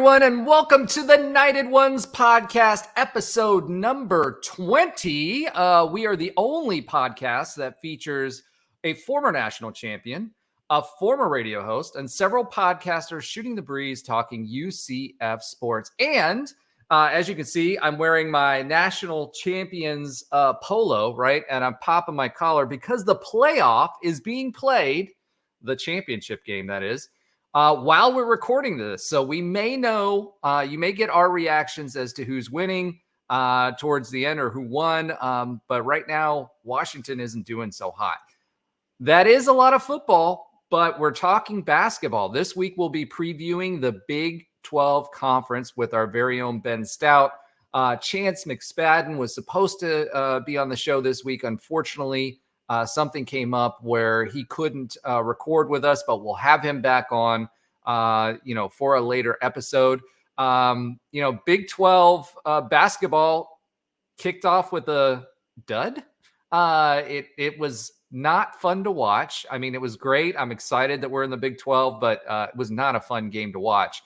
everyone, and welcome to the Knighted Ones podcast, episode number 20. We are the only podcast that features a former national champion, a former radio host, and several podcasters shooting the breeze talking UCF sports. And as you can see, I'm wearing my national champions polo, right? And I'm popping my collar because the playoff is being played, the championship game, that is, while we're recording this. So we may know, you may get our reactions as to who's winning towards the end or who won. But right now, Washington isn't doing so hot. That is a lot of football, but we're talking basketball. This week, we'll be previewing the Big 12 conference with our very own Ben Stout. Chance McSpadden was supposed to be on the show this week. Unfortunately, something came up where he couldn't record with us, but we'll have him back on, for a later episode. Big 12 basketball kicked off with a dud. It was not fun to watch. I mean, it was great. I'm excited that we're in the Big 12, but it was not a fun game to watch.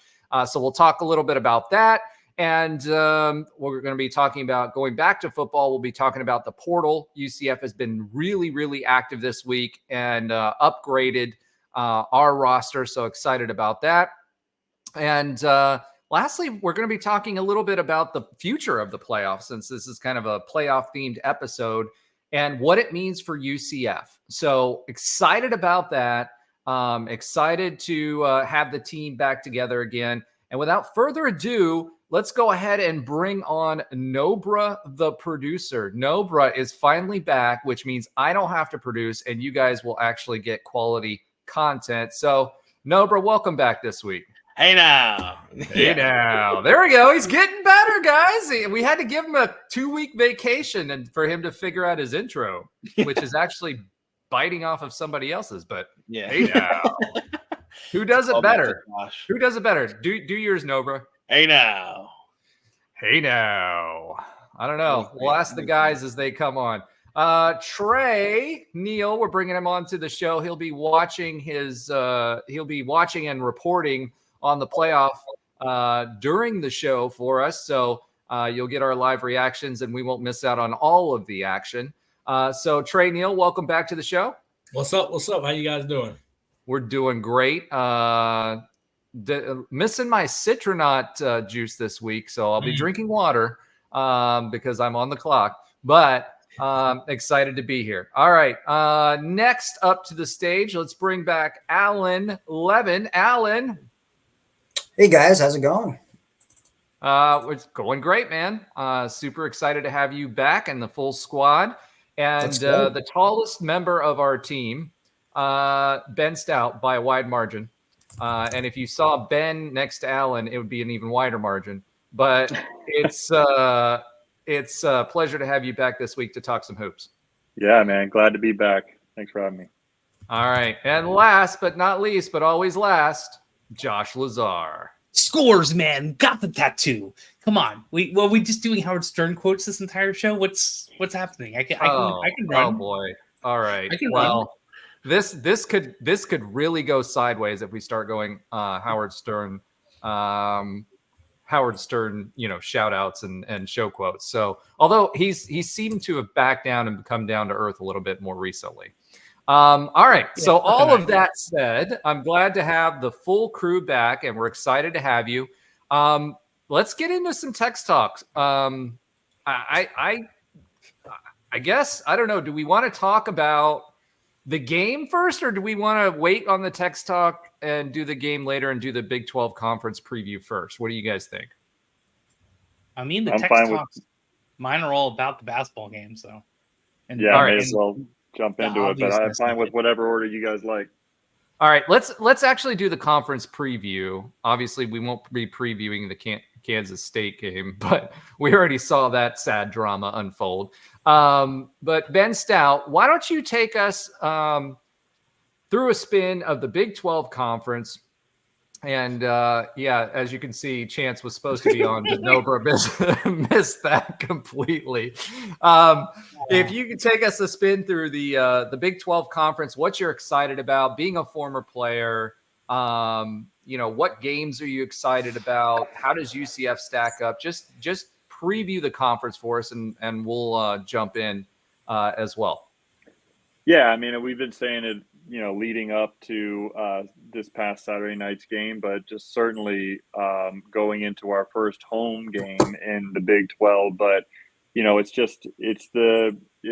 So we'll talk a little bit about that. And we're going to be talking about going back to football. We'll be talking about the portal. UCF has been really, really active this week and upgraded our roster. So excited about that. And lastly, we're going to be talking a little bit about the future of the playoffs, since this is kind of a playoff themed episode, and what it means for UCF. So excited about that. Excited to have the team back together again. And without further ado, let's go ahead and bring on Nobra, the producer. Nobra is finally back, which means I don't have to produce, and you guys will actually get quality content. So, Nobra, welcome back this week. Hey now. Hey now. There we go. He's getting better, guys. We had to give him a 2-week vacation and for him to figure out his intro, which is actually biting off of somebody else's. But yeah. Hey now. Who does it better? Who does it better? Do yours, Nobra. Hey now. Hey now. I don't know. We'll ask the guys as they come on. Trey Neal, we're bringing him on to the show. He'll be watching and reporting on the playoff during the show for us. So you'll get our live reactions and we won't miss out on all of the action. So Trey Neal, welcome back to the show. What's up? How you guys doing? We're doing great. Missing my Citronaut juice this week, so I'll be drinking water because I'm on the clock, but excited to be here. All right, next up to the stage, let's bring back Alan Levin. Alan. Hey guys, how's it going? It's going great, man. Super excited to have you back and the full squad. And the tallest member of our team, Ben Stout, by a wide margin. And if you saw Ben next to Alan, it would be an even wider margin. But it's a pleasure to have you back this week to talk some hoops. Yeah, man. Glad to be back. Thanks for having me. All right. And last but not least, but always last, Josh Lazar. Scores, man. Got the tattoo. Come on. We just doing Howard Stern quotes this entire show? What's happening? I can run. Oh boy. All right. Well, This could really go sideways if we start going Howard Stern, shout outs and show quotes. So although he seemed to have backed down and come down to earth a little bit more recently. All right. Yeah, so all of that said, I'm glad to have the full crew back and we're excited to have you. Let's get into some text talks. I guess, I don't know. Do we want to talk about the game first, or do we want to wait on the text talk and do the game later and do the Big 12 conference preview first? What do you guys think? I mean, the text talks, mine are all about the basketball game. So, yeah, may as well jump into it, but I'm fine with whatever order you guys like. All right, let's actually do the conference preview. Obviously, we won't be previewing the Kansas State game, but we already saw that sad drama unfold. But Ben Stout, why don't you take us through a spin of the Big 12 conference? And as you can see, Chance was supposed to be on, but Nobra missed that completely. If you could take us a spin through the Big 12 conference, what you're excited about, being a former player, What games are you excited about? How does UCF stack up? Just preview the conference for us, and we'll jump in as well. Yeah, I mean, we've been saying it, leading up to this past Saturday night's game, but just certainly going into our first home game in the Big 12. But it's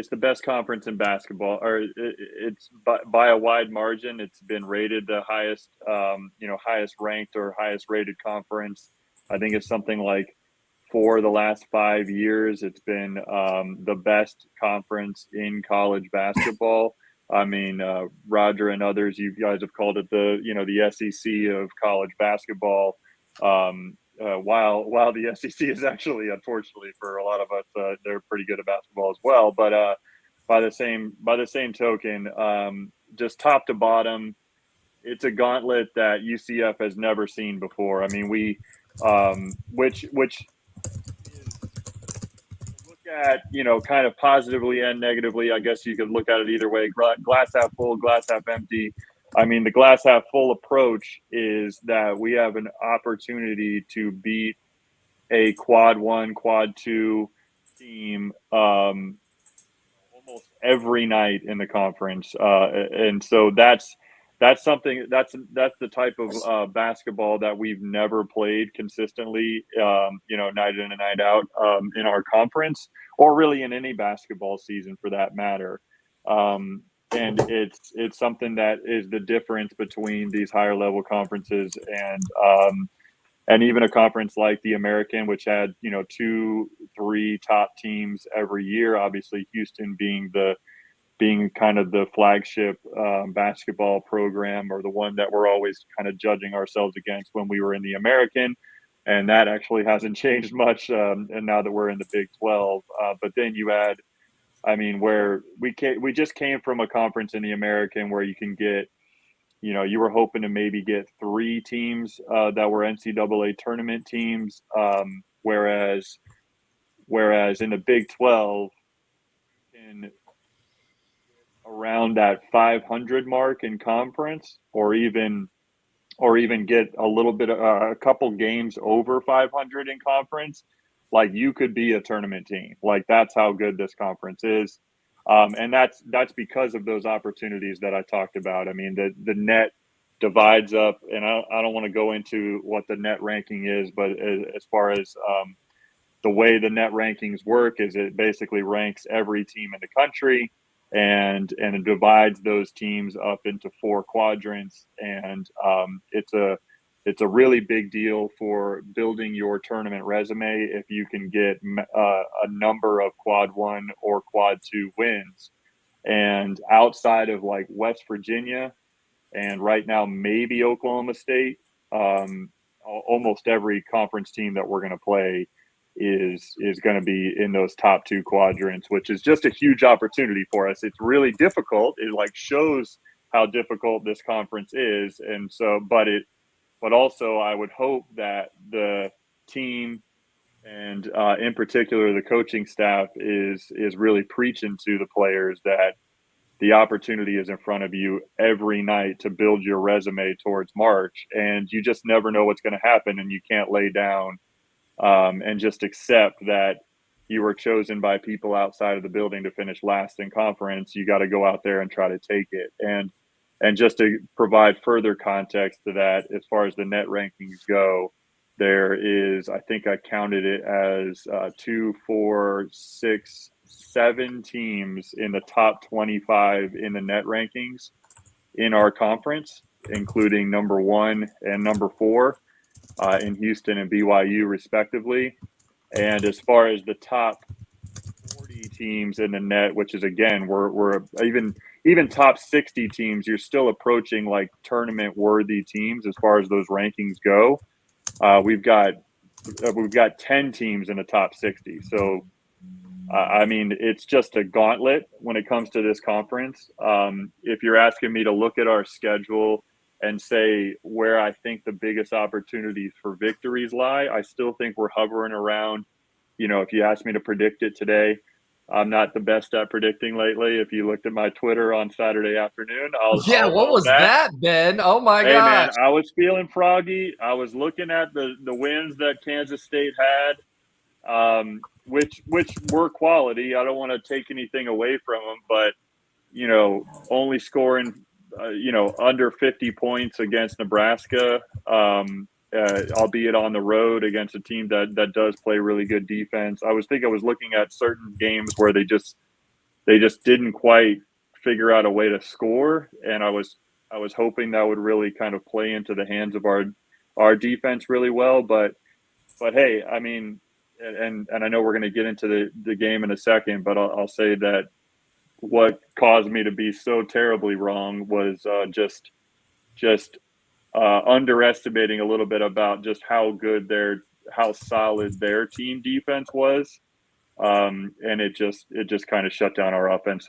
the best conference in basketball, or it's by a wide margin. It's been rated the highest, highest ranked or highest rated conference. I think it's something like, for the last 5 years, it's been the best conference in college basketball. I mean, Roger and others, you guys have called it the SEC of college basketball. While the SEC is actually, unfortunately for a lot of us, they're pretty good at basketball as well. But by the same token, just top to bottom, it's a gauntlet that UCF has never seen before. I mean, which at kind of positively and negatively. I guess you could look at it either way. Glass half full, glass half empty. I mean, the glass half full approach is that we have an opportunity to beat a quad 1, quad 2 team almost every night in the conference, and so that's something that's the type of basketball that we've never played consistently, night in and night out in our conference, or really in any basketball season for that matter. And it's something that is the difference between these higher level conferences and even a conference like the American, which had 2-3 top teams every year. Obviously, Houston being kind of the flagship basketball program, or the one that we're always kind of judging ourselves against when we were in the American. And that actually hasn't changed much. And now that we're in the Big 12, but then you add, where we just came from a conference in the American where you can get, you were hoping to maybe get 3 teams that were NCAA tournament teams. Whereas in the Big 12, in around that 500 mark in conference, or even get a little bit a couple games over 500 in conference, like you could be a tournament team. Like, that's how good this conference is, and that's because of those opportunities that I talked about. I mean, the net divides up, and I don't want to go into what the net ranking is, but as far as the way the net rankings work is, it basically ranks every team in the country, and it divides those teams up into 4 quadrants. And it's a really big deal for building your tournament resume if you can get a number of quad 1 or quad 2 wins. And outside of like West Virginia and right now maybe Oklahoma State, almost every conference team that we're going to play is going to be in those top 2 quadrants, which is just a huge opportunity for us. It's really difficult. It shows how difficult this conference is. And so, but also I would hope that the team, and in particular the coaching staff, is really preaching to the players that the opportunity is in front of you every night to build your resume towards March, and you just never know what's going to happen, and you can't lay down and just accept that you were chosen by people outside of the building to finish last in conference. You got to go out there and try to take it. And just to provide further context to that, as far as the net rankings go, there is, I think I counted it as 2, 4, 6, 7 teams in the top 25 in the net rankings in our conference, including number 1 and number 4 in Houston and BYU respectively. And as far as the top 40 teams in the net, which is, again, we're even top 60 teams, you're still approaching like tournament worthy teams as far as those rankings go. We've got 10 teams in the top 60. So it's just a gauntlet when it comes to this conference. If you're asking me to look at our schedule and say where I think the biggest opportunities for victories lie, I still think we're hovering around, if you ask me to predict it today, I'm not the best at predicting lately. If you looked at my Twitter on Saturday afternoon, what was that, Ben? Oh my Hey gosh. man, I was feeling froggy. I was looking at the wins that Kansas State had, which were quality. I don't want to take anything away from them, but only scoring under 50 points against Nebraska, albeit on the road against a team that does play really good defense. I was looking at certain games where they just didn't quite figure out a way to score, and I was hoping that would really kind of play into the hands of our defense really well. But hey, I mean, and I know we're going to get into the game in a second, but I'll say that what caused me to be so terribly wrong was just underestimating a little bit about just how solid their team defense was, and it just kind of shut down our offense.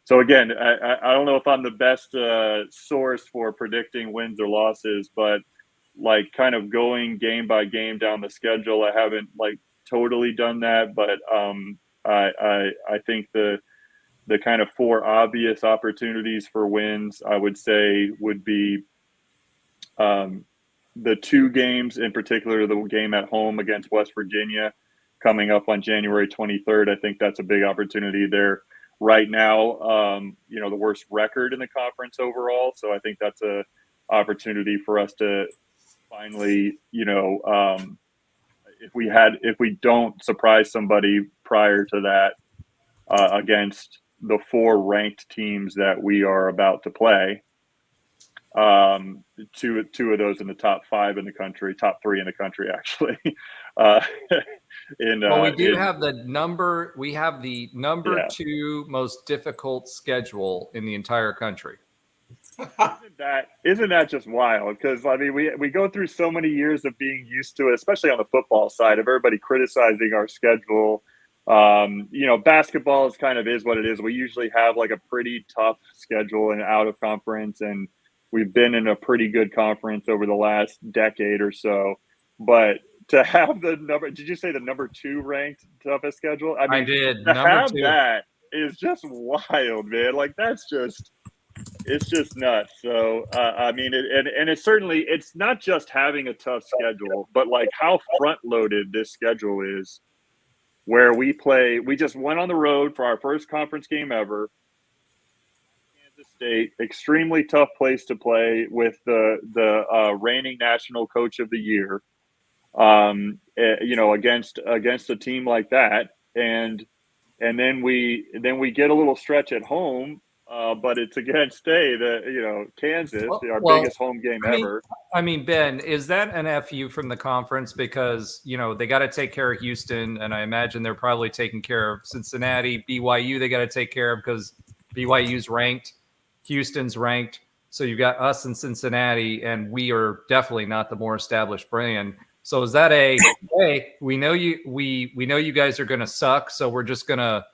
So again, I don't know if I'm the best source for predicting wins or losses, but like kind of going game by game down the schedule, I haven't like totally done that, but I think the kind of 4 obvious opportunities for wins, I would say, would be the 2 games, in particular, the game at home against West Virginia coming up on January 23rd. I think that's a big opportunity there. Right now, the worst record in the conference overall. So I think that's a opportunity for us to finally, if we don't surprise somebody prior to that against the 4 ranked teams that we are about to play, two of those in the top 5 in the country, top 3 in the country, actually. We do have the number. We have the number 2 most difficult schedule in the entire country. Isn't that just wild? Because I mean, we go through so many years of being used to it, especially on the football side, of everybody criticizing our schedule. Basketball is what it is. We usually have like a pretty tough schedule and out of conference, and we've been in a pretty good conference over the last decade or so. But to have did you say the number 2 ranked toughest schedule? I mean, I did. To number have 2. that is just wild, man. Like it's just nuts. So, I mean, it's not just having a tough schedule, but like how front loaded this schedule is, where we just went on the road for our first conference game ever. Kansas State, extremely tough place to play with the reigning national coach of the year, against a team like that. And then we get a little stretch at home, but it's against Kansas, our biggest home game ever. I mean, Ben, is that an FU from the conference? Because, they got to take care of Houston, and I imagine they're probably taking care of Cincinnati. BYU, they got to take care of because BYU's ranked, Houston's ranked. So you've got us in Cincinnati, and we are definitely not the more established brand. So is that hey, we know you guys are going to suck, so we're just going to,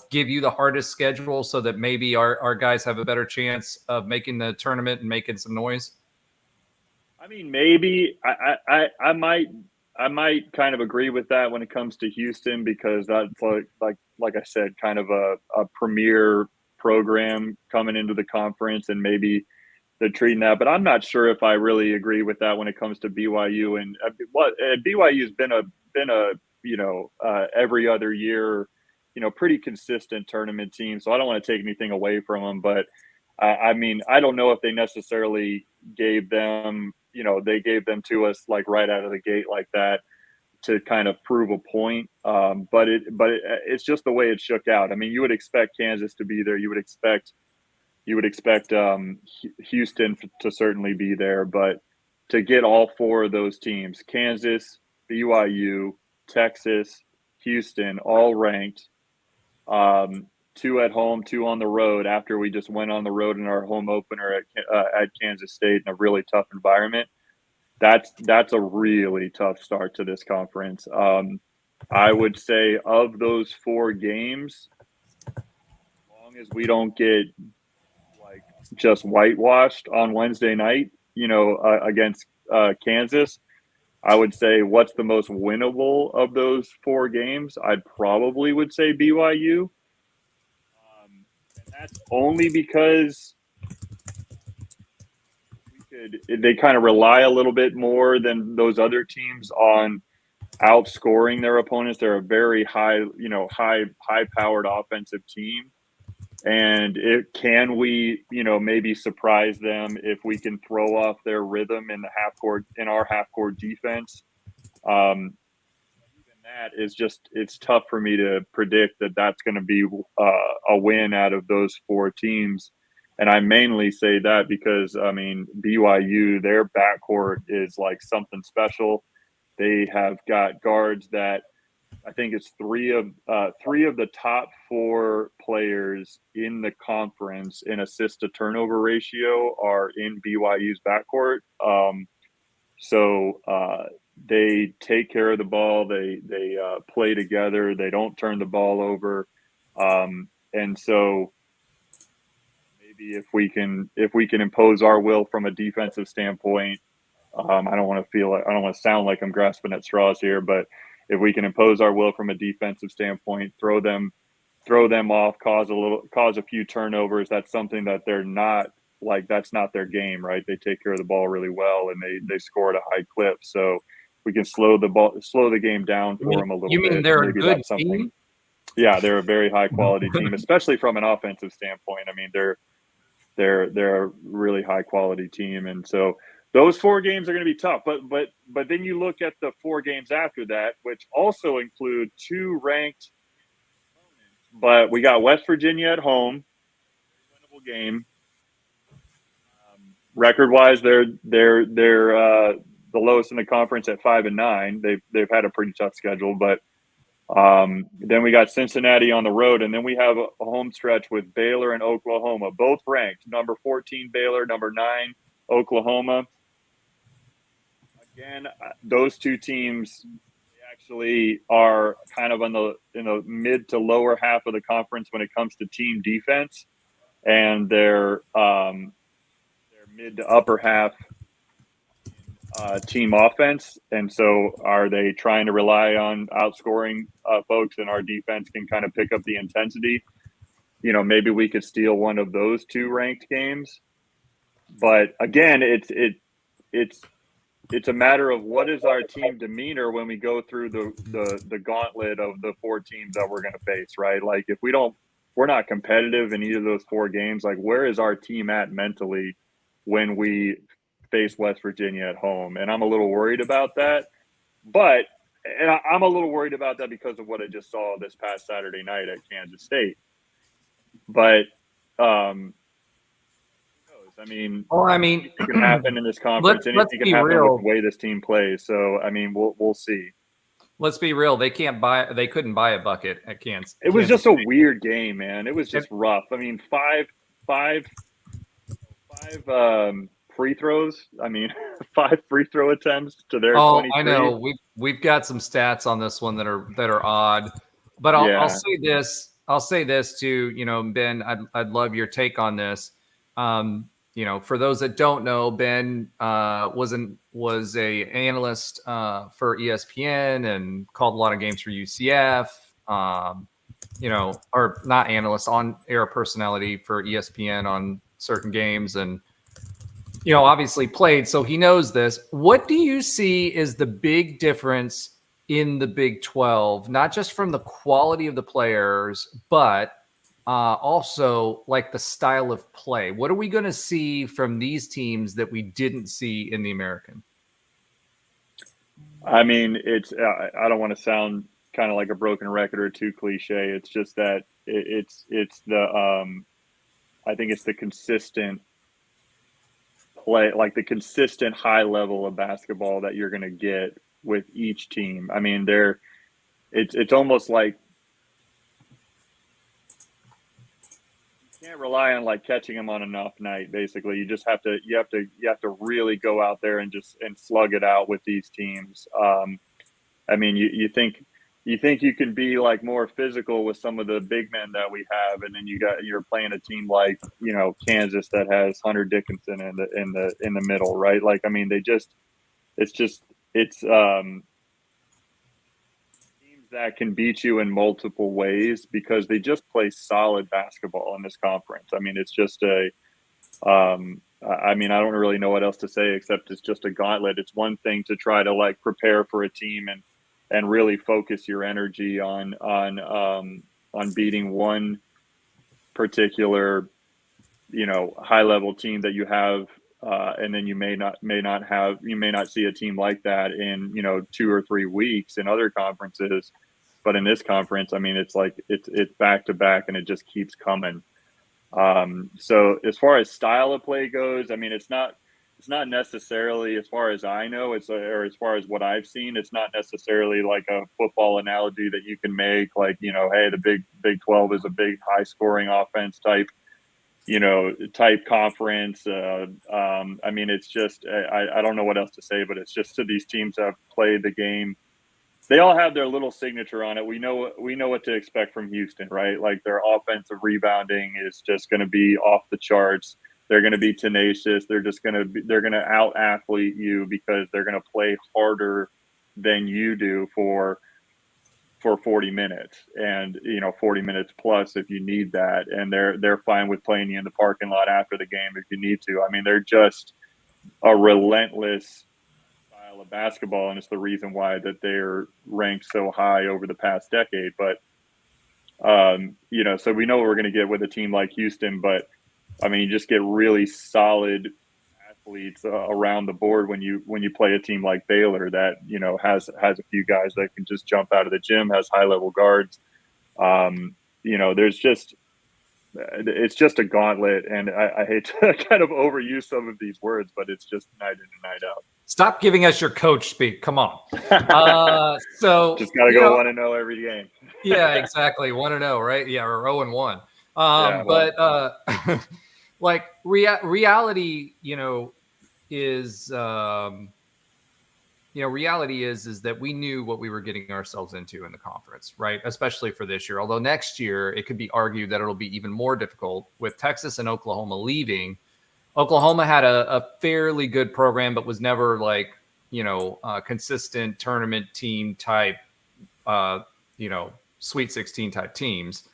give you the hardest schedule so that maybe our guys have a better chance of making the tournament and making some noise? I mean, maybe I might kind of agree with that when it comes to Houston, because that's like I said, kind of a premier program coming into the conference, and maybe they're treating that. But I'm not sure if I really agree with that when it comes to BYU. And BYU's been a every other year, pretty consistent tournament team. So I don't want to take anything away from them, but I mean, I don't know if they necessarily gave them, they gave them to us like right out of the gate like that to kind of prove a point. But it's just the way it shook out. I mean, you would expect Kansas to be there. You would expect Houston to certainly be there, but to get all 4 of those teams, Kansas, BYU, Texas, Houston, all ranked, 2 at home, 2 on the road, after we just went on the road in our home opener at Kansas State in a really tough environment. That's a really tough start to this conference. I would say of those 4 games, as long as we don't get like just whitewashed on Wednesday night, against Kansas, I would say what's the most winnable of those 4 games? I'd probably would say BYU. And that's only because they kind of rely a little bit more than those other teams on outscoring their opponents. They're a very high powered offensive team. And can we, maybe surprise them if we can throw off their rhythm in our half court defense? Even that is it's tough for me to predict that that's going to be a win out of those 4 teams. And I mainly say that because, BYU, their backcourt is like something special. They have got guards that I think it's 3 of the top 4 players in the conference in assist to turnover ratio are in BYU's backcourt. So they take care of the ball. They play together. They don't turn the ball over. And so maybe if we can impose our will from a defensive standpoint, I don't want to sound like I'm grasping at straws here, but if we can impose our will from a defensive standpoint, throw them off, cause a few turnovers, that's something that they're not like. That's not their game, right? They take care of the ball really well, and they score at a high clip. So we can slow the game down for them a little bit. You mean they're Maybe a good that's something. team? Yeah, they're a very high quality team, especially from an offensive standpoint. I mean, they're a really high quality team, and so those 4 games are going to be tough. But then you look at the 4 games after that, which also include 2 ranked. But we got West Virginia at home, winnable game. Record-wise, they're the lowest in the conference at 5-9. They've had a pretty tough schedule, but then we got Cincinnati on the road, and then we have a home stretch with Baylor and Oklahoma, both ranked. Number 14 Baylor, number 9 Oklahoma. Again, those 2 teams actually are kind of in the mid to lower half of the conference when it comes to team defense, and they're mid to upper half team offense. And so are they trying to rely on outscoring folks, and our defense can kind of pick up the intensity? Maybe we could steal one of those 2 ranked games. But again, it's a matter of what is our team demeanor when we go through the gauntlet of the 4 teams that we're going to face, right? Like if we're not competitive in either of those 4 games, like where is our team at mentally when we face West Virginia at home? And I'm a little worried about that. But I'm a little worried about that because of what I just saw this past Saturday night at Kansas State. But it can happen in this conference. Anything can happen with the way this team plays. So, we'll see. Let's be real. They couldn't buy a bucket at Kansas. It was just a weird game, man. It was just rough. Five free throws. 5 free throw attempts to their 23. I know. We've got some stats on this one that are odd. But I'll say this. I'll say this too. Ben, I'd love your take on this. For those that don't know, Ben was a analyst for ESPN and called a lot of games for UCF. Or not analyst, on air personality for ESPN on certain games, and obviously played, so he knows this. What do you see is the big difference in the Big 12, not just from the quality of the players, but also like the style of play? What are we going to see from these teams that we didn't see in the American? It's I don't want to sound kind of like a broken record or too cliche. It's just that it's the I think it's the consistent play, like the consistent high level of basketball that you're going to get with each team. It's almost like you can't rely on like catching them on an off night. Basically, you have to really go out there and slug it out with these teams. You think you can be like more physical with some of the big men that we have, and then you're playing a team like Kansas that has Hunter Dickinson in the middle, right? Like it's just it's teams that can beat you in multiple ways because they just play solid basketball in this conference. I mean, it's just I mean, I don't really know what else to say except it's just a gauntlet. It's one thing to try to like prepare for a team and really focus your energy on beating one particular, high level team that you have, and then you may not see a team like that in 2 or 3 weeks in other conferences, but in this conference, I mean, it's like it's back to back and it just keeps coming. So as far as style of play goes, I mean, it's not necessarily, as far as I know, or as far as what I've seen, it's not necessarily like a football analogy that you can make, like, hey, the Big 12 is a big high scoring offense type conference. I mean, it's just, I don't know what else to say, but it's just, to these teams that have played the game, they all have their little signature on it. We know what to expect from Houston, right? Like, their offensive rebounding is just going to be off the charts. They're going to be tenacious. They're going to out athlete you because they're going to play harder than you do for 40 minutes and 40 minutes plus if you need that. And they're fine with playing you in the parking lot after the game if you need to. I mean, they're just a relentless style of basketball, and it's the reason why that they're ranked so high over the past decade. But so we know what we're going to get with a team like Houston, but I mean, you just get really solid athletes around the board when you play a team like Baylor that has a few guys that can just jump out of the gym, has high level guards. It's just a gauntlet, and I hate to kind of overuse some of these words, but it's just night in and night out. Stop giving us your coach speak. Come on. So just got to go 1-0 every game. Yeah, exactly. 1-0, right? Yeah, or 0-1. But like reality, is reality is that we knew what we were getting ourselves into in the conference, right? Especially for this year. Although next year it could be argued that it'll be even more difficult with Texas and Oklahoma leaving. Oklahoma had a fairly good program, but was never like, consistent tournament team type, Sweet 16 type teams.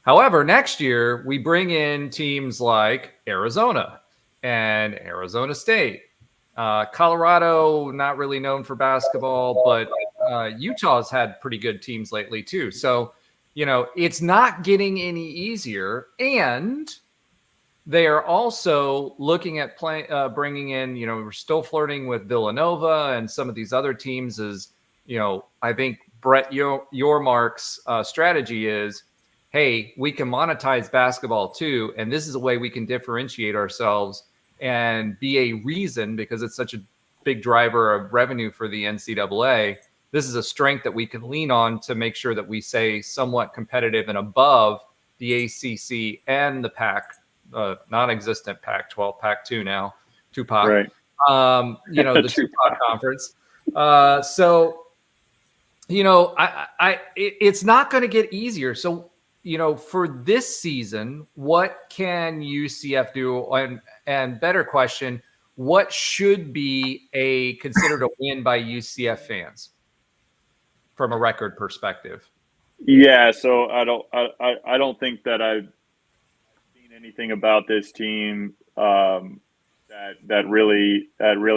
However, next year we bring in teams like Arizona and Arizona State. Colorado, not really known for basketball, but Utah's had pretty good teams lately too. So, it's not getting any easier. And they are also looking at bringing in, we're still flirting with Villanova and some of these other teams. As I think Brett Yormark's strategy is, hey, we can monetize basketball too, and this is a way we can differentiate ourselves and be a reason, because it's such a big driver of revenue for the NCAA. This is a strength that we can lean on to make sure that we stay somewhat competitive and above the ACC and the Pac, non-existent Pac-12, Pac-2 now, Tupac. Right. The Tupac conference. It's not going to get easier. So, for this season, what can UCF do? And better question, what should be considered a win by UCF fans from a record perspective? Yeah, so I don't think that I've seen anything about this team that really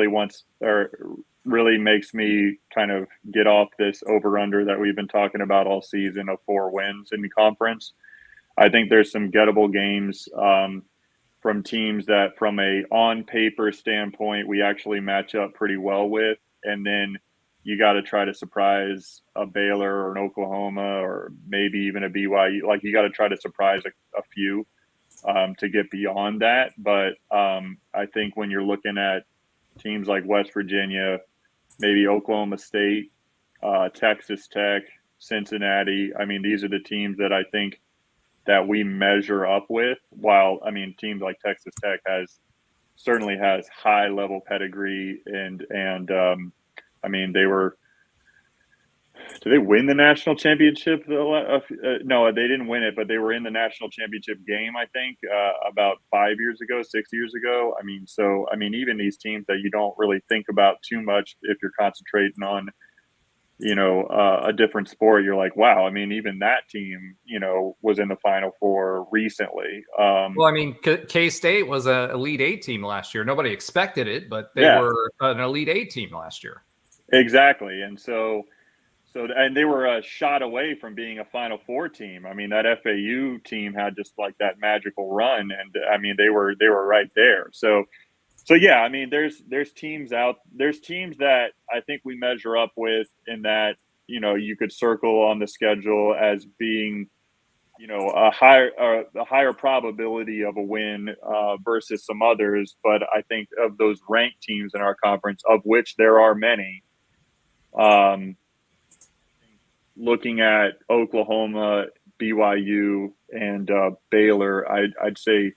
wants or really makes me kind of get off this over-under that we've been talking about all season of 4 wins in the conference. I think there's some gettable games from teams that, from a on-paper standpoint, we actually match up pretty well with. And then you got to try to surprise a Baylor or an Oklahoma or maybe even a BYU. Like, you got to try to surprise a few to get beyond that. But I think when you're looking at teams like West Virginia, maybe Oklahoma State, Texas Tech, Cincinnati, I mean, these are the teams that I think that we measure up with. While, I mean, teams like Texas Tech certainly has high level pedigree, and I mean, they were Did they win the national championship? No, they didn't win it, but they were in the national championship game, I think, about 5 years ago, 6 years ago. I mean, even these teams that you don't really think about too much if you're concentrating on, a different sport, you're like, wow. I mean, even that team, was in the Final Four recently. Well, I mean, K-State was an Elite Eight team last year. Nobody expected it, but they Yeah. were an Elite Eight team last year. Exactly, and and they were a shot away from being a Final Four team. I mean, that FAU team had just like that magical run, and I mean, they were right there. So yeah, I mean, there's teams that I think we measure up with in that, you could circle on the schedule as being, a higher probability of a win versus some others. But I think of those ranked teams in our conference, of which there are many, looking at Oklahoma, BYU, and Baylor, I'd say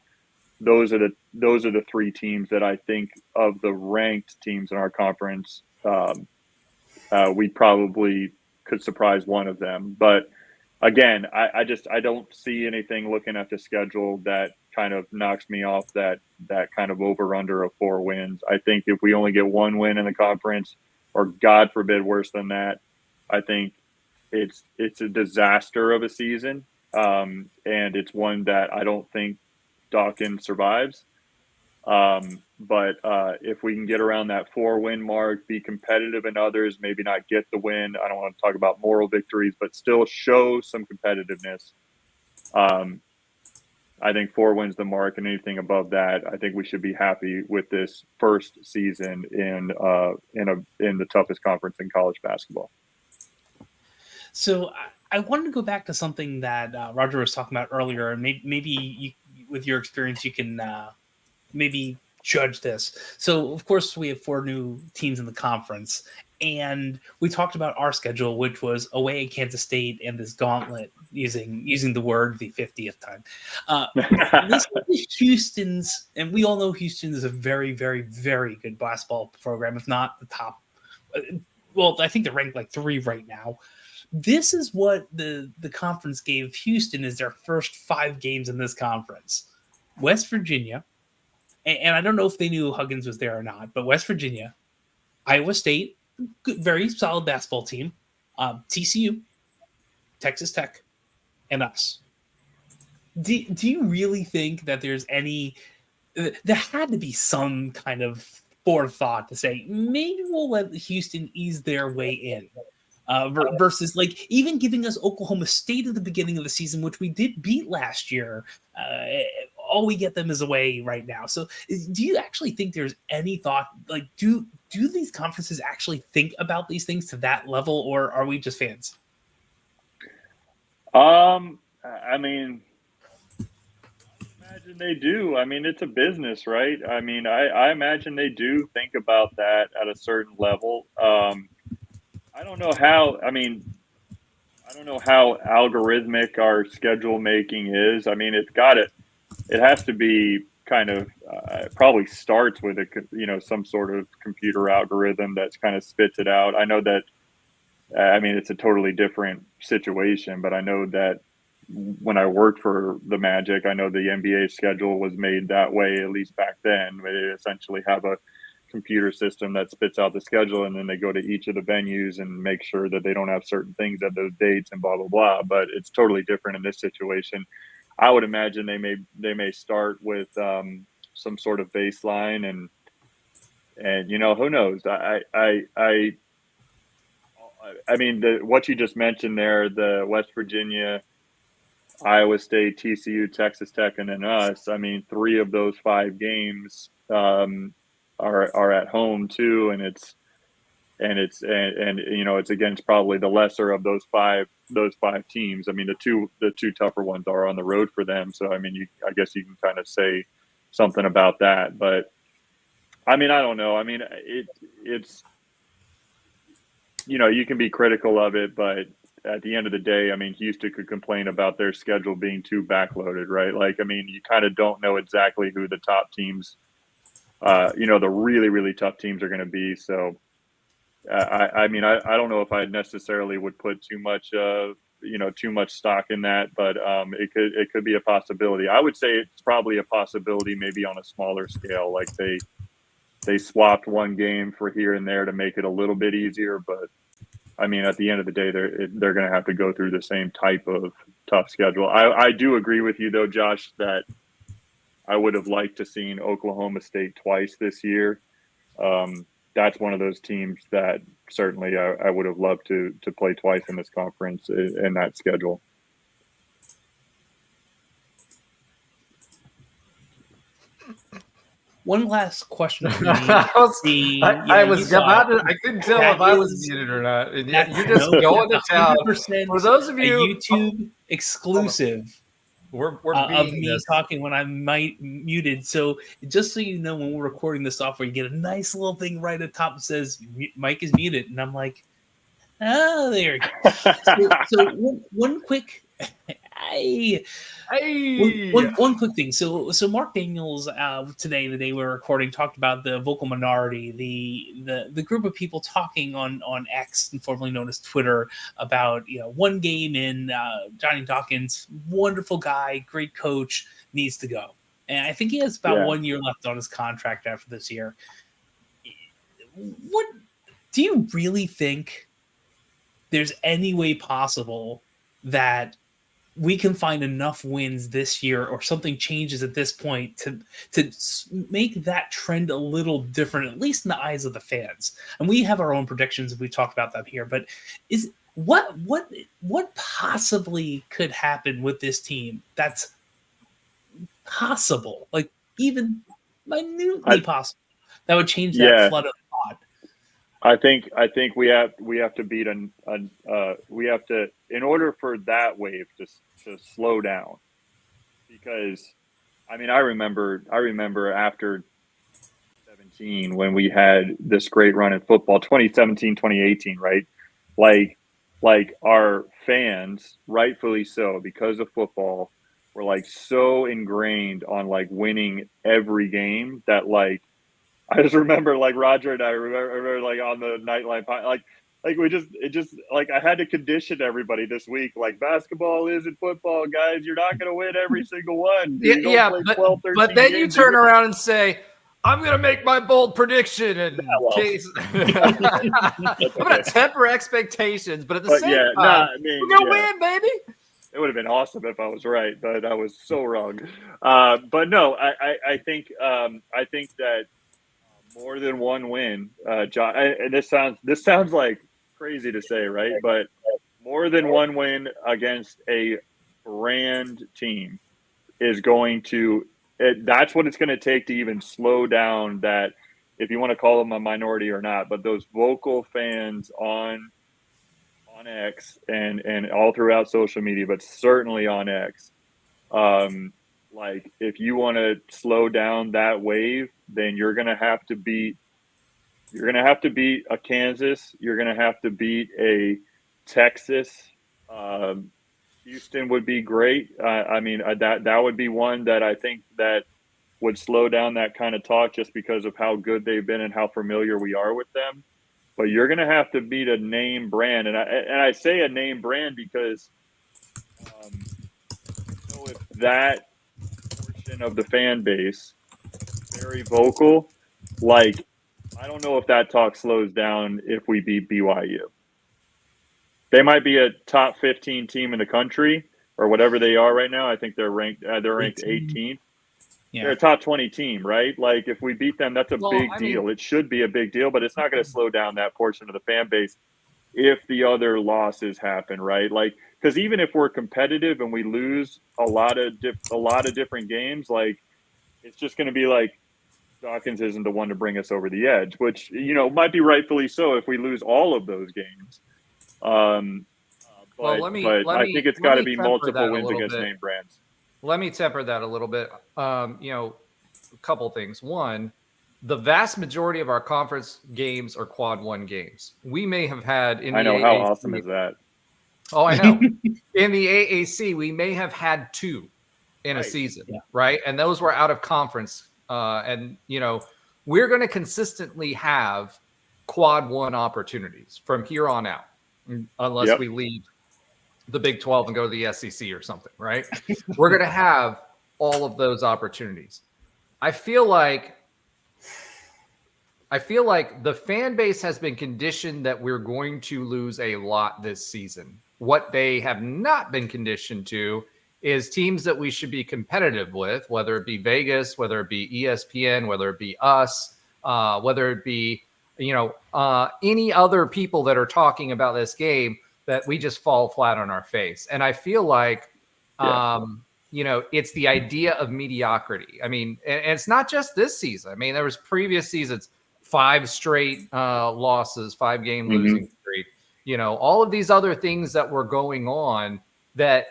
those are the three teams that I think of the ranked teams in our conference. We probably could surprise one of them, but again, I don't see anything looking at the schedule that kind of knocks me off that kind of over under of 4 wins. I think if we only get 1 win in the conference, or God forbid worse than that, I think it's a disaster of a season, and it's one that I don't think Dawkins survives. But if we can get around that 4-win mark, be competitive in others, maybe not get the win. I don't want to talk about moral victories, but still show some competitiveness. I think 4 wins the mark, and anything above that, I think we should be happy with this first season in the toughest conference in college basketball. So I wanted to go back to something that Roger was talking about earlier, and maybe with your experience, you can maybe judge this. So, of course, we have 4 new teams in the conference, and we talked about our schedule, which was away at Kansas State and this gauntlet, using the word the 50th time. This is Houston's, and we all know Houston is a very, very, very good basketball program, if not the top. Well, I think they're ranked like 3 right now. This is what the conference gave Houston as their first 5 games in this conference. West Virginia, and I don't know if they knew Huggins was there or not, but West Virginia, Iowa State, good, very solid basketball team, TCU, Texas Tech, and us. Do you really think that there's any – there had to be some kind of forethought to say, maybe we'll let Houston ease their way in? Versus like even giving us Oklahoma State at the beginning of the season, which we did beat last year. All we get them is away right now. So do you actually think there's any thought, like do these conferences actually think about these things to that level, or are we just fans? I mean, imagine they do. I mean, it's a business, right? I mean, I imagine they do think about that at a certain level. I don't know how algorithmic our schedule making is. I mean, it has to be kind of it probably starts with some sort of computer algorithm that's kind of spits it out. I know that I mean, it's a totally different situation, but I know that when I worked for the Magic, I know the NBA schedule was made that way, at least back then. They essentially have a computer system that spits out the schedule, and then they go to each of the venues and make sure that they don't have certain things at those dates and blah blah blah. But it's totally different in this situation. I would imagine they may start with some sort of baseline, and who knows. I mean, what you just mentioned there, the West Virginia, Iowa State, TCU, Texas Tech, and then us. I mean, 3 of those 5 games are at home too, and it's against probably the lesser of those five teams. I mean, the two tougher ones are on the road for them. So I mean, I guess you can kind of say something about that. But I mean, I don't know. I mean, it's you can be critical of it, but at the end of the day, I mean, Houston could complain about their schedule being too backloaded, right? Like, I mean, you kind of don't know exactly who the top teams, the really, really tough teams are going to be. So I mean, I don't know if I necessarily would put too much stock in that, but it could be a possibility. I would say it's probably a possibility, maybe on a smaller scale, like they swapped one game for here and there to make it a little bit easier. But I mean, at the end of the day, they're going to have to go through the same type of tough schedule. I do agree with you though, Josh, that I would have liked to seen Oklahoma State twice this year. That's one of those teams that certainly I would have loved to play twice in this conference in that schedule. One last question for me. I couldn't tell if I was muted or not. And you're just going to town. For those of you, a YouTube exclusive we're of me talking when I'm muted. So just so you know, when we're recording the software, you get a nice little thing right at the top that says Mike is muted, and I'm like, oh, there you go. So one quick. One quick thing. So Mark Daniels today, the day we were recording, talked about the vocal minority, the group of people talking on X, formerly known as Twitter, about one game in Johnny Dawkins, wonderful guy, great coach, needs to go. And I think he has about 1 year left on his contract after this year. What do you really think there's any way possible that we can find enough wins this year, or something changes at this point to make that trend a little different, at least in the eyes of the fans? And we have our own predictions, and we talked about that here. But is what possibly could happen with this team that's possible, like even minutely possible, that would change that flood of thought? I think we have to beat we have to, in order for that wave to slow down, because I mean I remember after 2017 when we had this great run in football, 2017, 2018, right? Like our fans, rightfully so, because of football, were like so ingrained on like winning every game that like I just remember like Roger and I remember like on the Nightline, like I had to condition everybody this week. Like, basketball isn't football, guys. You're not going to win every single one. But then you turn around and say, I'm going to make my bold prediction in case I'm going to temper expectations, but at the same time, we're going to win, baby. It would have been awesome if I was right, but I was so wrong. But no, I think that more than one win, John. And this sounds like crazy to say, right? But more than one win against a brand team is going to. That's what it's going to take to even slow down that, if you want to call them a minority or not, but those vocal fans on X and all throughout social media, but certainly on X. Like, if you want to slow down that wave, then you're going to have to beat a Kansas. You're going to have to beat a Texas. Houston would be great. I mean, that would be one that I think that would slow down that kind of talk, just because of how good they've been and how familiar we are with them. But you're going to have to beat a name brand. And I say a name brand because if that portion of the fan base very vocal, like, I don't know if that talk slows down if we beat BYU. They might be a top 15 team in the country or whatever they are right now. I think they're ranked 18th. Yeah. They're a top 20 team, right? Like, if we beat them, that's a big deal. It should be a big deal, but it's not going to slow down that portion of the fan base if the other losses happen, right? Like, because even if we're competitive and we lose a lot of different games, like, it's just going to be like, Dawkins isn't the one to bring us over the edge, which, might be rightfully so if we lose all of those games. I think it's got to be multiple wins against name brands. Let me temper that a little bit. A couple things. One, the vast majority of our conference games are quad one games. We may have had in the AAC. How awesome is that? Oh, I know. In the AAC, we may have had two in a season, right? And those were out of conference. We're going to consistently have quad one opportunities from here on out, unless we leave the Big 12 and go to the SEC or something, right? We're going to have all of those opportunities. I feel like the fan base has been conditioned that we're going to lose a lot this season. What they have not been conditioned to is teams that we should be competitive with, whether it be Vegas, whether it be ESPN, whether it be us, whether it be, any other people that are talking about this game, that we just fall flat on our face. And I feel like, it's the idea of mediocrity. I mean, and it's not just this season. I mean, there was previous seasons, 5 straight losses, 5-game losing streak, all of these other things that were going on that,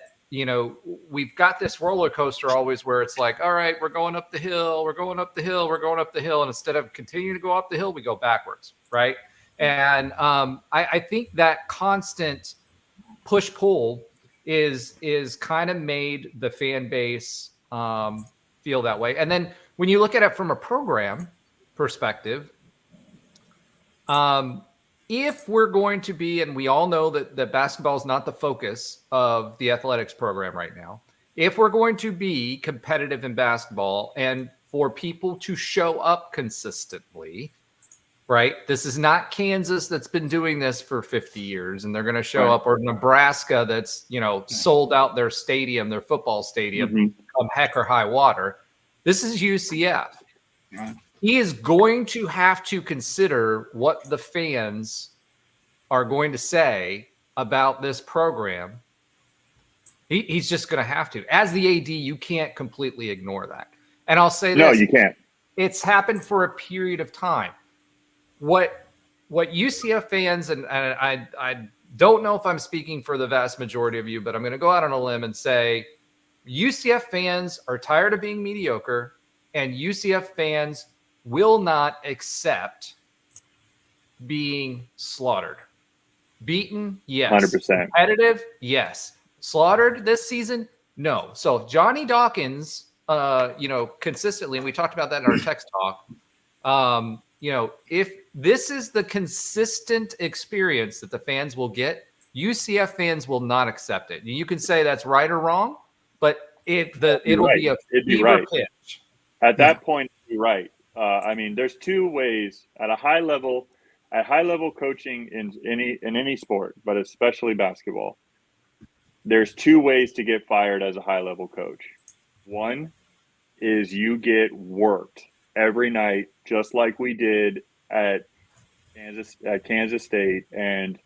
we've got this roller coaster always where it's like, all right, we're going up the hill, we're going up the hill, we're going up the hill. And instead of continuing to go up the hill, we go backwards. Right. And I think that constant push-pull is kind of made the fan base feel that way. And then when you look at it from a program perspective, if we're going to be, and we all know that basketball is not the focus of the athletics program right now, if we're going to be competitive in basketball and for people to show up consistently, right? This is not Kansas that's been doing this for 50 years and they're going to show up, or Nebraska that's, sold out their stadium, their football stadium, come heck or high water. This is UCF. He is going to have to consider what the fans are going to say about this program. He's just going to have to. As the AD, you can't completely ignore that. And I'll say this. No, you can't. It's happened for a period of time. What UCF fans, and I don't know if I'm speaking for the vast majority of you, but I'm going to go out on a limb and say UCF fans are tired of being mediocre, and UCF fans will not accept being slaughtered. Beaten, yes. 100%. Competitive, yes. Slaughtered this season, no. So if Johnny Dawkins, consistently, and we talked about that in our text talk, if this is the consistent experience that the fans will get, UCF fans will not accept it. You can say that's right or wrong, but it'll be a fever pitch. At that point, you're right. There's 2 ways at high level coaching in any sport, but especially basketball. There's 2 ways to get fired as a high level coach. One is you get worked every night, just like we did at Kansas State, and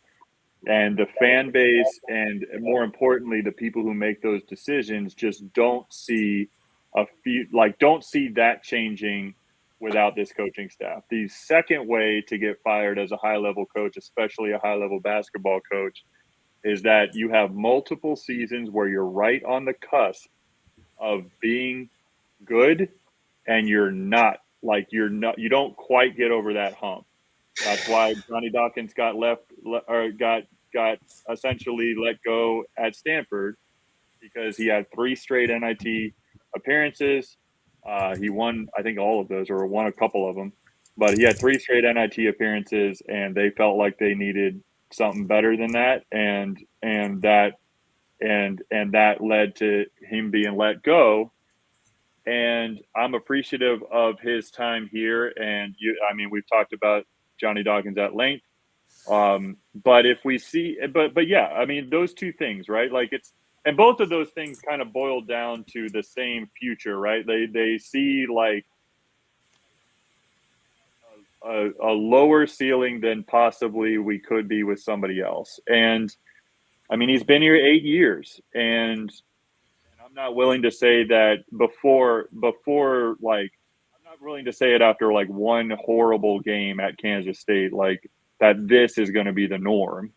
the fan base, and more importantly, the people who make those decisions just don't see that changing without this coaching staff. The second way to get fired as a high-level coach, especially a high-level basketball coach, is that you have multiple seasons where you're right on the cusp of being good, and you don't quite get over that hump. That's why Johnny Dawkins got essentially let go at Stanford, because he had 3 straight NIT appearances. He won, I think, all of those, or won a couple of them, but he had 3 straight NIT appearances, and they felt like they needed something better than that, and that led to him being let go. And I'm appreciative of his time here, and we've talked about Johnny Dawkins at length. But if we see, but yeah, those 2 things, right? And both of those things kind of boil down to the same future, right? They see like a lower ceiling than possibly we could be with somebody else. And he's been here 8 years, and I'm not willing to say that before I'm not willing to say it after like one horrible game at Kansas State, like that this is going to be the norm.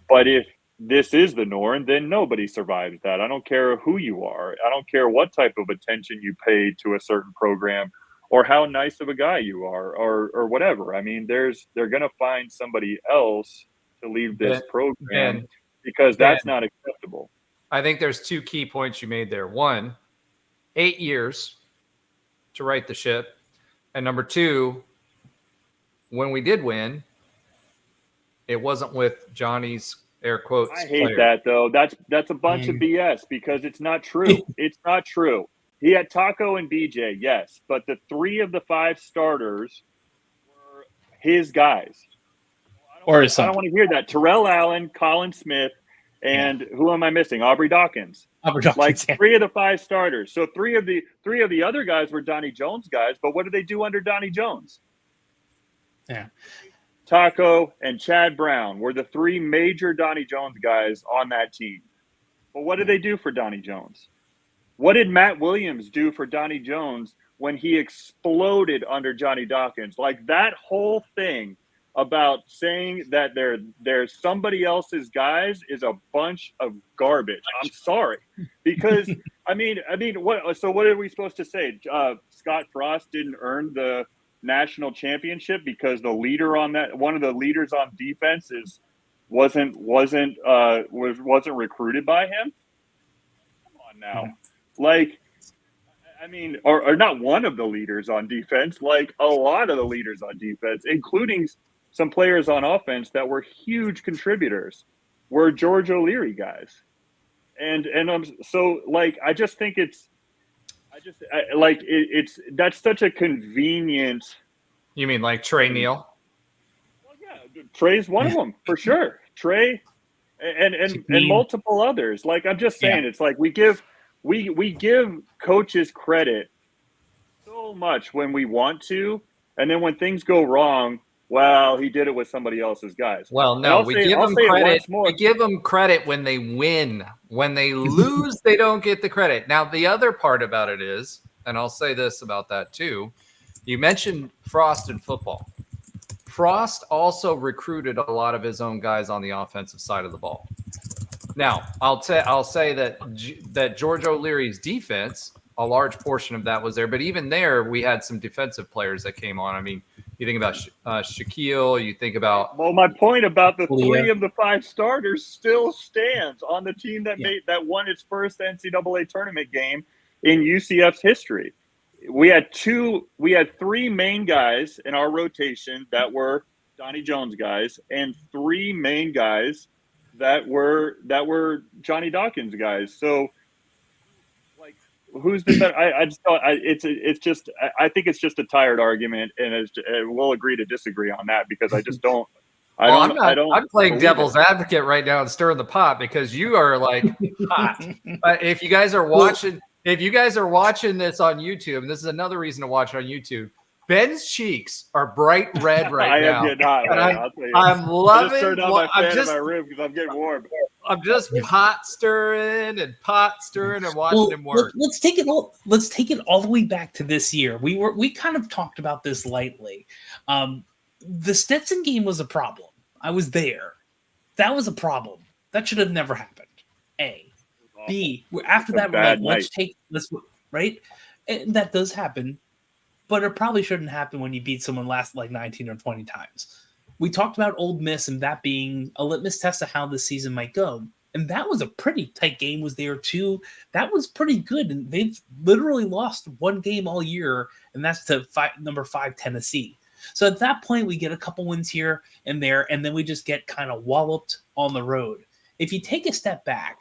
But if this is the norm, then nobody survives that. I don't care who you are. I don't care what type of attention you pay to a certain program, or how nice of a guy you are, or whatever. They're going to find somebody else to lead this program, because that's not acceptable. I think there's 2 key points you made there. 1, 8 years to right the ship. And number 2, when we did win, it wasn't with Johnny's air quotes. I hate that though. That's a bunch of BS because it's not true. It's not true. He had Taco and BJ, yes, but the 3 of the 5 starters were his guys. Or I don't want to hear that. Terrell Allen, Colin Smith, and who am I missing? Aubrey Dawkins. Like 3 of the 5 starters. So 3 of the other guys were Donnie Jones guys, but what did they do under Donnie Jones? Yeah. Taco and Chad Brown were the 3 major Donnie Jones guys on that team. But what did they do for Donnie Jones? What did Matt Williams do for Donnie Jones when he exploded under Johnny Dawkins? Like that whole thing about saying that they're somebody else's guys is a bunch of garbage. I'm sorry. Because I mean what are we supposed to say? Scott Frost didn't earn the national championship because the leader on that, one of the leaders on defense wasn't recruited by him. Come on now. Like, I mean, or not one of the leaders on defense, like a lot of the leaders on defense, including some players on offense that were huge contributors, were George O'Leary guys. And so like, I just think it's that's such a convenient. You mean like Trey Neal? Well, yeah, Trey's one of them for sure. Trey and multiple others. Like I'm just saying, it's like we give coaches credit so much when we want to, and then when things go wrong, well, he did it with somebody else's guys. Well, no, we give them credit. We give them credit when they win. When they lose, they don't get the credit. Now, the other part about it is, and I'll say this about that too, you mentioned Frost in football. Frost also recruited a lot of his own guys on the offensive side of the ball. Now, I'll say that George O'Leary's defense, a large portion of that was there, but even there, we had some defensive players that came on. I mean, you think about Shaquille, you think about. Well, my point about the 3 of the 5 starters still stands on the team that won its first NCAA tournament game in UCF's history. We had 3 main guys in our rotation that were Donnie Jones guys, and 3 main guys that were Johnny Dawkins guys. So, like, who's the better? I think it's just a tired argument, and we'll agree to disagree on that because I just don't. I'm playing devil's advocate right now and stirring the pot because you are like hot. If you guys are watching this on YouTube, and this is another reason to watch it on YouTube. Ben's cheeks are bright red right now. I'm loving. My room because I'm getting warm. I'm just pot stirring and watching him work. Let's take it all the way back to this year. We kind of talked about this lightly. The Stetson game was a problem. I was there. That was a problem. That should have never happened. A. B. After that, we're like, let's right. And that does happen. But it probably shouldn't happen when you beat someone last like 19 or 20 times. We talked about Ole Miss and that being a litmus test of how this season might go. And that was a pretty tight game was there too. That was pretty good. And they've literally lost 1 game all year, and that's to number 5 Tennessee. So at that point, we get a couple wins here and there, and then we just get kind of walloped on the road. If you take a step back,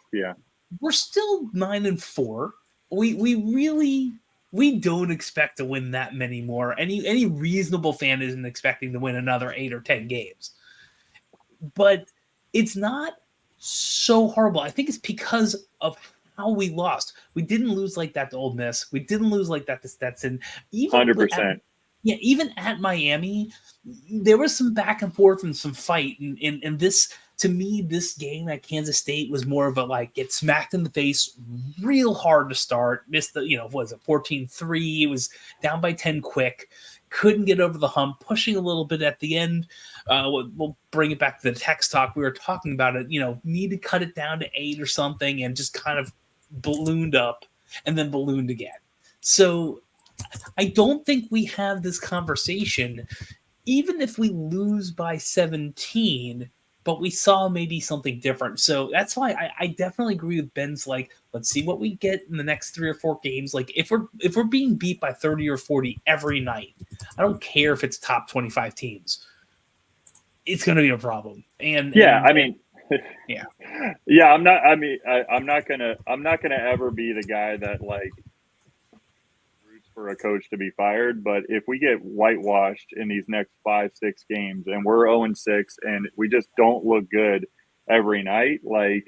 we're still 9-4. We don't expect to win that many more. Any reasonable fan isn't expecting to win another 8 or 10 games. But it's not so horrible. I think it's because of how we lost. We didn't lose like that to Ole Miss. We didn't lose like that to Stetson. 100%. Even at Miami, there was some back and forth and some fight. And this, to me, this game at Kansas State was more of a like get smacked in the face real hard to start. Missed the, was it 14-3? It was down by 10 quick. Couldn't get over the hump, pushing a little bit at the end. We'll bring it back to the text talk. We were talking about it, need to cut it down to 8 or something, and just kind of ballooned up and then ballooned again. So I don't think we have this conversation. Even if we lose by 17, but we saw maybe something different. So that's why I definitely agree with Ben's let's see what we get in the next 3 or 4 games. If we're being beat by 30 or 40 every night, I don't care if it's top 25 teams. It's going to be a problem. I'm not gonna ever be the guy that roots for a coach to be fired. But if we get whitewashed in these next 5-6 games and we're 0-6 and we just don't look good every night, I'm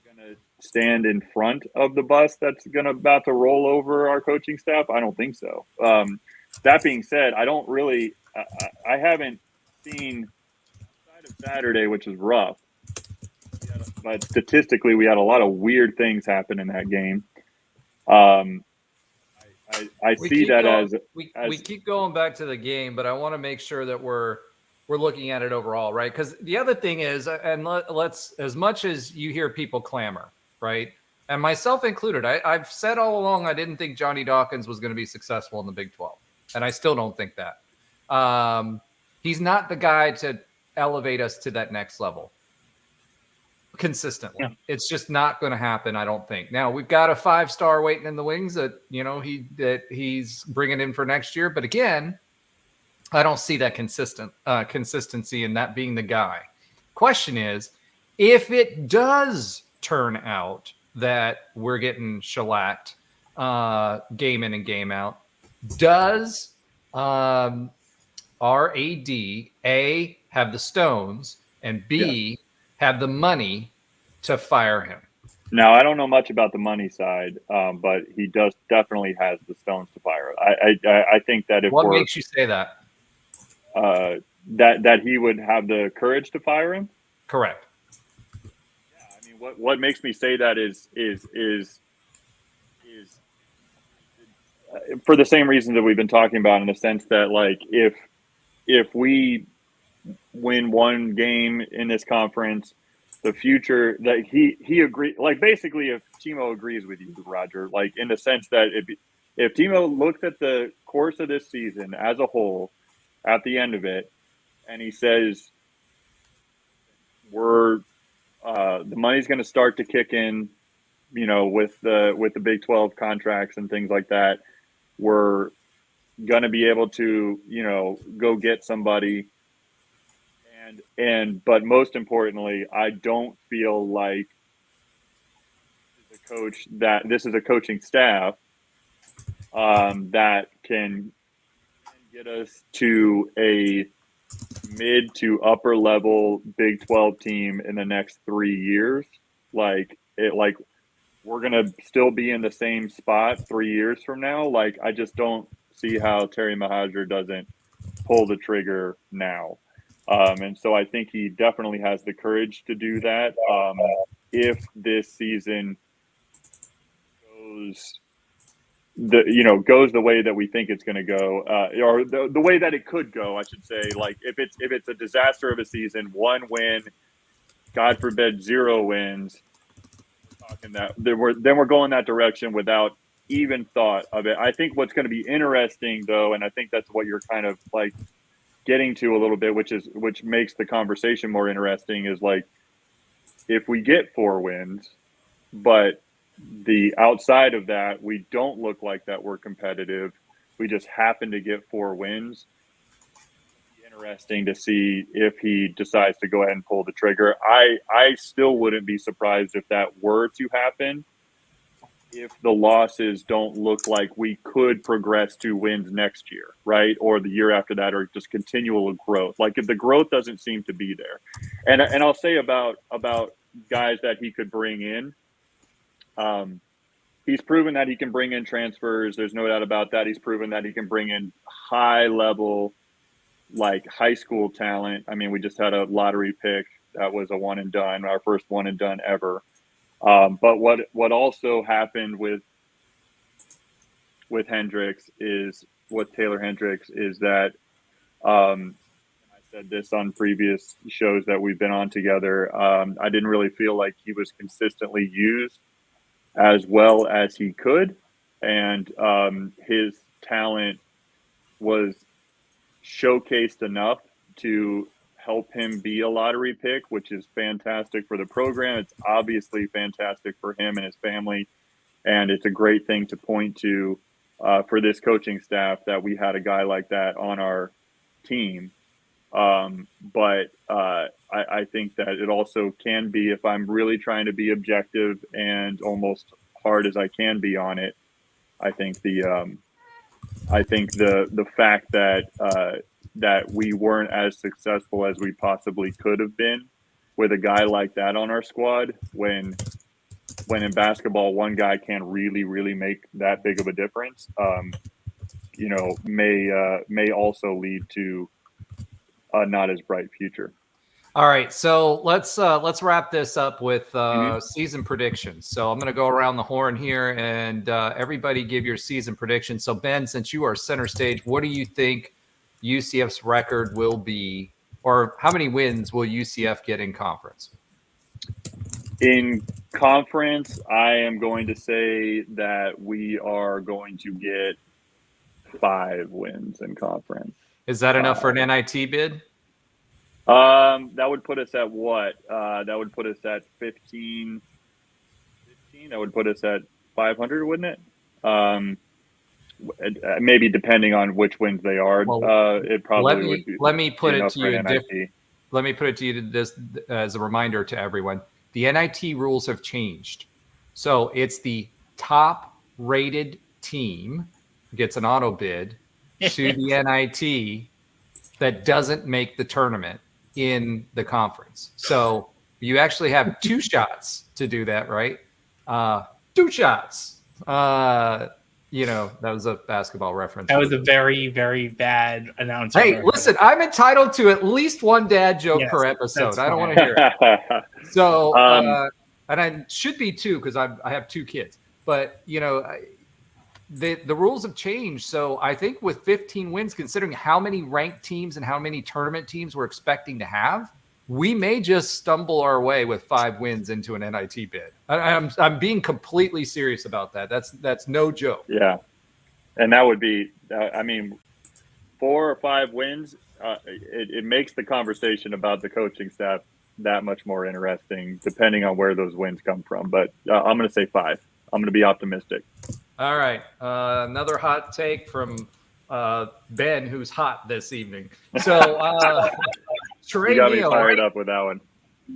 gonna stand in front of the bus that's about to roll over our coaching staff. I don't think so. That being said, I haven't seen outside of Saturday, which is rough. But statistically, we had a lot of weird things happen in that game. We keep going back to the game, but I want to make sure that we're looking at it overall, right? Because the other thing is, and let's, as much as you hear people clamor, right, and myself included, I've said all along I didn't think Johnny Dawkins was going to be successful in the Big 12, and I still don't think that. He's not the guy to elevate us to that next level consistently. Yeah. It's just not going to happen, I don't think. Now, we've got a 5-star waiting in the wings that he's bringing in for next year, but again, I don't see that consistency in that being the guy. Question is, if it does turn out that we're getting shellacked game in and game out, does our AD A have the stones and B have the money to fire him? Now, I don't know much about the money side, but he definitely has the stones to fire. I think that if what makes you say that? That he would have the courage to fire him? Correct. Yeah, I mean, what makes me say that is for the same reasons that we've been talking about, in the sense that if we win one game in this conference, the future that he agreed, basically if Timo agrees with you, Roger, in the sense that if Timo looks at the course of this season as a whole at the end of it, and he says the money's going to start to kick in, with the Big 12 contracts and things like that, we're going to be able to, go get somebody. But most importantly, I don't feel like this is a coaching staff that can get us to a mid to upper level Big 12 team in the next 3 years. We're going to still be in the same spot 3 years from now. I just don't see how Terry Mahajer doesn't pull the trigger now. And so I think he definitely has the courage to do that. If this season goes the way that we think it's going to go, or the way that it could go, I should say. If it's a disaster of a season, 1 win, God forbid 0 wins, we're talking that then we're going that direction without even thought of it. I think what's going to be interesting, though, and I think that's what you're kind of getting to a little bit, which makes the conversation more interesting, is if we get 4 wins, but the outside of that, we don't look like that we're competitive, we just happen to get 4 wins. It'd be interesting to see if he decides to go ahead and pull the trigger. I still wouldn't be surprised if that were to happen, if the losses don't look like we could progress to wins next year, right? Or the year after that, or just continual growth. If the growth doesn't seem to be there. And I'll say about guys that he could bring in, he's proven that he can bring in transfers. There's no doubt about that. He's proven that he can bring in high level, high school talent. I mean, we just had a lottery pick that was a one and done, our first one and done ever. But what also happened with Hendricks is, with Taylor Hendricks, is that I said this on previous shows that we've been on together. I didn't really feel like he was consistently used as well as he could, and his talent was showcased enough to help him be a lottery pick, which is fantastic for the program. It's obviously fantastic for him and his family. And it's a great thing to point to for this coaching staff that we had a guy like that on our team. But I think that it also can be, if I'm really trying to be objective and almost hard as I can be on it, I think the fact that we weren't as successful as we possibly could have been with a guy like that on our squad, when in basketball one guy can really make that big of a difference, may also lead to a not as bright future. All right, so let's wrap this up with season predictions. So I'm going to go around the horn here, and everybody give your season predictions. So Ben, since you are center stage, what do you think UCF's record will be, or how many wins will UCF get in conference? In conference, I am going to say that we are going to get 5 wins in conference. Is that enough for an NIT bid? That would put us at what? That would put us at 15. That would put us at 500, wouldn't it? Maybe depending on which wins they are. It probably would be. Let me put it to you. Let me put it to you this as a reminder to everyone. The NIT rules have changed. So it's the top rated team gets an auto bid to the NIT that doesn't make the tournament in the conference. So you actually have 2 shots to do that, right? 2 shots. That was a basketball reference. That was a very, very bad announcement. Hey, listen, I'm entitled to at least one dad joke per episode. I don't want to hear it. So, and I should be 2 because I have 2 kids. But, the rules have changed. So I think with 15 wins, considering how many ranked teams and how many tournament teams we're expecting to have, we may just stumble our way with 5 wins into an NIT bid. I'm being completely serious about that. That's no joke. Yeah. And that would be, 4 or 5 wins, it makes the conversation about the coaching staff that much more interesting, depending on where those wins come from. But I'm going to say 5. I'm going to be optimistic. All right. Another hot take from Ben, who's hot this evening. So, Trey you got me Neal, fired up with that one.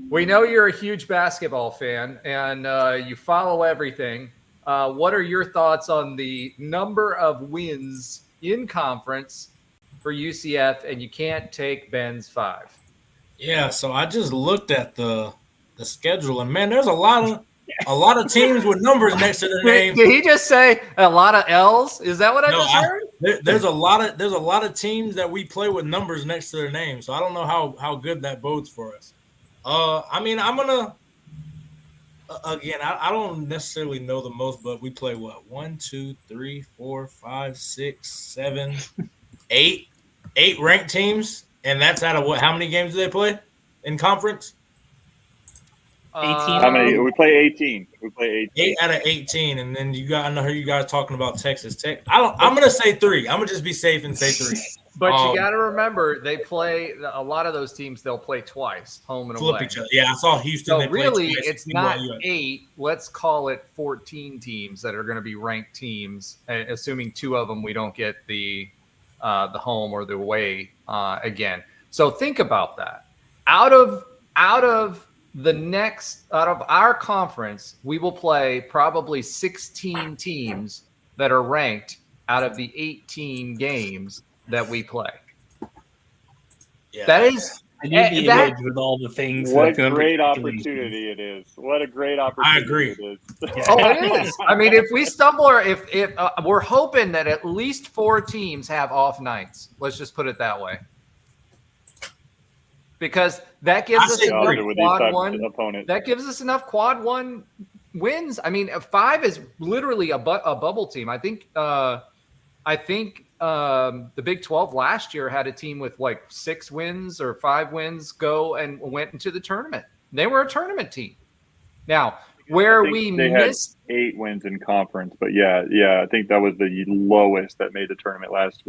We know you're a huge basketball fan, and you follow everything. What are your thoughts on the number of wins in conference for UCF? And you can't take Ben's 5. Yeah, so I just looked at the schedule, and man, there's a lot of teams with numbers next to their name. Did he just say a lot of L's? Is that what I just heard? There's a lot of teams that we play with numbers next to their name. So I don't know how good that bodes for us. I'm gonna again. I don't necessarily know the most, but we play what 1, 2, 3, 4, 5, 6, 7, 8 ranked teams, and that's out of what? How many games do they play in conference? 18. How many? We play 18. 8 out of 18, and then I know you guys talking about Texas Tech. I'm gonna say 3. I'm gonna just be safe and say 3. But you got to remember, they play a lot of those teams. They'll play twice, home and away. Each other. Yeah, I saw Houston. So really, it's not 8. Let's call it 14 teams that are going to be ranked teams, assuming 2 of them we don't get the home or the away again. So think about that. Out of our conference, we will play probably 16 teams that are ranked out of the 18 games that we play. Yeah. That is with all the things. What a great opportunity it is. What a great opportunity. I agree. It is. Oh, it is. I mean, if we stumble, or if we're hoping that at least 4 teams have off nights. Let's just put it that way. Because that gives us enough quad 1. That gives us enough quad 1 wins. I mean, 5 is literally a bubble team. I think the Big 12 last year had a team with like 6 wins or 5 wins go and went into the tournament. They were a tournament team. Now, where think we they had missed. 8 wins in conference, but yeah, I think that was the lowest that made the tournament last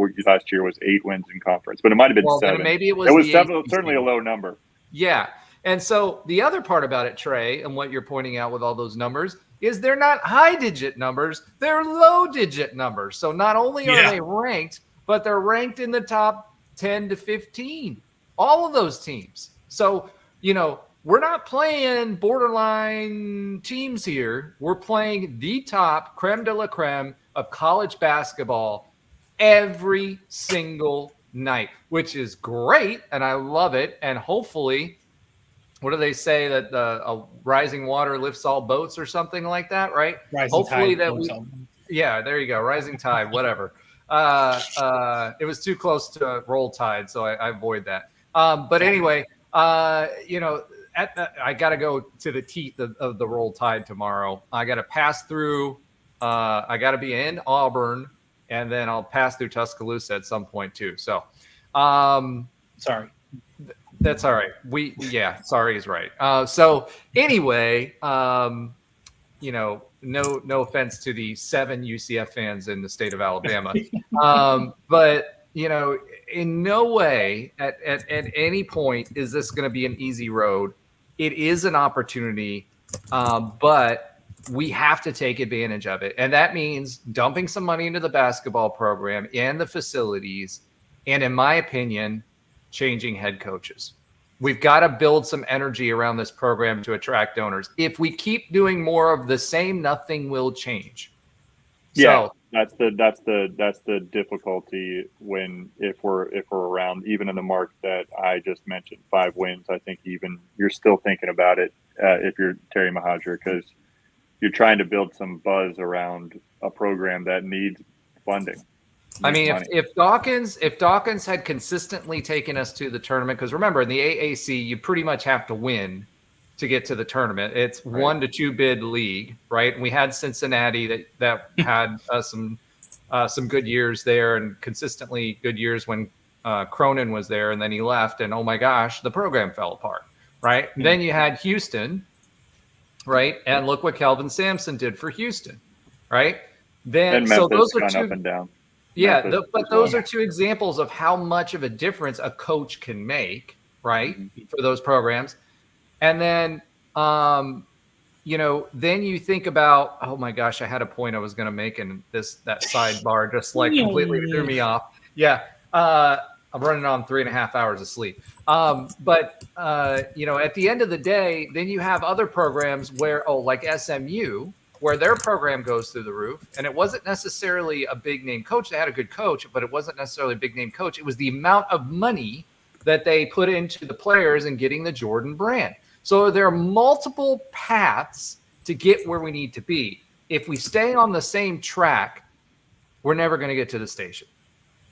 year was 8 wins in conference, but it might have been Well, 7. then maybe it was the certainly a ACC. low number. Yeah. And so the other part about it, Trey, and what you're pointing out with all those numbers is they're not high digit numbers, they're low digit numbers. So not only are they ranked, but they're ranked in the top 10 to 15, all of those teams. So, we're not playing borderline teams here. We're playing the top creme de la creme of college basketball every single night, which is great. And I love it. And hopefully, what do they say, that a rising water lifts all boats or something like that, right? Hopefully that yeah, there you go. Rising tide, whatever. It was too close to roll tide, so I avoid that. But anyway, I got to go to the teeth of the roll tide tomorrow. I got to pass through. I got to be in Auburn, and then I'll pass through Tuscaloosa at some point too. So, sorry. That's all right. Sorry is right. So anyway, no offense to the 7 UCF fans in the state of Alabama. But in no way at any point is this going to be an easy road. It is an opportunity, but we have to take advantage of it. And that means dumping some money into the basketball program and the facilities. And in my opinion, changing head coaches. We've got to build some energy around this program to attract donors. If we keep doing more of the same, nothing will change. Yeah, so, that's the difficulty if we're around, even in the mark that I just mentioned, 5 wins. I think even you're still thinking about it if you're Terry Mohajir, because you're trying to build some buzz around a program that needs funding. I mean, if Dawkins had consistently taken us to the tournament, because remember in the AAC, you pretty much have to win to get to the tournament. It's 1 to 2 bid league, right? And we had Cincinnati that had some good years there, and consistently good years when Cronin was there, and then he left, and oh my gosh, the program fell apart, right? Mm-hmm. Then you had Houston, right? And look what Kelvin Sampson did for Houston, right? Then and Memphis so those are gone 2 up and down. Yeah, but those are 2 examples of how much of a difference a coach can make, right, for those programs. And then, then you think about, oh my gosh, I had a point I was going to make, and that sidebar just completely threw me off. Yeah, I'm running on 3.5 hours of sleep. But at the end of the day, then you have other programs where, like SMU, where their program goes through the roof, and it wasn't necessarily a big name coach. They had a good coach, but it wasn't necessarily a big name coach. It was the amount of money that they put into the players and getting the Jordan brand. So there are multiple paths to get where we need to be. If we stay on the same track, we're never going to get to the station.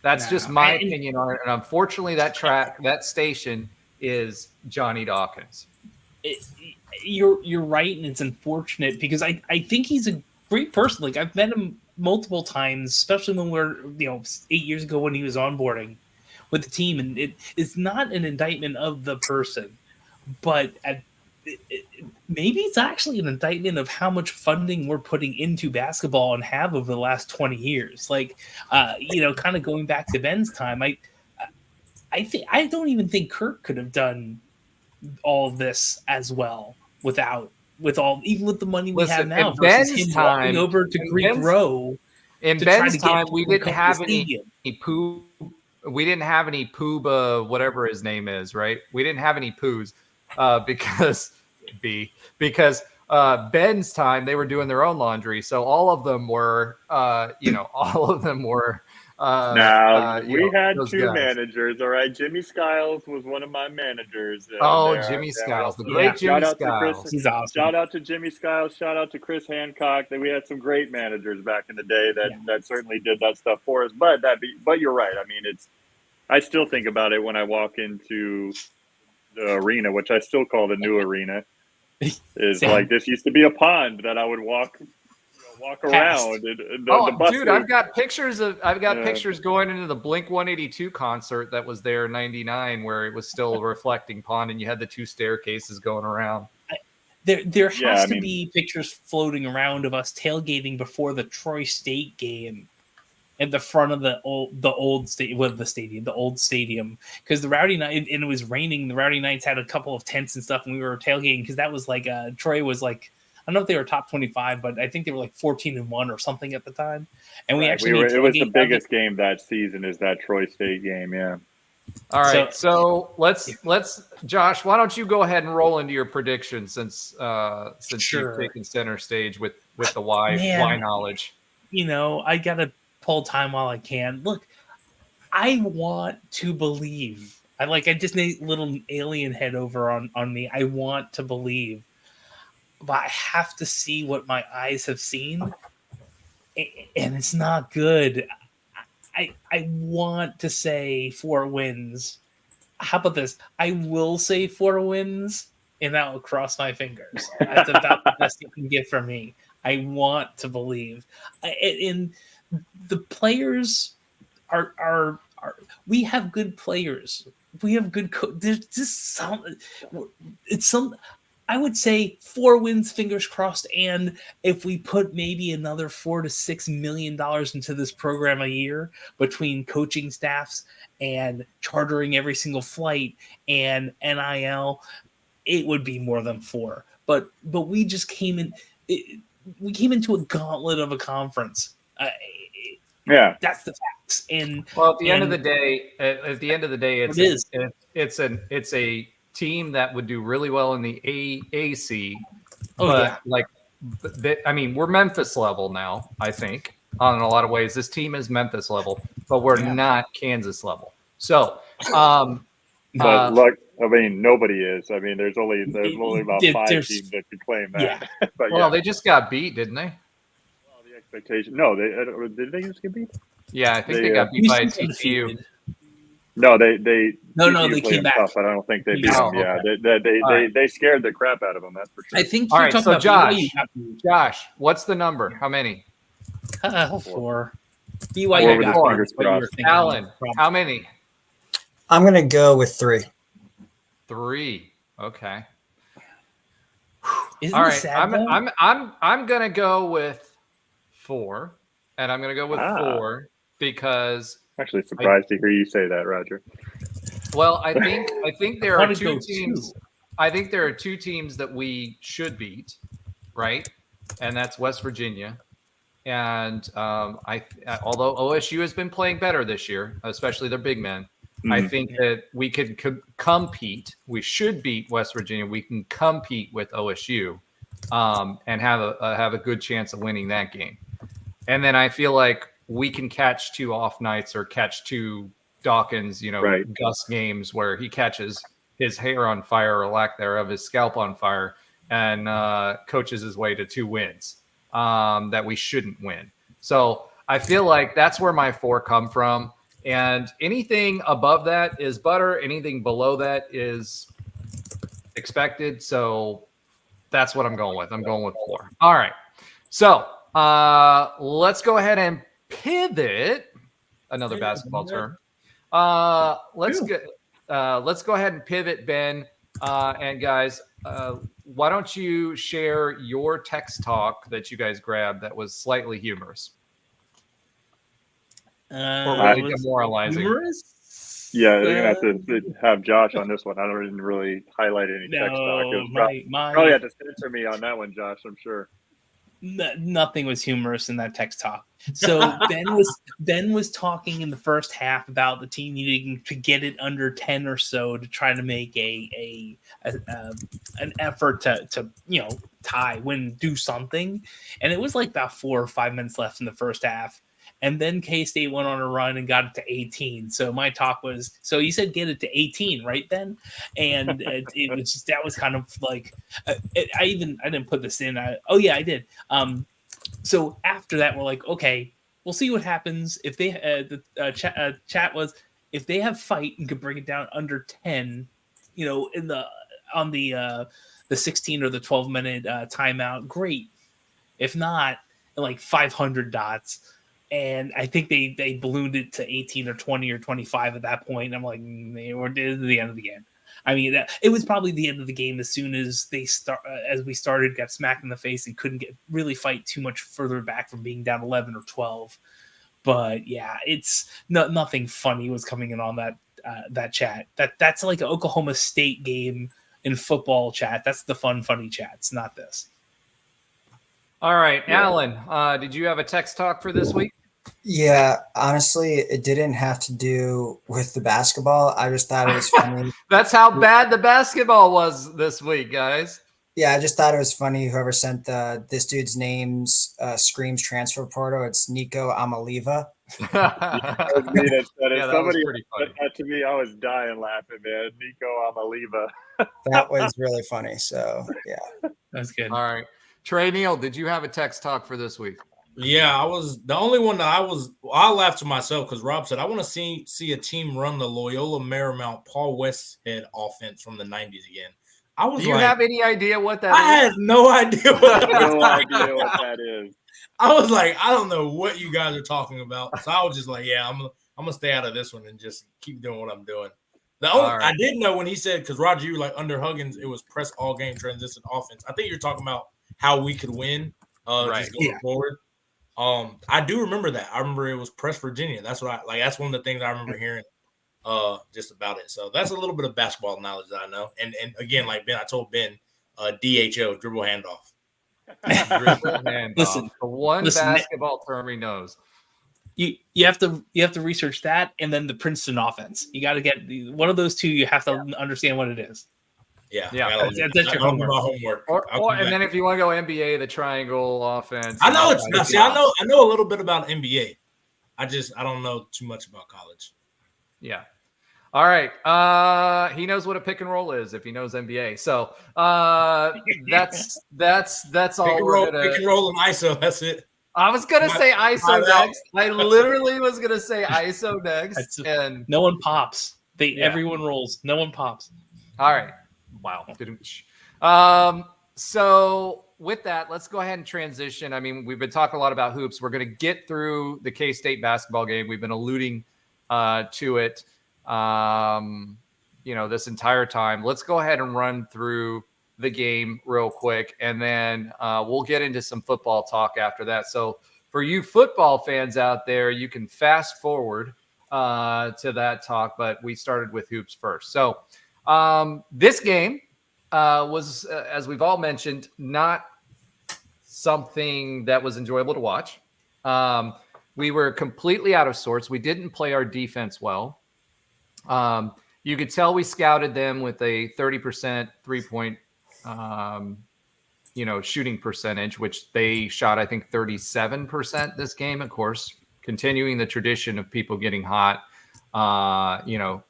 That's just my opinion on it. And unfortunately, that station is Johnny Dawkins. You're right, and it's unfortunate because I think he's a great person. Like, I've met him multiple times, especially when we're 8 years ago when he was onboarding with the team, and it's not an indictment of the person, but maybe it's actually an indictment of how much funding we're putting into basketball and have over the last 20 years. Like, kind of going back to Ben's time, I don't even think Kirk could have done all of this as well even with the money we have now versus him walking over to Greek Row. In Ben's time, we didn't have any poo. We didn't have any Pooba, whatever his name is, right? We didn't have any poos because Ben's time they were doing their own laundry, so all of them were, we had 2 managers. All right, Jimmy Skiles was one of my managers. Jimmy Skiles, the great Jimmy Skiles. He's awesome. Shout out to Jimmy Skiles. Shout out to Chris Hancock. We had some great managers back in the day that certainly did that stuff for us. But you're right. I mean, I still think about it when I walk into the arena, which I still call the new arena. Is like, this used to be a pond that I would walk around. Dude, I've got pictures going into the Blink 182 concert that was there in '99, where it was still a reflecting pond, and you had the 2 staircases going around. There has to be pictures floating around of us tailgating before the Troy State game at the front of the old stadium, because the Rowdy Knights, and it was raining. The Rowdy Knights had a couple of tents and stuff, and we were tailgating because that was like Troy was like, I don't know if they were top 25, but I think they were like 14-1 or something at the time. And we actually it was the biggest game that season, is that Troy State game. Yeah. All right, so let's Josh, why don't you go ahead and roll into your prediction since you've taken center stage with the why knowledge. I gotta pull time while I can. Look, I want to believe. I just need a little alien head over on me. I want to believe, but I have to see what my eyes have seen, and it's not good. I want to say 4 wins. How about this? I will say 4 wins, and that will cross my fingers. That's about the best you can get from me. I want to believe. And the players are we have good players. We have good there's just some. I would say 4 wins, fingers crossed. And if we put maybe another $4 to $6 million into this program a year between coaching staffs and chartering every single flight and NIL, it would be more than 4. But we just came in. We came into a gauntlet of a conference. That's the facts. And at the end of the day, it's a team that would do really well in the AAC. We're Memphis level now, I think, on a lot of ways. This team is Memphis level, but we're not Kansas level. So, but look, nobody is. There's only about 5 teams that could claim that. Yeah. But they just got beat, didn't they? Well, the expectation. No, did they just get beat? Yeah, I think they got beat by TCU. No, they came back. Tough, but I don't think they beat them. Yeah, they scared the crap out of them. That's for sure. I think. All right, so Josh, what's the number? How many? 4. BYU got 4. Alan, how many? I'm gonna go with 3. 3. Okay. Isn't all right. Sad, I'm gonna go with 4, and I'm gonna go with 4 because. Actually surprised to hear you say that, Roger. Well, I think there are 2 teams. I think there are 2 teams that we should beat, right? And that's West Virginia. And although OSU has been playing better this year, especially their big men, I think that we could compete. We should beat West Virginia. We can compete with OSU, and have a good chance of winning that game. And then I feel like we can catch 2 off nights or catch 2 Dawkins, Gus games where he catches his hair on fire or lack thereof, his scalp on fire, and coaches his way to 2 wins that we shouldn't win. So I feel like that's where my 4 come from. And anything above that is butter. Anything below that is expected. So that's what I'm going with. I'm going with 4. All right. So let's go ahead and pivot. Another basketball term. Let's go ahead and pivot, Ben. And guys, why don't you share your text talk that you guys grabbed that was slightly humorous? Or really demoralizing? Humorous? Yeah, you're gonna have to have Josh on this one. I didn't really highlight any text talk. Probably had to censor me on that one, Josh. I'm sure. Nothing was humorous in that text talk. So Ben was talking in the first half about the team needing to get it under 10 or so to try to make an effort to tie, win, do something. And it was like about 4 or 5 minutes left in the first half. And then K-State went on a run and got it to 18. So my talk was, so you said get it to 18, right, Ben? And it was just, that was kind of like, I didn't put this in. I did. So after that, we're like, okay, we'll see what happens. If they, chat was, if they have fight and could bring it down under 10, on the 16 or the 12-minute timeout, great. If not, like 500 dots. And I think they ballooned it to 18 or 20 or 25 at that point. I'm like, we're to the end of the game. I mean, it was probably the end of the game as soon as we started, got smacked in the face and couldn't really fight too much further back from being down 11 or 12. But yeah, it's nothing funny was coming in on that chat. That's like an Oklahoma State game in football chat. That's the funny chats, not this. All right, Alan, did you have a text talk for this week? Yeah, honestly, it didn't have to do with the basketball. I just thought it was funny. That's how bad the basketball was this week, guys. Yeah, I just thought it was funny. Whoever sent this dude's name's screams transfer portal. It's Nico Amaliva. That was me that said it. Yeah, that Somebody was pretty funny. said that to me. I was dying laughing, man. Nico Amaliva. That was really funny. So yeah, That's good. All right, Trey Neal, did you have a text talk for this week? Yeah, I was the only one that I laughed to myself because Rob said I want to see a team run the Loyola Marymount Paul Westhead offense from the 90s again. I was Do you have any idea what that I is? had no idea what No idea what that is. I was like, I don't know what you guys are talking about. So I was just like, yeah, I'm gonna stay out of this one and just keep doing what I'm doing. Right. I did know when he said, because Roger, you were like under Huggins, it was press all game transition offense. I think you're talking about how we could win just going forward. I do remember that. I remember it was press Virginia. That's what that's one of the things I remember hearing just about it. So that's a little bit of basketball knowledge that I know. And again, like Ben, I told Ben, DHO, dribble handoff. Dribble handoff. Listen, the one basketball term he knows. You have to research that and then the Princeton offense. You got to get one of those two. You have to understand what it is. Yeah. That's your homework. And then if you want to go NBA, the triangle offense. I know it's not. See, I know a little bit about NBA. I don't know too much about college. Yeah. All right. He knows what a pick and roll is if he knows NBA. So that's all Pick and roll and ISO. That's it. I was gonna say ISO next. I literally was gonna say ISO next. And no one pops. Everyone rolls. No one pops. All right. Wow. So with that, let's go ahead and transition. I mean, we've been talking a lot about hoops. We're going to get through the K-State basketball game. We've been alluding to it, this entire time. Let's go ahead and run through the game real quick, and then we'll get into some football talk after that. So for you football fans out there, you can fast forward to that talk, but we started with hoops first. So this game was, as we've all mentioned, not something that was enjoyable to watch. We were completely out of sorts. We didn't play our defense well. You could tell we scouted them with a 30% three-point, shooting percentage, which they shot, I think, 37% this game, of course, continuing the tradition of people getting hot,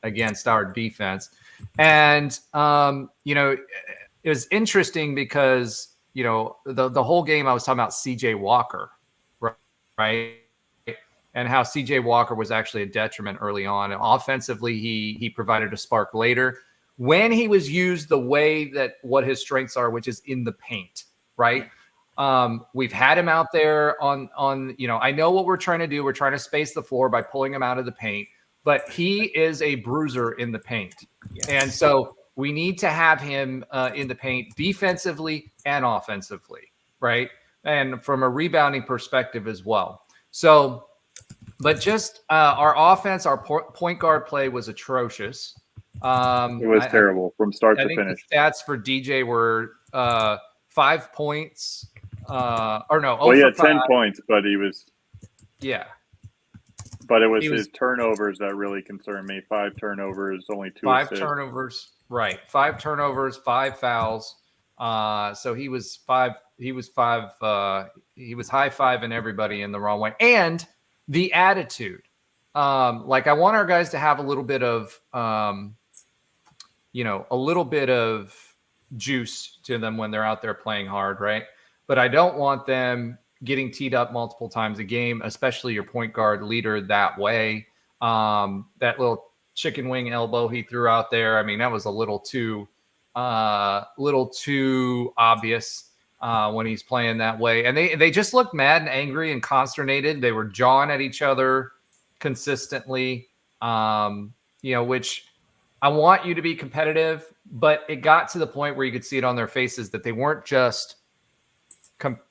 against our defense. And, it was interesting because, the whole game I was talking about CJ Walker, right? And how CJ Walker was actually a detriment early on. And offensively, he provided a spark later when he was used the way that what his strengths are, which is in the paint, right? We've had him out there on, I know what we're trying to do. We're trying to space the floor by pulling him out of the paint, but he is a bruiser in the paint. Yes. And so we need to have him in the paint defensively and offensively, right? And from a rebounding perspective as well. So, but just our offense, our point guard play was atrocious. It was terrible from start to finish. The stats for DJ were 5 points. Well, he had 10 points, but he was. Yeah. But it was his turnovers that really concerned me. 5 turnovers, only 2 assists. 5 turnovers, right? 5 turnovers, 5 fouls. So he was five. He was high-fiving everybody in the wrong way, and the attitude. I want our guys to have a little bit of, a little bit of juice to them when they're out there playing hard, right? But I don't want them getting teed up multiple times a game, especially your point guard leader that way. That little chicken wing elbow he threw out there, I mean, that was a little too obvious when he's playing that way. And they just looked mad and angry and consternated. They were jawing at each other consistently, which I want you to be competitive, but it got to the point where you could see it on their faces that they weren't just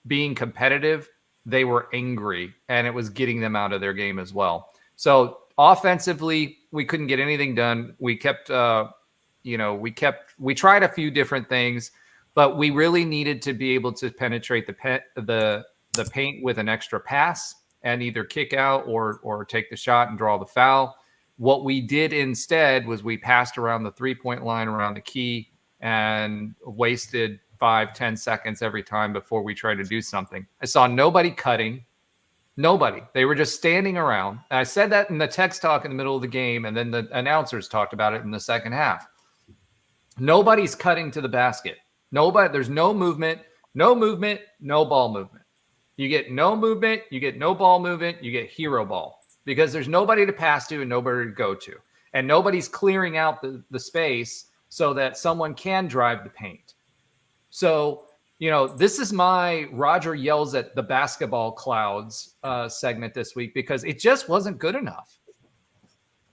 being competitive. They were angry, and it was getting them out of their game as well. So offensively, we couldn't get anything done. We kept, we tried a few different things, but we really needed to be able to penetrate the paint with an extra pass and either kick out or take the shot and draw the foul. What we did instead was we passed around the 3-point line around the key and wasted 5-10 seconds every time before we tried to do something. I saw nobody cutting. Nobody. They were just standing around. And I said that in the text talk in the middle of the game, and then the announcers talked about it in the second half. Nobody's cutting to the basket. Nobody. There's no movement, no ball movement. You get no movement, you get no ball movement, you get hero ball because there's nobody to pass to and nobody to go to. And nobody's clearing out the space so that someone can drive the paint. So, this is my Roger yells at the basketball clouds segment this week because it just wasn't good enough.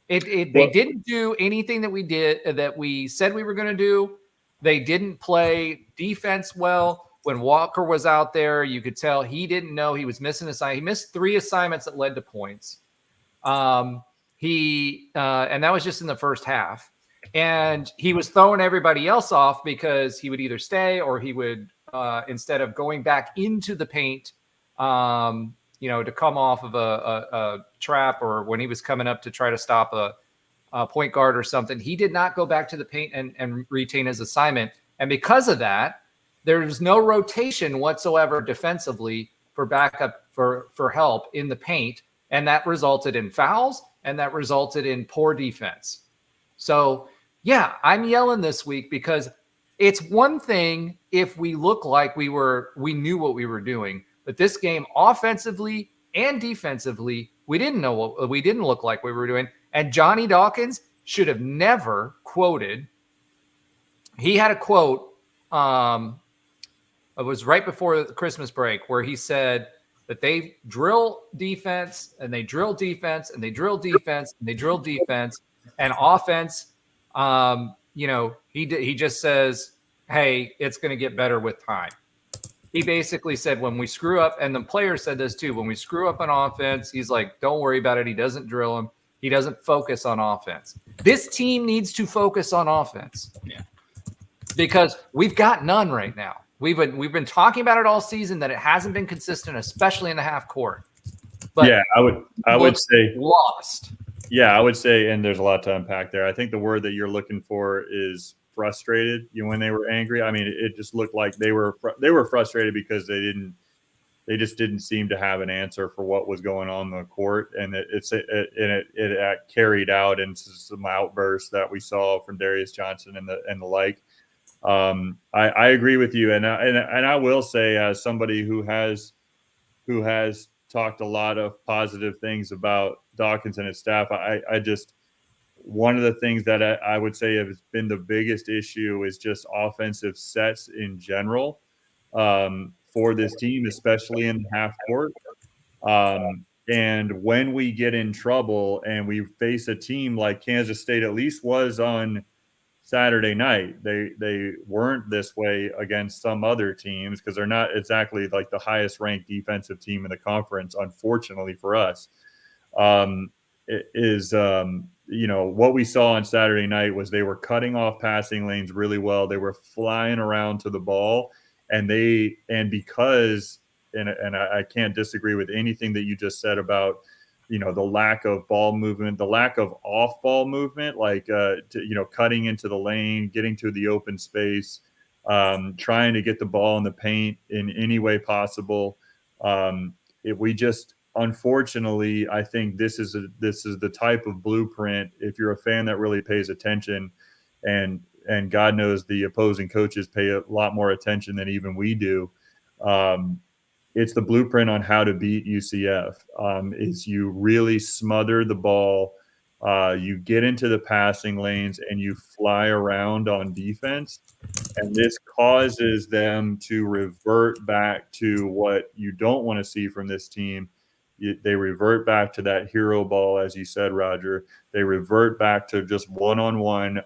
They didn't do anything that we said we were going to do. They didn't play defense well. When Walker was out there, you could tell he didn't know he was missing he missed 3 assignments that led to points. And that was just in the first half. And he was throwing everybody else off because he would either stay or he would, instead of going back into the paint, to come off of a trap, or when he was coming up to try to stop a point guard or something, he did not go back to the paint and retain his assignment. And because of that, there's no rotation whatsoever defensively for backup for help in the paint. And that resulted in fouls and that resulted in poor defense. So, yeah, I'm yelling this week because it's one thing if we look like we knew what we were doing, but this game offensively and defensively, we didn't look like we were doing. And Johnny Dawkins should have never quoted. He had a quote. It was right before the Christmas break where he said that they drill defense and they drill defense and they drill defense and they drill defense and offense. He just says, hey, it's going to get better with time. He basically said when we screw up, and the players said this too, when we screw up on offense, he's like, don't worry about it. He doesn't drill them. He doesn't focus on offense. This team needs to focus on offense. Yeah. Because we've got none right now. We've been talking about it all season that it hasn't been consistent, especially in the half court. But yeah, I would say lost. Yeah, I would say, and there's a lot to unpack there. I think the word that you're looking for is frustrated. When they were angry, I mean, it just looked like they were frustrated because they just didn't seem to have an answer for what was going on in the court, and it carried out into some outbursts that we saw from Darius Johnson and the like. I agree with you, and I will say, as somebody who has talked a lot of positive things about Dawkins and his staff, I just, one of the things that I would say has been the biggest issue is just offensive sets in general for this team, especially in the half court. And when we get in trouble and we face a team like Kansas State, at least was on Saturday night, they weren't this way against some other teams because they're not exactly like the highest ranked defensive team in the conference, unfortunately for us. What we saw on Saturday night was they were cutting off passing lanes really well. They were flying around to the ball, and because I can't disagree with anything that you just said about the lack of ball movement, the lack of off ball movement, like cutting into the lane, getting to the open space, trying to get the ball in the paint in any way possible. Unfortunately, I think this is the type of blueprint. If you're a fan that really pays attention, and God knows the opposing coaches pay a lot more attention than even we do. It's the blueprint on how to beat UCF. Is you really smother the ball, you get into the passing lanes, and you fly around on defense. And this causes them to revert back to what you don't want to see from this team, They revert back to that hero ball, as you said, Roger. They revert back to just one-on-one.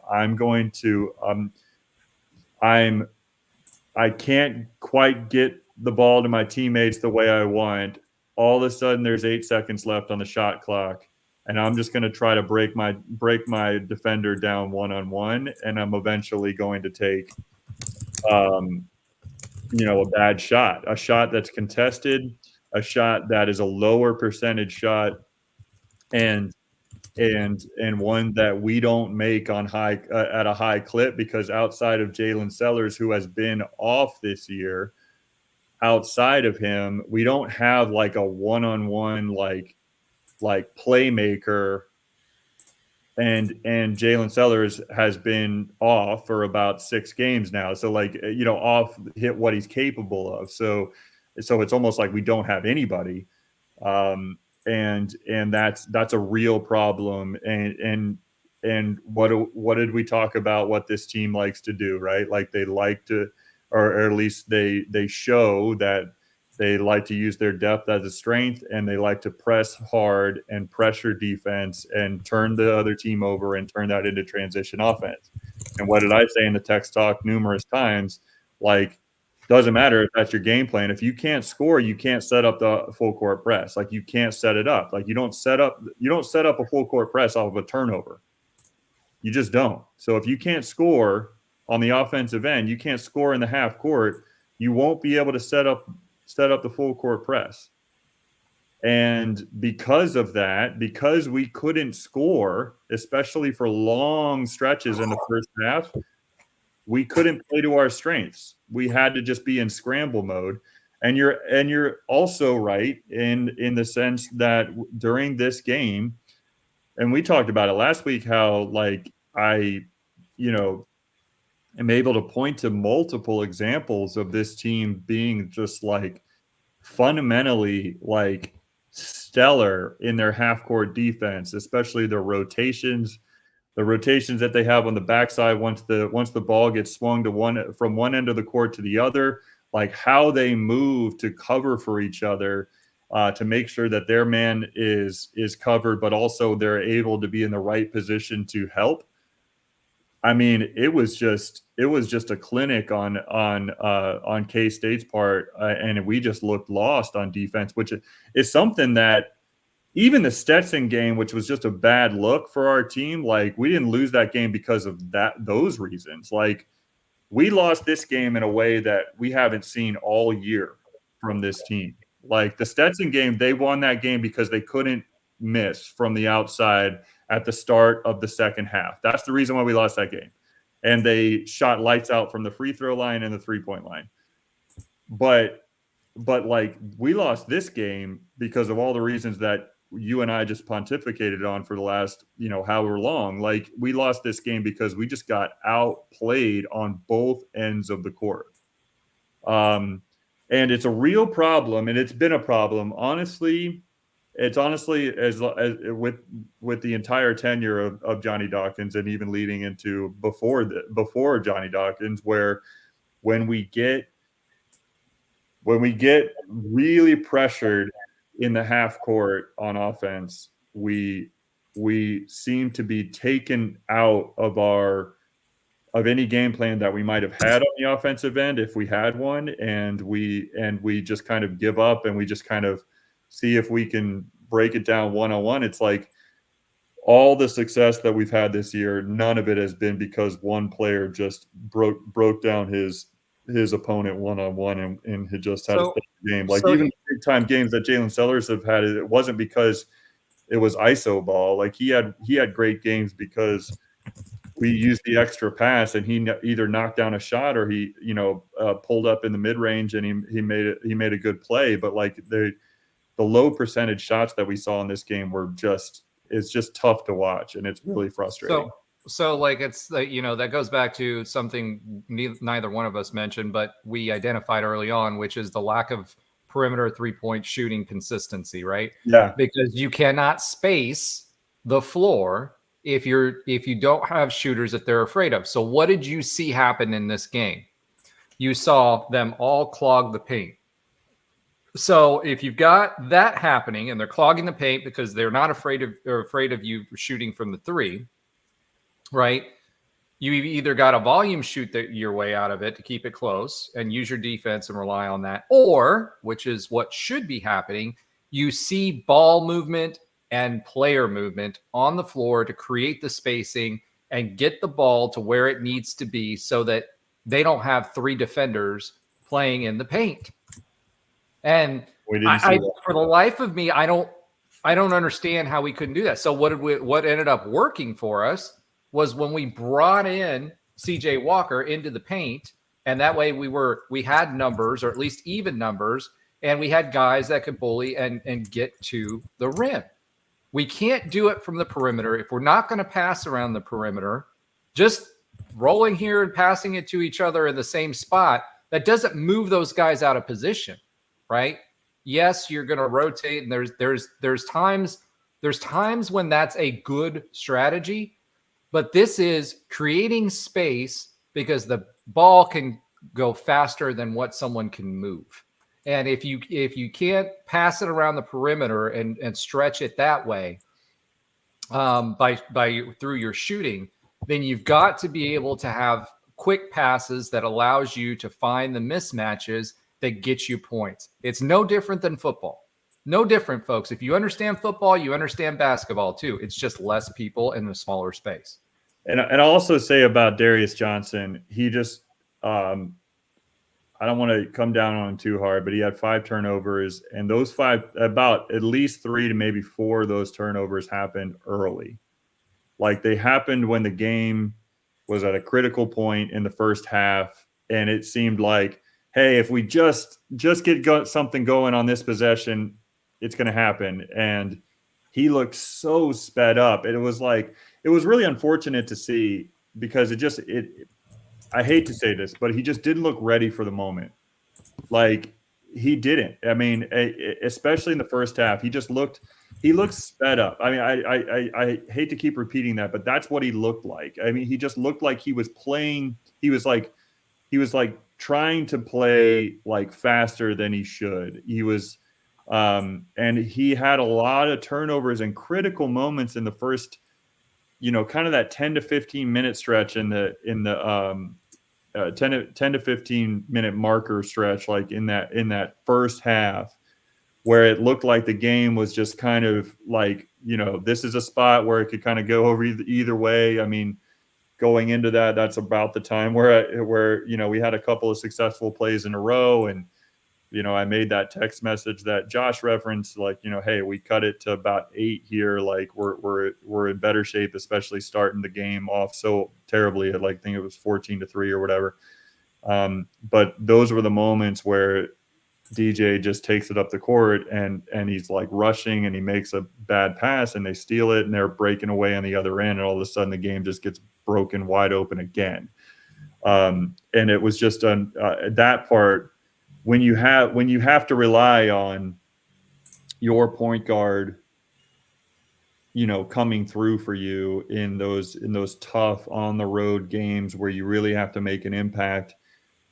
I can't quite get the ball to my teammates the way I want. All of a sudden, there's 8 seconds left on the shot clock, and I'm just going to try to break my defender down one-on-one, and I'm eventually going to take, a bad shot, a shot that's contested, a shot that is a lower percentage shot, and one that we don't make on at a high clip, because outside of Jalen Sellers, who has been off this year, outside of him, we don't have like a one-on-one like playmaker. And Jalen Sellers has been off for about 6 games now. So off hit what he's capable of. So it's almost like we don't have anybody. And that's a real problem. And what did we talk about what this team likes to do, right? Like they like to, or at least they show that they like to use their depth as a strength, and they like to press hard and pressure defense and turn the other team over and turn that into transition offense. And what did I say in the text talk numerous times? Like, doesn't matter if that's your game plan. If you can't score, you can't set up the full court press. Like, you can't set it up. Like, you don't set up a full court press off of a turnover. You just don't. So if you can't score on the offensive end, you can't score in the half court, you won't be able to set up the full court press. And because of that, because we couldn't score, especially for long stretches in the first half, we couldn't play to our strengths. We had to just be in scramble mode. And you're also right in the sense that during this game, and we talked about it last week, how like I am able to point to multiple examples of this team being just like fundamentally like stellar in their half court defense, especially the rotations that they have on the backside once the ball gets swung from one end of the court to the other, like how they move to cover for each other, to make sure that their man is covered, but also they're able to be in the right position to help. I mean, it was just a clinic on K-State's part, and we just looked lost on defense, which is something that even the Stetson game, which was just a bad look for our team, like we didn't lose that game because of those reasons. Like we lost this game in a way that we haven't seen all year from this team. Like the Stetson game, they won that game because they couldn't miss from the outside at the start of the second half. That's the reason why we lost that game. And they shot lights out from the free throw line and the 3-point line. But like we lost this game because of all the reasons that you and I just pontificated on for the last, however long. Like we lost this game because we just got outplayed on both ends of the court. And it's a real problem, and it's been a problem. Honestly, as with the entire tenure of Johnny Dawkins, and even leading into before Johnny Dawkins, where when we get really pressured in the half court on offense, we seem to be taken out of any game plan that we might have had on the offensive end, if we had one, and we just kind of give up, and we just kind of see if we can break it down one-on-one. It's like all the success that we've had this year, none of it has been because one player just broke down his opponent one-on-one and had just had a game. Like even the big-time games that Jalen Sellers have had, it wasn't because it was ISO ball. Like he had great games because we used the extra pass, and he either knocked down a shot or he pulled up in the mid-range, and he made a good play. But like the low percentage shots that we saw in this game it's just tough to watch, and it's really frustrating. So like it's that goes back to something neither one of us mentioned, but we identified early on, which is the lack of perimeter 3-point shooting consistency, right? Yeah. Because you cannot space the floor if you don't have shooters that they're afraid of. So what did you see happen in this game? You saw them all clog the paint. So if you've got that happening and they're clogging the paint because they're not afraid of you shooting from the three, right? You either got to volume shoot your way out of it to keep it close and use your defense and rely on that, or, which is what should be happening, you see ball movement and player movement on the floor to create the spacing and get the ball to where it needs to be so that they don't have three defenders playing in the paint. And for the life of me, I don't understand how we couldn't do that. So what ended up working for us was when we brought in CJ Walker into the paint, and that way we had numbers, or at least even numbers, and we had guys that could bully and get to the rim. We can't do it from the perimeter. If we're not going to pass around the perimeter, just rolling here and passing it to each other in the same spot, that doesn't move those guys out of position, right? Yes, you're going to rotate, and there's times when that's a good strategy, but this is creating space because the ball can go faster than what someone can move. And if you can't pass it around the perimeter and stretch it that way through your shooting, then you've got to be able to have quick passes that allows you to find the mismatches that get you points. It's no different than football. No different, folks. If you understand football, you understand basketball too. It's just less people in a smaller space. And I'll also say about Darius Johnson, he just I don't want to come down on him too hard, but he had 5 turnovers, and those 5, about at least 3 to maybe 4 of those turnovers happened early. Like, they happened when the game was at a critical point in the first half, and it seemed like, hey, if we just get something going on this possession, it's going to happen. And he looked so sped up. It was really unfortunate to see, because I hate to say this, but he just didn't look ready for the moment. Like, he didn't. I mean, especially in the first half, he looked sped up. I mean, I hate to keep repeating that, but that's what he looked like. I mean, he just looked like he was playing. He was like trying to play like faster than he should. He was, and he had a lot of turnovers and critical moments in the first, kind of that 10 to 15 minute stretch in the 10 to 15 minute marker stretch, like in that first half, where it looked like the game was just kind of like, this is a spot where it could kind of go over either way. I mean, going into that's about the time where we had a couple of successful plays in a row, and I made that text message that Josh referenced, like, hey, we cut it to about 8 here. Like, we're in better shape, especially starting the game off so terribly. I think it was 14-3 or whatever. But those were the moments where DJ just takes it up the court and he's like rushing, and he makes a bad pass and they steal it and they're breaking away on the other end. And all of a sudden the game just gets broken wide open again. And it was just on that part, when you have to rely on your point guard, coming through for you in those tough on the road games where you really have to make an impact,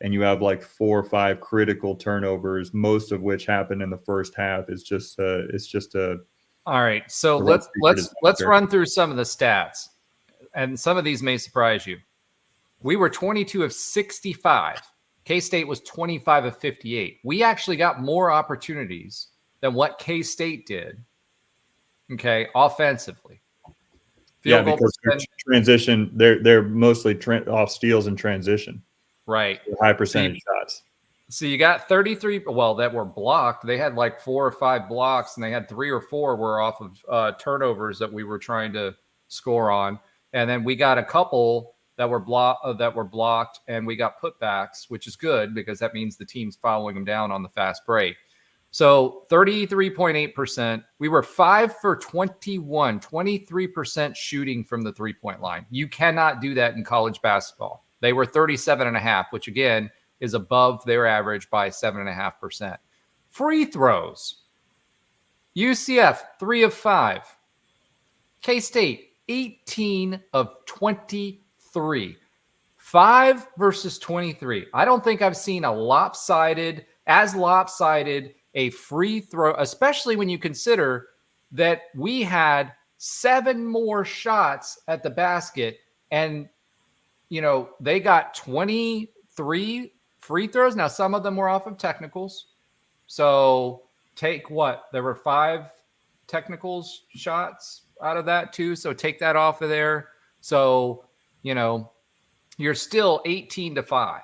and you have like 4 or 5 critical turnovers, most of which happened in the first half. It's just all right. So let's run through some of the stats, and some of these may surprise you. We were 22 of 65. K-State was 25 of 58. We actually got more opportunities than what K-State did, okay, offensively. Because transition, they're mostly off steals and transition. Right. High percentage shots. So you got 33, that were blocked. They had like 4 or 5 blocks, and they had 3 or 4 were off of turnovers that we were trying to score on. And then we got a couple that were blocked, and we got putbacks, which is good because that means the team's following them down on the fast break. So 33.8%. We were 5 for 21, 23% shooting from the 3-point line. You cannot do that in college basketball. They were 37.5, which again is above their average by 7.5%. Free throws. UCF 3 of 5. K-State 18 of 23. 5 versus 23. I don't think I've seen as lopsided a free throw, especially when you consider that we had 7 more shots at the basket and, they got 23 free throws. Now, some of them were off of technicals. So take what? There were 5 technicals shots out of that too. So take that off of there. So, you're still 18-5.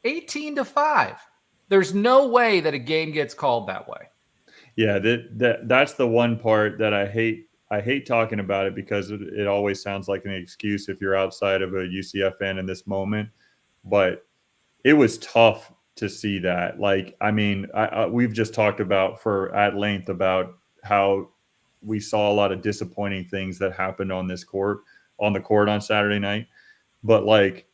18-5. There's no way that a game gets called that way. Yeah, that's the one part that I hate. I hate talking about it because it always sounds like an excuse if you're outside of a UCF fan in this moment. But it was tough to see that. Like, I mean, we've just talked about at length about how we saw a lot of disappointing things that happened on the court on Saturday night. But like,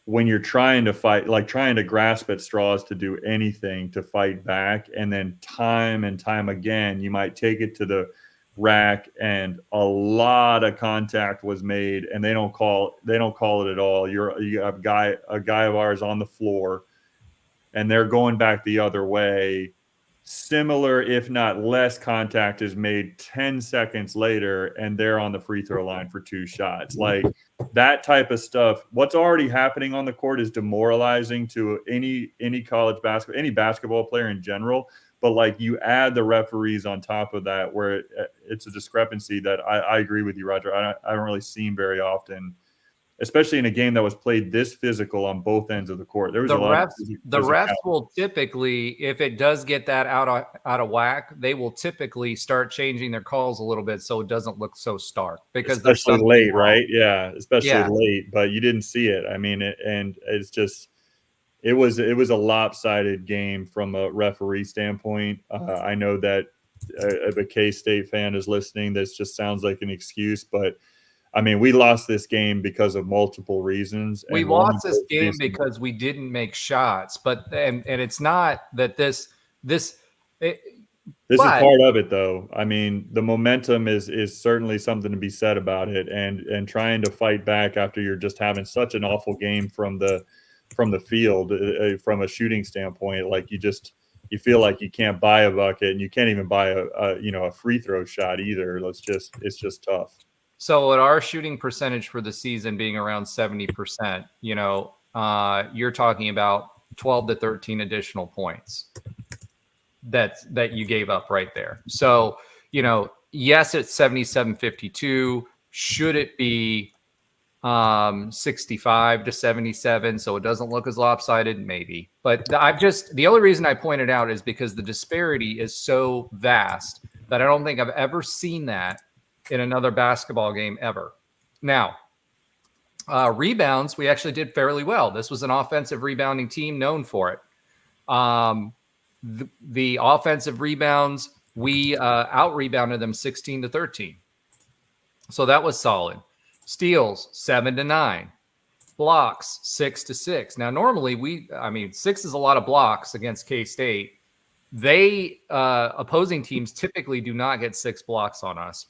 when you're trying to fight, like trying to grasp at straws to do anything to fight back, and then time and time again, you might take it to the rack and a lot of contact was made and they don't call it at all. You have a guy of ours on the floor and they're going back the other way. Similar, if not less, contact is made 10 seconds later and they're on the free throw line for 2 shots. Like, that type of stuff, what's already happening on the court is demoralizing to any college basketball, any basketball player in general. But like, you add the referees on top of that, where it's a discrepancy that I agree with you, Roger. I don't really see very often, especially in a game that was played this physical on both ends of the court. There was the refs will typically, if it does get that out of whack, they will typically start changing their calls a little bit so it doesn't look so stark, because especially late, right? Yeah, especially late. But you didn't see it. I mean, it's just. It was a lopsided game from a referee standpoint. I know that if a K-State fan is listening, this just sounds like an excuse, but I mean, we lost this game because of multiple reasons. We lost this game because we didn't make shots, and it's not that this is part of it, though. I mean, the momentum is certainly something to be said about it, and trying to fight back after you're just having such an awful game from the field, from a shooting standpoint. Like, you feel like you can't buy a bucket, and you can't even buy a free throw shot either. It's just tough. So at our shooting percentage for the season being around 70%, you're talking about 12 to 13 additional points that you gave up right there. So, yes, it's 77-52. Should it be 65 to 77, so it doesn't look as lopsided? Maybe. But the only reason I pointed out is because the disparity is so vast that I don't think I've ever seen that in another basketball game ever. Now, rebounds, we actually did fairly well. This was an offensive rebounding team known for it. The offensive rebounds, we out-rebounded them 16-13. So that was solid. Steals, 7-9. Blocks, 6-6. Now, normally 6 is a lot of blocks against K-State. Opposing teams typically do not get 6 blocks on us.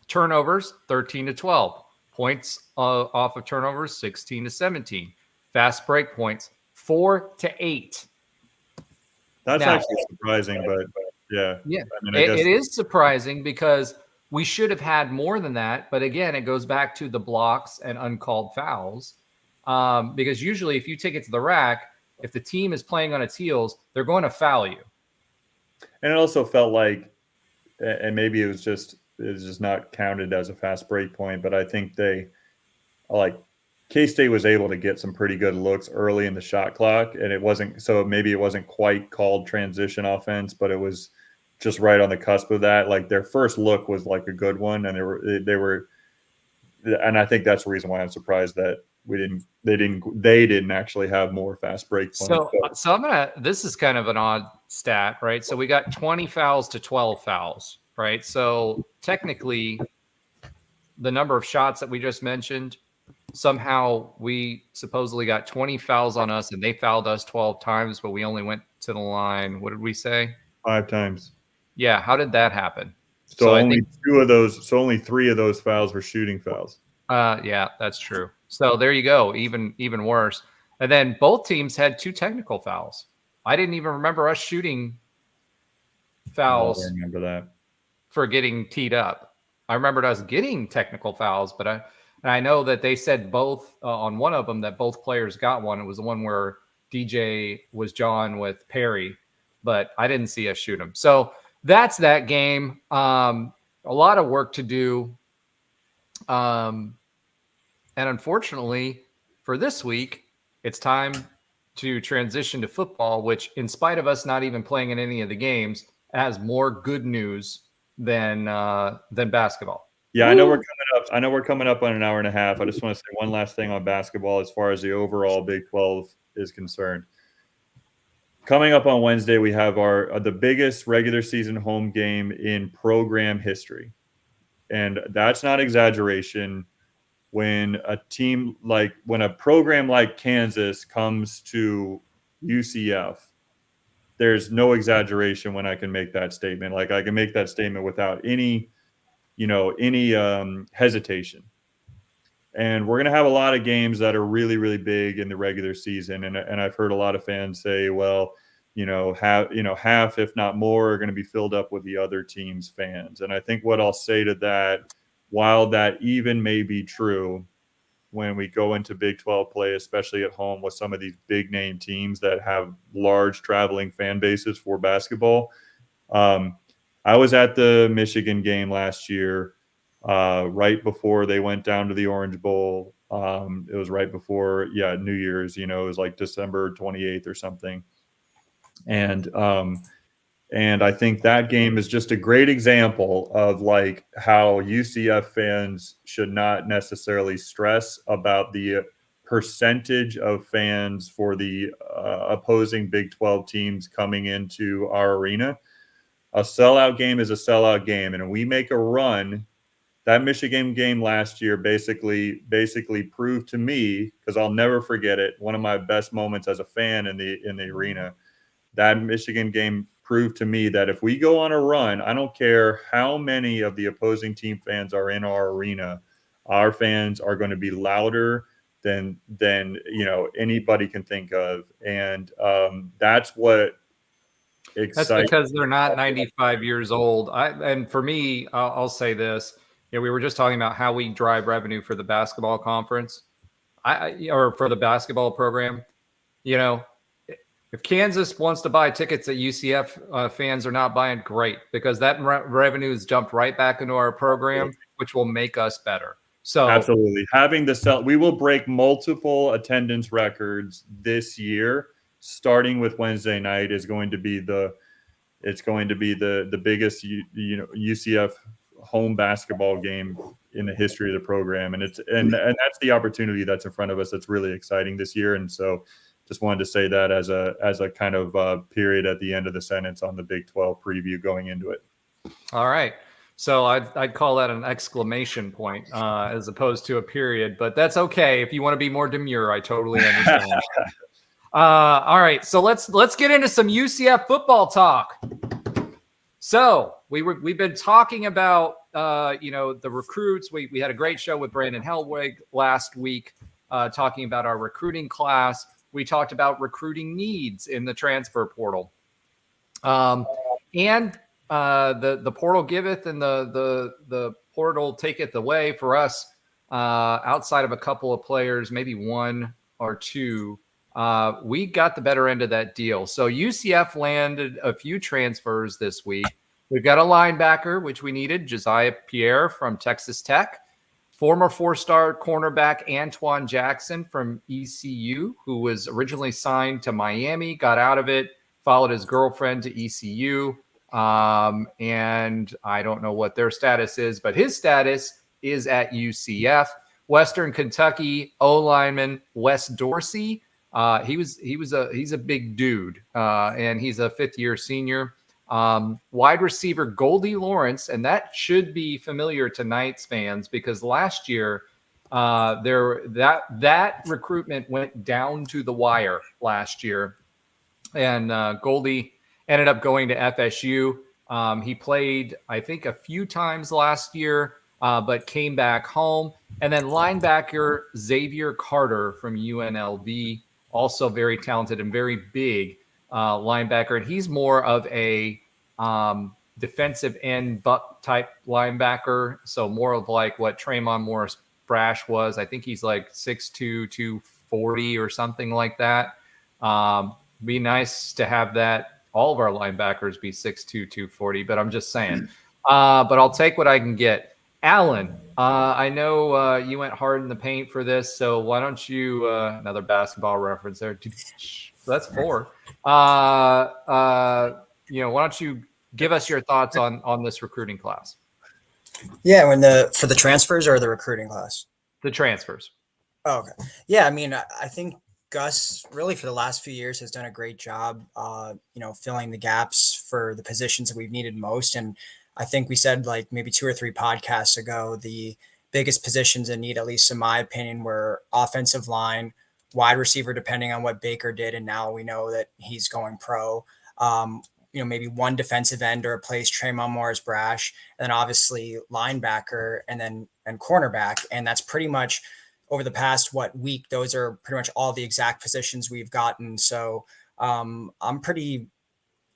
Turnovers, 13-12. Points off of turnovers, 16-17. Fast break points, 4-8. That's actually surprising, but yeah. Yeah, it is surprising because we should have had more than that. But again, it goes back to the blocks and uncalled fouls. Because usually if you take it to the rack, if the team is playing on its heels, they're going to foul you. And it also felt like, and maybe it was just not counted as a fast break point, but I think K-State was able to get some pretty good looks early in the shot clock, and it wasn't quite called transition offense, but it was just right on the cusp of that. Like, their first look was like a good one, and and I think that's the reason why I'm surprised that they didn't actually have more fast break points. So this is kind of an odd stat, right? So we got 20 fouls to 12 fouls. Right. So technically, the number of shots that we just mentioned, somehow we supposedly got 20 fouls on us and they fouled us 12 times, but we only went to the line. What did we say? 5 times. Yeah. How did that happen? So only 3 of those fouls were shooting fouls. Yeah, that's true. So there you go. Even worse. And then both teams had 2 technical fouls. I didn't even remember us shooting I fouls remember that. for getting teed up. I remembered us getting technical fouls, but I know that they said both on one of them that both players got one. It was the one where DJ was John with Perry, but I didn't see us shoot him. So that's that game. A lot of work to do. And unfortunately for this week, it's time to transition to football, which in spite of us not even playing in any of the games, has more good news than basketball. Yeah, I know we're coming up on an hour and a half. I just want to say one last thing on basketball as far as the overall Big 12 is concerned. Coming up on Wednesday, we have the biggest regular season home game in program history. And that's not exaggeration. When a program like Kansas comes to UCF, there's no exaggeration when I can make that statement. Like, I can make that statement without any hesitation. And we're going to have a lot of games that are really, really big in the regular season. And I've heard a lot of fans say, well, half, if not more, are going to be filled up with the other team's fans. And I think what I'll say to that, while that even may be true when we go into Big 12 play, especially at home with some of these big name teams that have large traveling fan bases for basketball. I was at the Michigan game last year, right before they went down to the Orange Bowl. It was right before, New Year's, it was like December 28th or something. And I think that game is just a great example of like how UCF fans should not necessarily stress about the percentage of fans for the opposing Big 12 teams coming into our arena. A sellout game is a sellout game. And we make a run. That Michigan game last year basically proved to me, because I'll never forget it, one of my best moments as a fan in the arena. That Michigan game proved to me that if we go on a run, I don't care how many of the opposing team fans are in our arena, our fans are going to be louder than anybody can think of. And that's what excites. That's because they're not 95 years old. And for me, I'll say this. We were just talking about how we drive revenue for the basketball conference, or for the basketball program. If Kansas wants to buy tickets that UCF fans are not buying, great, because that revenue has jumped right back into our program, which will make us better. So absolutely, we will break multiple attendance records this year. Starting with Wednesday night is going to be the biggest UCF home basketball game in the history of the program, and that's the opportunity that's in front of us. That's really exciting this year, and so. Just wanted to say that as a kind of period at the end of the sentence on the Big 12 preview going into it. All right. So I'd call that an exclamation point as opposed to a period, but that's okay. If you want to be more demure, I totally understand. All right. So let's get into some UCF football talk. So we've been talking about the recruits. We had a great show with Brandon Helwig last week talking about our recruiting class. We talked about recruiting needs in the transfer portal, and the portal giveth and the portal taketh away for us. Outside of a couple of players, maybe one or two, we got the better end of that deal. So UCF landed a few transfers this week. We've got a linebacker, which we needed, Josiah Pierre from Texas Tech. Former four-star cornerback Antoine Jackson from ECU, who was originally signed to Miami, got out of it, followed his girlfriend to ECU, and I don't know what their status is, but his status is at UCF. Western Kentucky O-lineman Wes Dorsey, he's a big dude, and he's a fifth-year senior. Wide receiver Goldie Lawrence, and that should be familiar to Knights fans because last year that recruitment went down to the wire last year, and Goldie ended up going to FSU. He played, I think, a few times last year, but came back home. And then linebacker Xavier Carter from UNLV, also very talented and very big. linebacker, and he's more of a defensive end buck type linebacker. So more of like what Tremont Morris Brash was. I think he's like 6'2", 240 or something like that. Be nice to have that. All of our linebackers be 6'2", 240, but I'm just saying. But I'll take what I can get. Alan, I know you went hard in the paint for this, so why don't you another basketball reference there? That's 4. Why don't you give us your thoughts on this recruiting class? Yeah, for the transfers or the recruiting class? The transfers. Oh, okay. Yeah, I mean, I think Gus really for the last few years has done a great job, filling the gaps for the positions that we've needed most. And I think we said like maybe 2 or 3 podcasts ago, the biggest positions in need, at least in my opinion, were offensive line, wide receiver, depending on what Baker did. And now we know that he's going pro. Maybe one defensive end to replace Tremont Morris Brash, and then obviously linebacker and cornerback. And that's pretty much over the past week. Those are pretty much all the exact positions we've gotten. So I'm pretty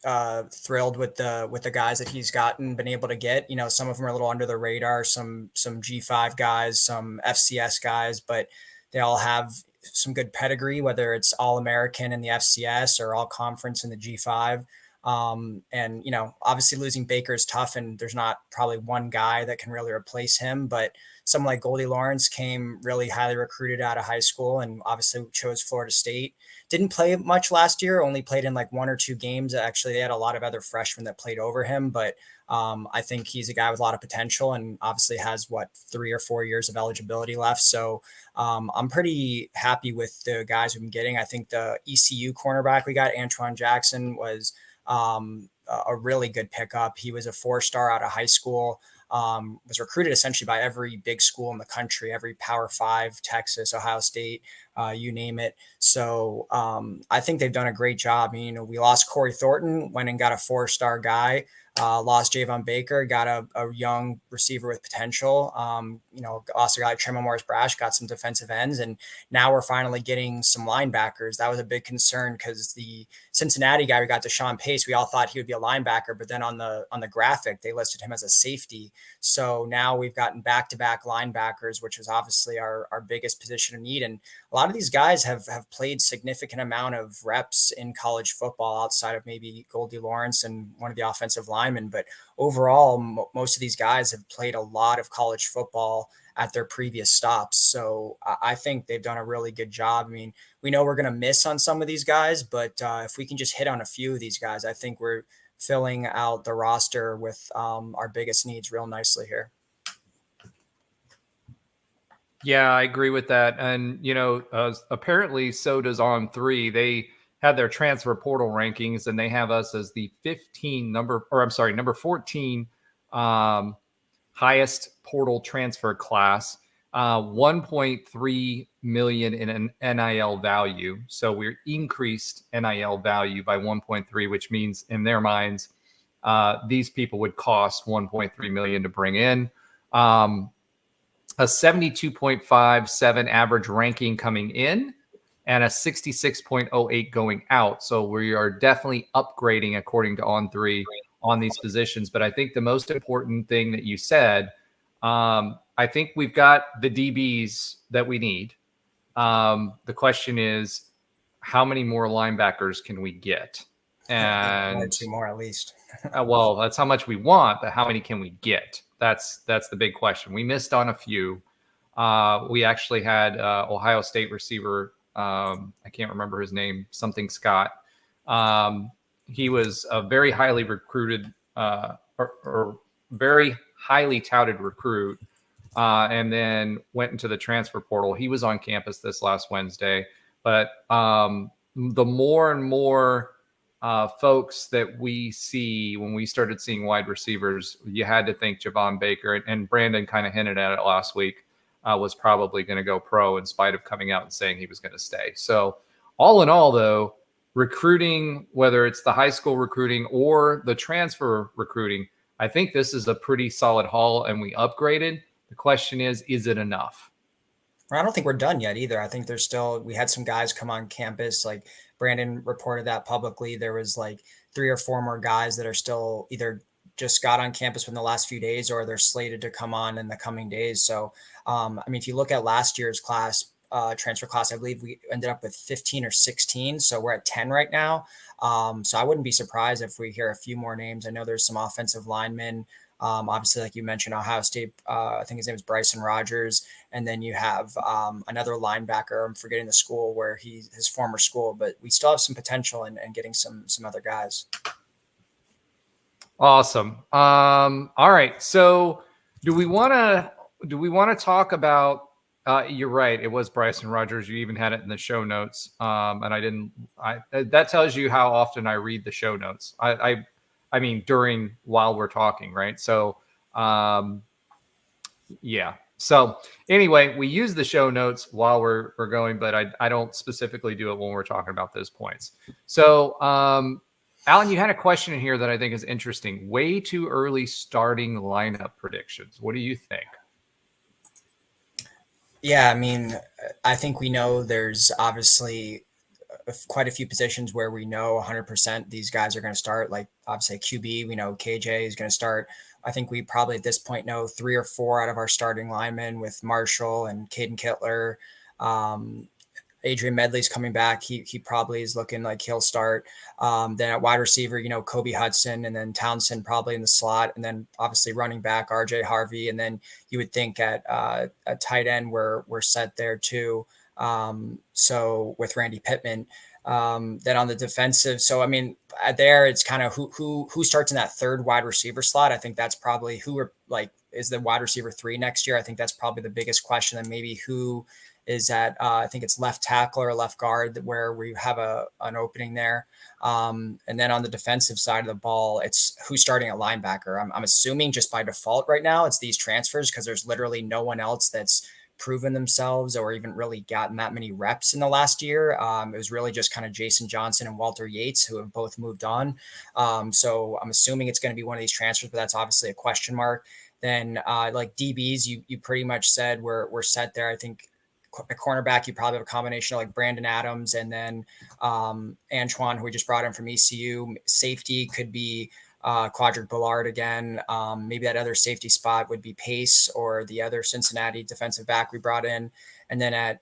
thrilled with the guys that he's been able to get. Some of them are a little under the radar, some G5 guys, some FCS guys, but they all have some good pedigree, whether it's All-American in the FCS or All-Conference in the G5. Obviously losing Baker is tough, and there's not probably one guy that can really replace him, but someone like Goldie Lawrence came really highly recruited out of high school and obviously chose Florida State. Didn't play much last year, only played in like 1 or 2 games. Actually, they had a lot of other freshmen that played over him, but I think he's a guy with a lot of potential and obviously has 3 or 4 years of eligibility left. So I'm pretty happy with the guys we've been getting. I think the ECU cornerback we got, Antoine Jackson, was a really good pickup. He was a 4-star out of high school, was recruited essentially by every big school in the country, every Power 5, Texas, Ohio State, you name it. So I think they've done a great job. We lost Corey Thornton, went and got a 4-star guy, lost Javon Baker, got a young receiver with potential, lost a guy like Tremont Morris Brash, got some defensive ends, and now we're finally getting some linebackers. That was a big concern because the Cincinnati guy we got, Deshaun Pace, we all thought he would be a linebacker, but then on the graphic they listed him as a safety. So now we've gotten back-to-back linebackers, which is obviously our biggest position of need. And a lot of these guys have played significant amount of reps in college football outside of maybe Goldie Lawrence and one of the offensive linemen. But overall, most of these guys have played a lot of college football at their previous stops. So I think they've done a really good job. We know we're going to miss on some of these guys, but if we can just hit on a few of these guys, I think we're filling out the roster with our biggest needs real nicely here. Yeah, I agree with that. And, apparently so does On3. They had their transfer portal rankings, and they have us as the number 14 highest portal transfer class, 1.3 million in an NIL value. So we're increased NIL value by 1.3, which means in their minds, these people would cost 1.3 million to bring in. A 72.57 average ranking coming in and a 66.08 going out. So we are definitely upgrading according to On3 on these positions. But I think the most important thing that you said, I think we've got the DBs that we need. The question is, how many more linebackers can we get? And 1 or 2 more at least. Well, that's how much we want, but how many can we get? That's the big question. We missed on a few. We actually had Ohio State receiver. I can't remember his name, something Scott. He was a very highly recruited or very highly touted recruit, and then went into the transfer portal. He was on campus this last Wednesday. But the more and more folks that we see when we started seeing wide receivers, you had to think Javon Baker, and Brandon kind of hinted at it last week, was probably going to go pro in spite of coming out and saying he was going to stay. So all in all, though, recruiting, whether it's the high school recruiting or the transfer recruiting, I think this is a pretty solid haul, and we upgraded. The question is it enough? I don't think we're done yet either. I think there's still, we had some guys come on campus, like Brandon reported that publicly. There was like 3 or 4 more guys that are still either just got on campus within the last few days or they're slated to come on in the coming days. So, I mean, if you look at last year's class, transfer class, I believe we ended up with 15 or 16. So we're at 10 right now. So I wouldn't be surprised if we hear a few more names. I know there's some offensive linemen. Obviously, like you mentioned, Ohio State, I think his name is Bryson Rogers. And then you have another linebacker. I'm forgetting the school where his former school, but we still have some potential in getting some other guys. Awesome. All right. So do we want to talk about, you're right. It was Bryson Rogers. You even had it in the show notes. And that tells you how often I read the show notes. I mean, while we're talking, right? So, yeah. So anyway, we use the show notes while we're going, but I don't specifically do it when we're talking about those points. So, Alan, you had a question in here that I think is interesting. Way too early starting lineup predictions. What do you think? Yeah, I mean, I think we know there's obviously quite a few positions where we know 100% these guys are going to start. Like obviously QB, we know KJ is going to start. I think we probably at this point know 3 or 4 out of our starting linemen with Marshall and Caden Kittler. Adrian Medley's coming back. He probably is looking like he'll start. Then at wide receiver, Kobe Hudson, and then Townsend probably in the slot. And then obviously running back, RJ Harvey. And then you would think at a tight end, we're set there too. So with Randy Pittman, then on the defensive. So, I mean, there it's kind of who starts in that third wide receiver slot. I think that's probably is the wide receiver 3 next year. I think that's probably the biggest question. And maybe who is at, I think it's left tackle or left guard where we have an opening there. And then on the defensive side of the ball, it's who's starting at linebacker. I'm assuming just by default right now, it's these transfers because there's literally no one else that's proven themselves or even really gotten that many reps in the last year. It was really just kind of Jason Johnson and Walter Yates who have both moved on. So I'm assuming it's going to be one of these transfers, but that's obviously a question mark. Then like DBs, you pretty much said we're set there. I think a cornerback, you probably have a combination of like Brandon Adams and then Antoine, who we just brought in from ECU. Safety could be Quadric Ballard again. Maybe that other safety spot would be Pace or the other Cincinnati defensive back we brought in. And then at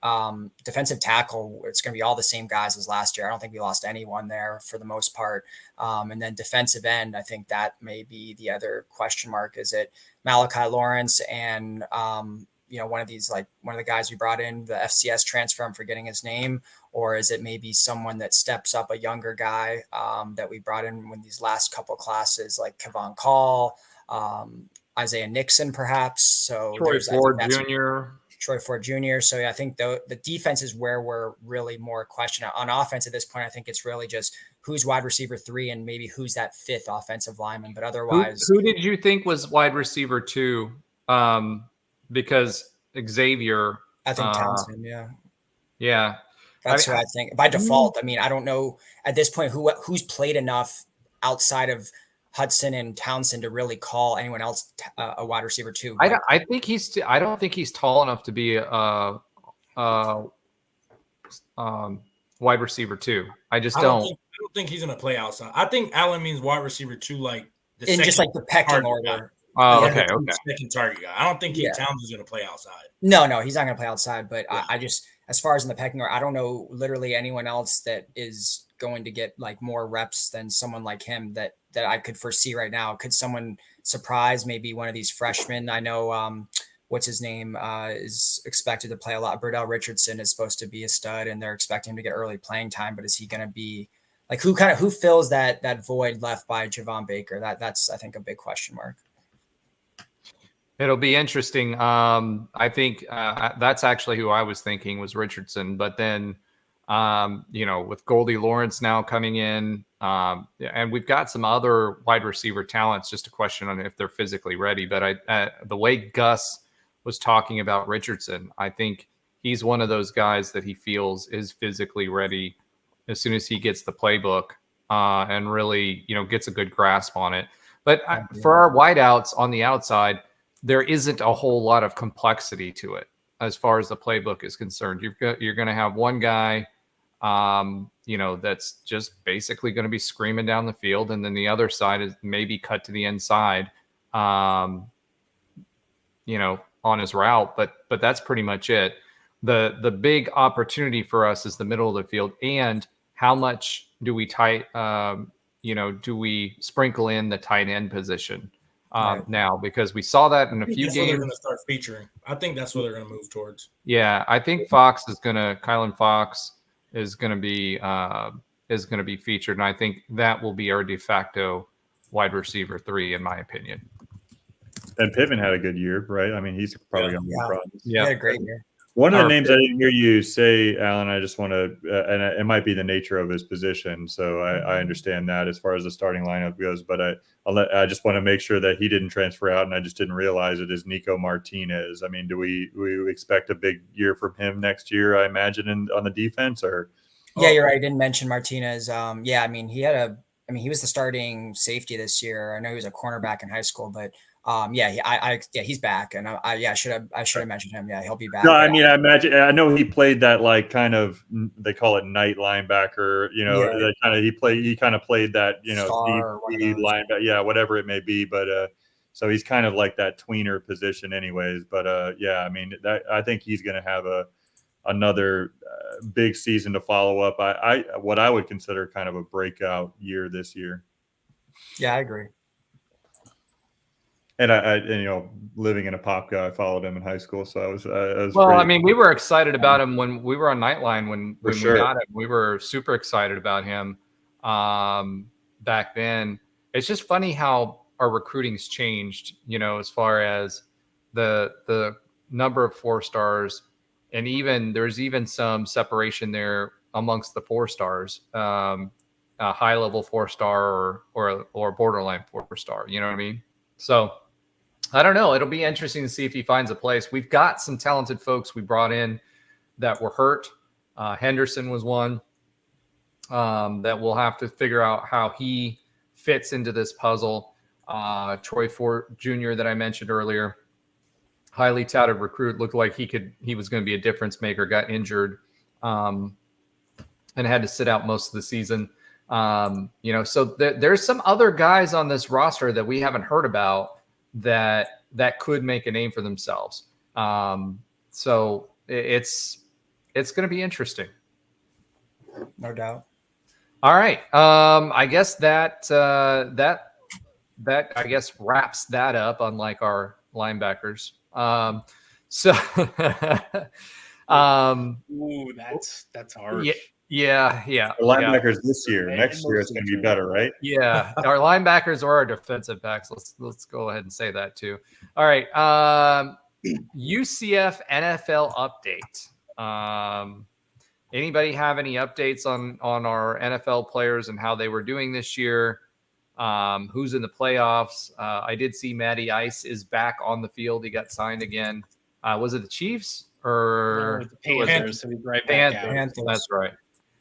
defensive tackle, it's going to be all the same guys as last year. I don't think we lost anyone there for the most part. And then defensive end, I think that may be the other question mark. Is it Malachi Lawrence and one of the guys we brought in, the FCS transfer, I'm forgetting his name, or is it maybe someone that steps up, a younger guy that we brought in these last couple classes, like Kevon Call, Isaiah Nixon, perhaps. So Troy Ford Jr. Troy Ford Jr. So yeah, I think the defense is where we're really more questioning. On offense at this point, I think it's really just who's wide receiver 3 and maybe who's that 5th offensive lineman. But otherwise, who did you think was wide receiver 2? Because Xavier, I think Townsend, yeah, that's who I think by default. I mean, I don't know at this point who's played enough outside of Hudson and Townsend to really call anyone else a wide receiver 2. I don't think he's tall enough to be a wide receiver 2. I don't think he's gonna play outside. I think Allen means wide receiver 2, like in just like the pecking order. Oh, okay. Second target guy. I don't think Townsend's going to play outside. No, he's not going to play outside. But I just, as far as in the pecking order, I don't know literally anyone else that is going to get like more reps than someone like him that I could foresee right now. Could someone surprise maybe one of these freshmen? I know what's his name is expected to play a lot. Burdell Richardson is supposed to be a stud, and they're expecting him to get early playing time. But is he going to be like who fills that void left by Javon Baker? That's I think a big question mark. It'll be interesting. I think that's actually who I was thinking was Richardson. But then, with Goldie Lawrence now coming in, and we've got some other wide receiver talents, just a question on if they're physically ready. But the way Gus was talking about Richardson, I think he's one of those guys that he feels is physically ready as soon as he gets the playbook and really, gets a good grasp on it. But for our wideouts on the outside, there isn't a whole lot of complexity to it. as far as the playbook is concerned. You're going to have one guy, that's just basically going to be screaming down the field, and then the other side is maybe cut to the inside, on his route. But that's pretty much it. The big opportunity for us is the middle of the field, and how much do we do we sprinkle in the tight end position now? Because we saw that in a few That's what they're games. going to start featuring. I think that's what they're going to move towards. Yeah, I think Kylan Fox is going to be featured, and I think that will be our de facto wide receiver 3, in my opinion. And Pittman had a good year, right? I mean, he's probably going to be a problem. He had a great year. One of the names I didn't hear you say, Alan, I just want to, and it might be the nature of his position, so I understand that as far as the starting lineup goes. But I just want to make sure that he didn't transfer out, and I just didn't realize it is Nico Martinez. I mean, do we expect a big year from him next year? I imagine on the defense, or yeah, you're right. I didn't mention Martinez. I mean, he was the starting safety this year. I know he was a cornerback in high school, but he's back, and I should have mentioned him. Yeah, he'll be back. No, I mean, I know he played that like kind of, they call it night linebacker. He kind of played that deep linebacker, whatever it may be. But so he's kind of like that tweener position, anyways. But I mean, I think he's going to have another big season to follow up. What I would consider kind of a breakout year this year. Yeah, I agree. And I living in a Popka, I followed him in high school, so I was. Well, I mean, we were excited about him when we were on Nightline when we got him. We were super excited about him back then. It's just funny how our recruiting's changed, as far as the number of 4-stars, and there's even some separation there amongst the 4-stars, a high-level 4-star or borderline 4-star. You know what I mean? So I don't know. It'll be interesting to see if he finds a place. We've got some talented folks we brought in that were hurt. Henderson was one that we'll have to figure out how he fits into this puzzle. Troy Fort Jr. that I mentioned earlier, highly touted recruit, looked like he was going to be a difference maker, got injured and had to sit out most of the season. So there's some other guys on this roster that we haven't heard about that could make a name for themselves. So it's going to be interesting. No doubt. All right. I guess that I guess wraps that up, unlike our linebackers. Ooh, that's harsh. Yeah. The linebackers this year. Next year it's going to be better, right? Yeah, our linebackers or our defensive backs. Let's go ahead and say that too. All right. UCF NFL update. Anybody have any updates on our NFL players and how they were doing this year? Who's in the playoffs? I did see Matty Ice is back on the field. He got signed again. Was it the Chiefs or the Panthers? So he's right back out. Panthers. That's right.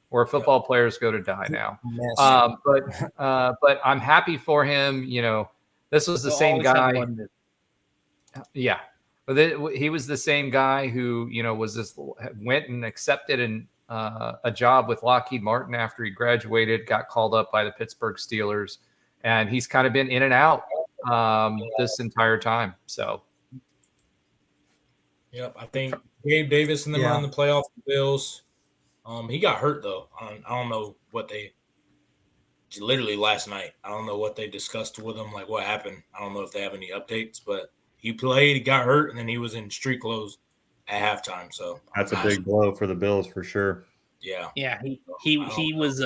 Where football players go to die now. But I'm happy for him. This was the same guy. Yeah. But he was the same guy who, went and accepted a job with Lockheed Martin after he graduated, got called up by the Pittsburgh Steelers, and he's kind of been in and out this entire time. So. Yep. I think Gabe Davis and them are in the playoff Bills. He got hurt though. I don't know what literally last night. I don't know what they discussed with him, like what happened. I don't know if they have any updates, but he played, he got hurt, and then he was in street clothes at halftime. So that's a big blow for the Bills for sure. Yeah. Yeah. He is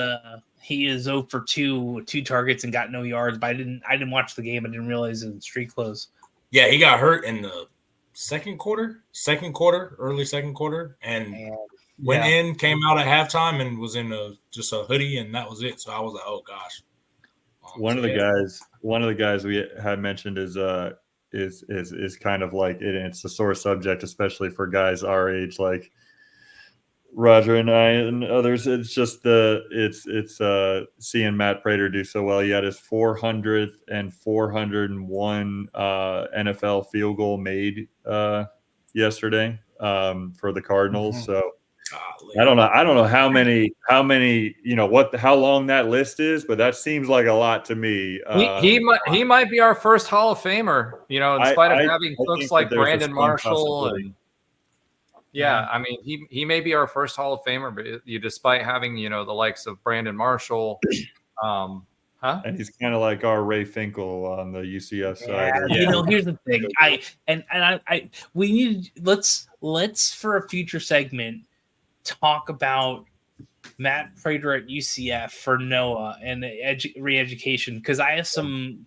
0 for 2 targets and got no yards, but I didn't watch the game. I didn't realize it was in street clothes. Yeah, he got hurt in the early second quarter, and went in, came out at halftime, and was in just a hoodie, and that was it. So I was like, oh gosh. One of the guys we had mentioned is kind of like it's a sore subject, especially for guys our age, like Roger and I and others. It's just seeing Matt Prater do so well. He had his 400th and 401 NFL field goal made yesterday. for the Cardinals. Mhm. So Golly. I don't know how many, how long that list is, but that seems like a lot to me. He might be our first Hall of Famer, in spite of having folks think like that there's a Brandon strong Marshall. possibility. And I mean, he may be our first Hall of Famer, but despite having, the likes of Brandon Marshall, And he's kind of like our Ray Finkel on the UCF side. Yeah, here's the thing. We need let's for a future segment talk about Matt Prater at UCF for Noah and re-education, because I have some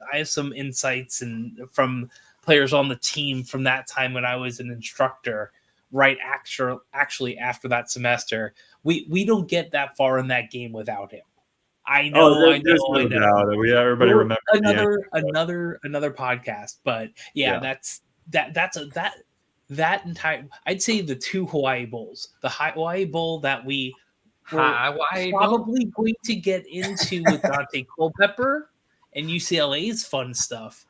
insights and from players on the team from that time when I was an instructor. Right, actually after that semester, we don't get that far in that game without him. I know. Everybody remembers another podcast, but that entire. I'd say the two Hawaii Bowls, the Hawaii Bowl that we were probably going to get into with Dante Culpepper and UCLA's fun stuff,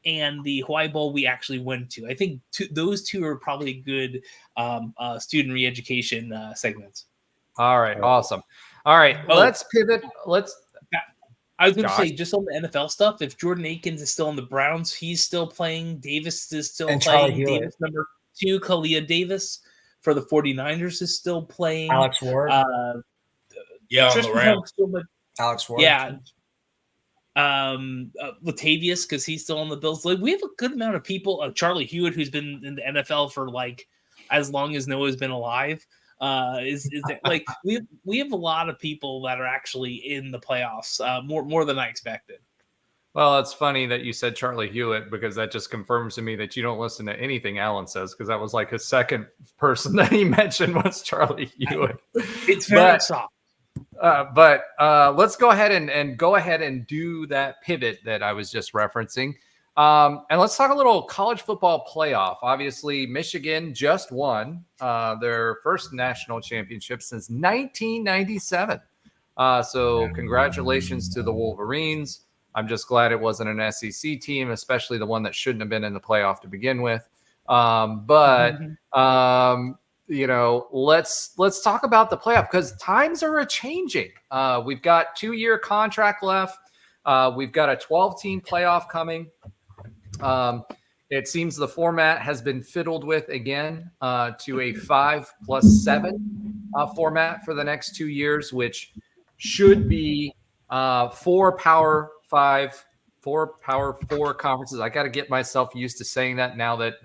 and the Hawaii Bowl we actually went to. I think those two are probably good student re-education segments. All right, awesome. All right, let's pivot. I was going to say, just on the NFL stuff, if Jordan Akins is still on the Browns, he's still playing. Davis is still playing. Davis number 2, Kalia Davis for the 49ers is still playing. Alex Ward. On the Rams. Alex Ward. Yeah. Latavius, because he's still on the Bills. Like, we have a good amount of people. Charlie Hewitt, who's been in the NFL for as long as Noah's been alive. Is there, we have a lot of people that are actually in the playoffs, more than I expected. Well, it's funny that you said Charlie Hewitt, because that just confirms to me that you don't listen to anything Alan says, because that was like his second person that he mentioned was Charlie Hewitt. It's very soft. But let's go ahead and do that pivot that I was just referencing. And let's talk a little college football playoff. Obviously, Michigan just won their first national championship since 1997. So congratulations to the Wolverines. I'm just glad it wasn't an SEC team, especially the one that shouldn't have been in the playoff to begin with. Let's talk about the playoff, because times are a-changing. We've got 2-year contract left. We've got a 12-team playoff coming. It seems the format has been fiddled with again to a 5+7 format for the next 2 years, which should be 4 Power 5, 4 Power 4 conferences. I got to get myself used to saying that now that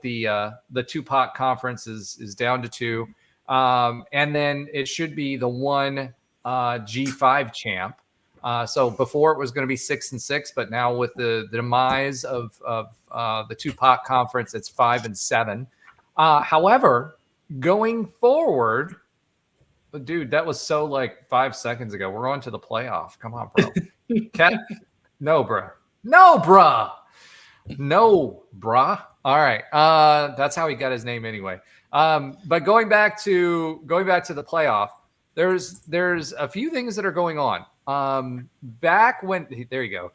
the two-pot conference is down to 2, and then it should be the 1 G5 champ. So before it was going to be 6 and 6, but now with the demise of the two-pot conference, it's 5 and 7. However, going forward, dude, that was so 5 seconds ago. We're on to the playoff. Come on, bro. No, bruh. All right. That's how he got his name anyway. But going back to the playoff, there's a few things that are going on. Back when the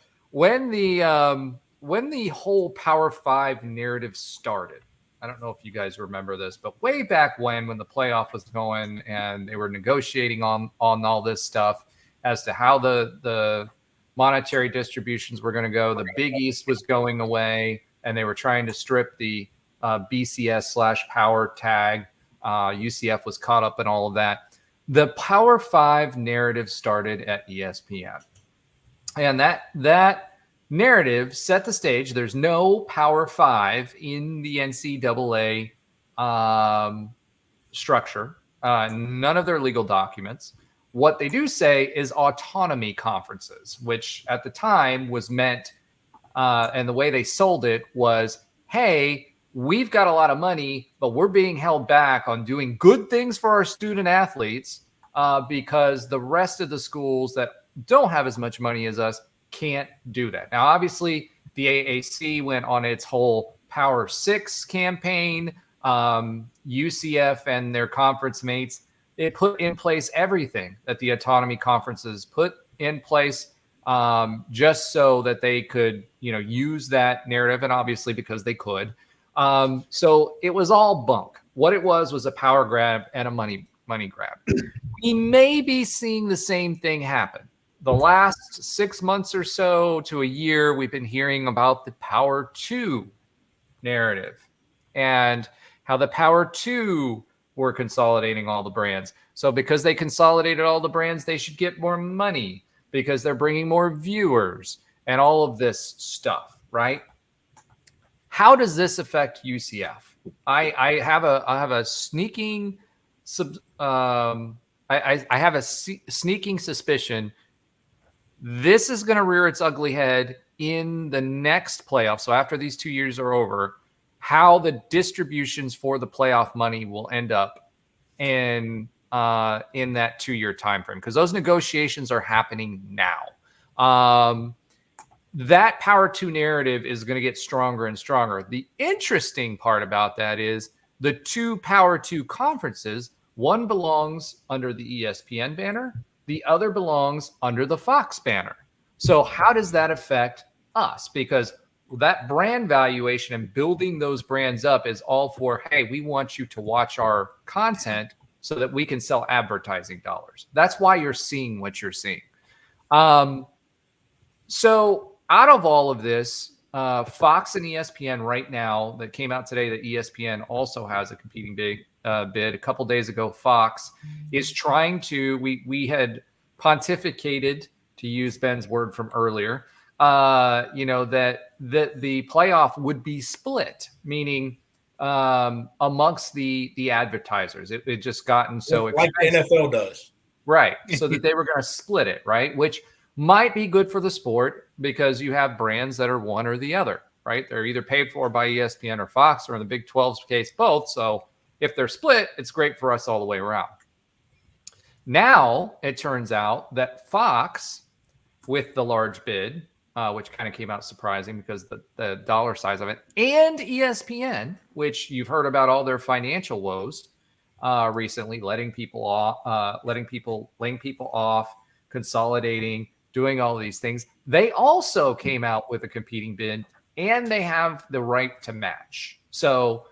whole Power 5 narrative started, I don't know if you guys remember this, but way back when the playoff was going and they were negotiating on all this stuff as to how the monetary distributions were going to go, the Big East was going away, and they were trying to strip the BCS/Power tag. UCF was caught up in all of that. The Power 5 narrative started at ESPN. And that narrative set the stage. There's no Power 5 in the NCAA structure, none of their legal documents. What they do say is autonomy conferences, which at the time was meant, and the way they sold it was, hey, we've got a lot of money, but we're being held back on doing good things for our student athletes because the rest of the schools that don't have as much money as us can't do that. Now, obviously, the AAC went on its whole Power 6 campaign. UCF and their conference mates, it put in place everything that the autonomy conferences put in place just so that they could, use that narrative, and obviously because they could. So it was all bunk. What it was a power grab and a money grab. We may be seeing the same thing happen. The last 6 months or so to a year, we've been hearing about the Power 2 narrative and how the Power 2 were consolidating all the brands. So because they consolidated all the brands, they should get more money because they're bringing more viewers and all of this stuff, right? How does this affect UCF? I have a sneaking sneaking suspicion this is going to rear its ugly head in the next playoff. So after these 2 years are over, how the distributions for the playoff money will end up in that 2-year time frame, because those negotiations are happening now. That Power 2 narrative is going to get stronger and stronger. The interesting part about that is the 2 Power 2 conferences, one belongs under the ESPN banner, the other belongs under the Fox banner. So how does that affect us? Because that brand valuation and building those brands up is all for, hey, we want you to watch our content so that we can sell advertising dollars. That's why you're seeing what you're seeing. So out of all of this, Fox and ESPN right now, that came out today that ESPN also has a competing bid. A couple days ago, Fox is trying to, we had pontificated, to use Ben's word from earlier, that the playoff would be split, meaning amongst the advertisers. It just gotten so like expensive. the NFL does. Right. So that they were going to split it, right? Which might be good for the sport because you have brands that are one or the other, right? They're either paid for by ESPN or Fox, or in the Big 12's case, both. So if they're split, it's great for us all the way around. Now it turns out that Fox, with the large bid, which kind of came out surprising because the dollar size of it, and ESPN, which you've heard about all their financial woes recently, laying people off, consolidating, doing all these things. They also came out with a competing bid, and they have the right to match. So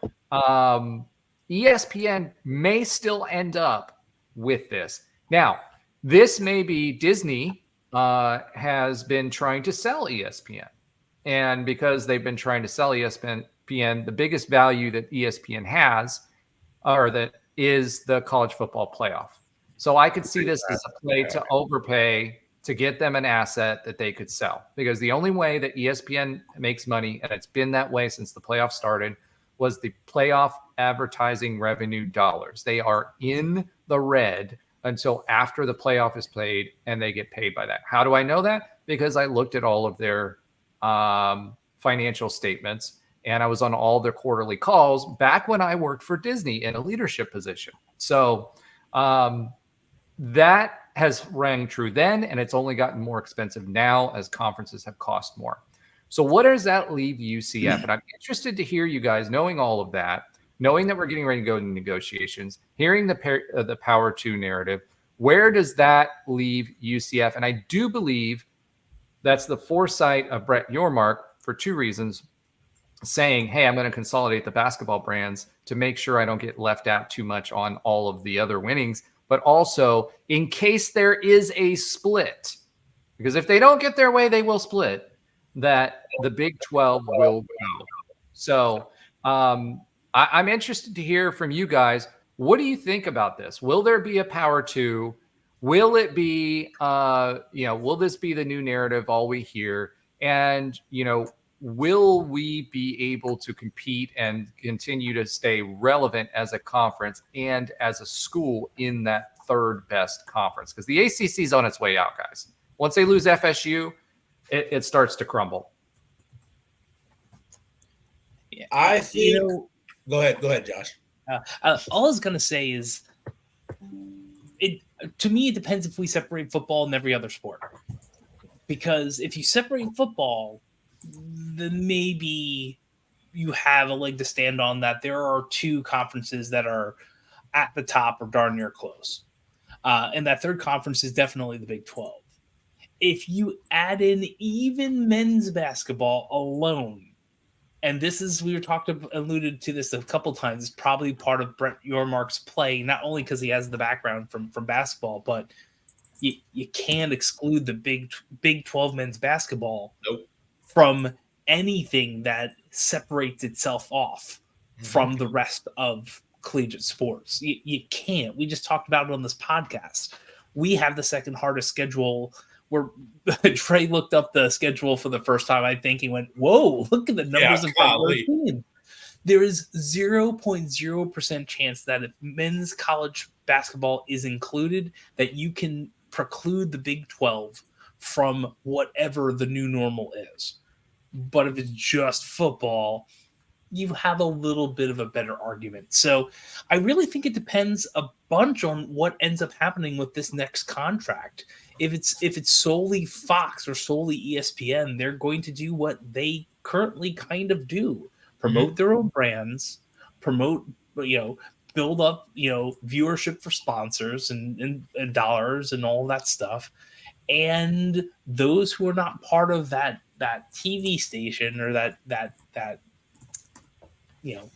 ESPN may still end up with this. Now, this may be Disney has been trying to sell ESPN. And because they've been trying to sell ESPN, the biggest value that ESPN has, or that is the college football playoff. So I could see this as a play to overpay to get them an asset that they could sell. Because the only way that ESPN makes money, and it's been that way since the playoff started, was the playoff advertising revenue dollars. They are in the red until after the playoff is played, and they get paid by that. How do I know that? Because I looked at all of their financial statements, and I was on all their quarterly calls back when I worked for Disney in a leadership position. So that has rang true then, and it's only gotten more expensive now as conferences have cost more. So what does that leave UCF? And I'm interested to hear you guys, knowing all of that, knowing that we're getting ready to go into negotiations, hearing the Power 2 narrative, where does that leave UCF? And I do believe that's the foresight of Brett Yormark for 2 reasons, saying, hey, I'm going to consolidate the basketball brands to make sure I don't get left out too much on all of the other winnings, but also in case there is a split, because if they don't get their way, they will split, that the Big 12 will go. So I'm interested to hear from you guys. What do you think about this? Will there be a Power 2? Will it be, will this be the new narrative, all we hear? And, will we be able to compete and continue to stay relevant as a conference and as a school in that third best conference? Because the ACC is on its way out, guys. Once they lose FSU, it starts to crumble. Yeah, I think. Go ahead, Josh. All I was gonna say is, to me, it depends if we separate football and every other sport. Because if you separate football, then maybe you have a leg to stand on that there are 2 conferences that are at the top or darn near close. And that third conference is definitely the Big 12. If you add in even men's basketball alone, and this is, we alluded to this a couple times, it's probably part of Brett Yormark's play, not only because he has the background from basketball, but you can't exclude the Big 12 men's basketball from anything that separates itself off from the rest of collegiate sports. You can't. We just talked about it on this podcast. We have the second hardest schedule. Where Trey looked up the schedule for the first time, I think he went, "Whoa, look at the numbers of February." There is 0.0% chance that if men's college basketball is included, that you can preclude the Big 12 from whatever the new normal is. But if it's just football, you have a little bit of a better argument. So I really think it depends a bunch on what ends up happening with this next contract. If it's solely Fox or solely ESPN, they're going to do what they currently kind of do. Promote their own brands, build up, viewership for sponsors and dollars and all that stuff. And those who are not part of that TV station or that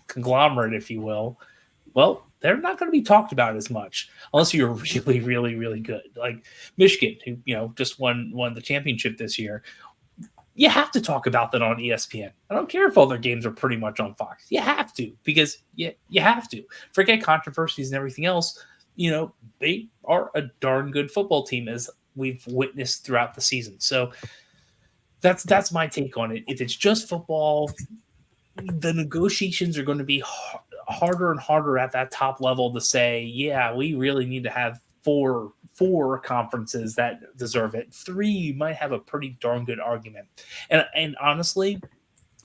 conglomerate, if you will, well, they're not going to be talked about as much unless you're really, really, really good. Like Michigan, who, just won the championship this year. You have to talk about that on ESPN. I don't care if all their games are pretty much on Fox. You have to, because you have to. Forget controversies and everything else. They are a darn good football team, as we've witnessed throughout the season. So that's my take on it. If it's just football, the negotiations are going to be harder and harder at that top level to say, yeah, we really need to have four conferences that deserve it. 3 might have a pretty darn good argument. And honestly,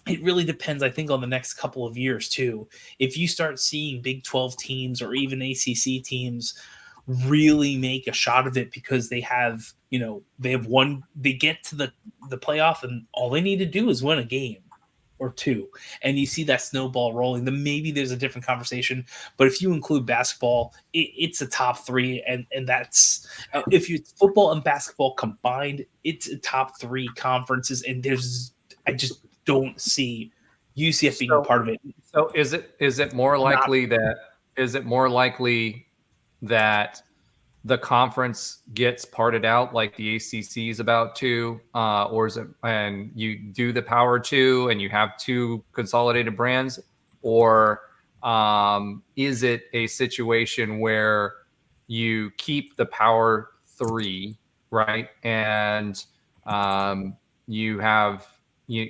it really depends, I think, on the next couple of years too. If you start seeing Big 12 teams or even ACC teams really make a shot of it because they have they get to the playoff and all they need to do is win a game or 2, and you see that snowball rolling, then maybe there's a different conversation. But if you include basketball, it's a top 3, and that's if you football and basketball combined, it's a top 3 conferences, and I just don't see UCF being a part of it. So is it more likely that the conference gets parted out like the ACC is about to, or is it, and you do the Power 2 and you have 2 consolidated brands, or is it a situation where you keep the Power 3, right, and you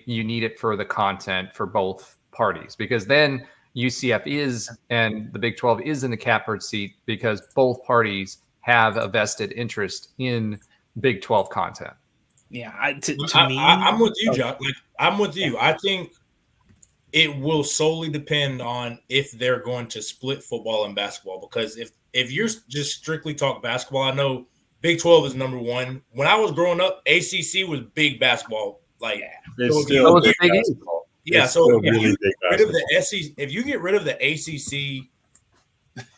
need it for the content for both parties, because then UCF is, and the Big 12 is in the catbird seat because both parties have a vested interest in Big 12 content. Yeah, I'm with you, John. I'm with you. I think it will solely depend on if they're going to split football and basketball. Because if you're just strictly talk basketball, I know Big 12 is number 1. When I was growing up, ACC was big basketball. It's still big basketball. Yeah, so if you get rid of the ACC,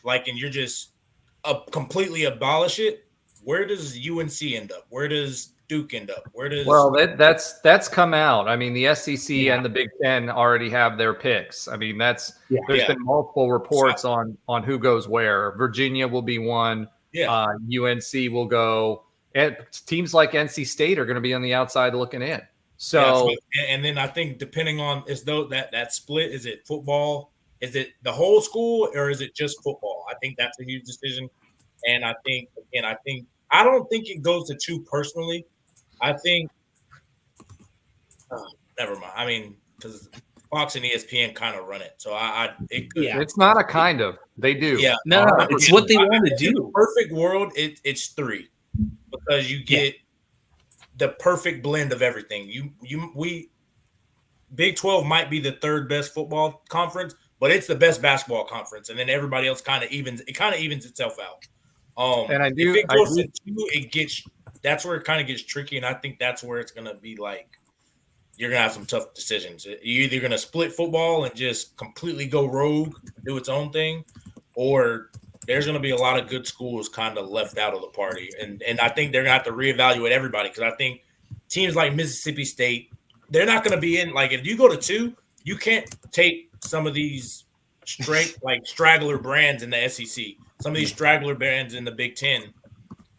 and you're just completely abolish it, where does UNC end up? Where does Duke end up? Well, that's come out. I mean, the SEC and the Big Ten already have their picks. I mean, there's been multiple reports on who goes where. Virginia will be one. UNC will go. And teams like NC State are going to be on the outside looking in. So and then I think depending on as though that split, is it football? Is it the whole school or is it just football? I think that's a huge decision. And I think I don't think it goes to 2 personally. I think never mind. I mean, because Fox and ESPN kind of run it, so it's not a kind of, they do. Yeah, no, it's what they want to do. In the perfect world, it's 3 because you get the perfect blend of everything. We Big 12 might be the 3rd best football conference, but it's the best basketball conference, and then everybody else kind of evens itself out. And if it goes to 2, that's where it kind of gets tricky, and I think that's where it's gonna be you're gonna have some tough decisions. You're either gonna split football and just completely go rogue, do its own thing, or there's gonna be a lot of good schools kind of left out of the party, and I think they're gonna have to reevaluate everybody, because I think teams like Mississippi State, they're not gonna be in. If you go to 2, you can't take some of these straggler brands in the SEC, some of these straggler brands in the Big Ten.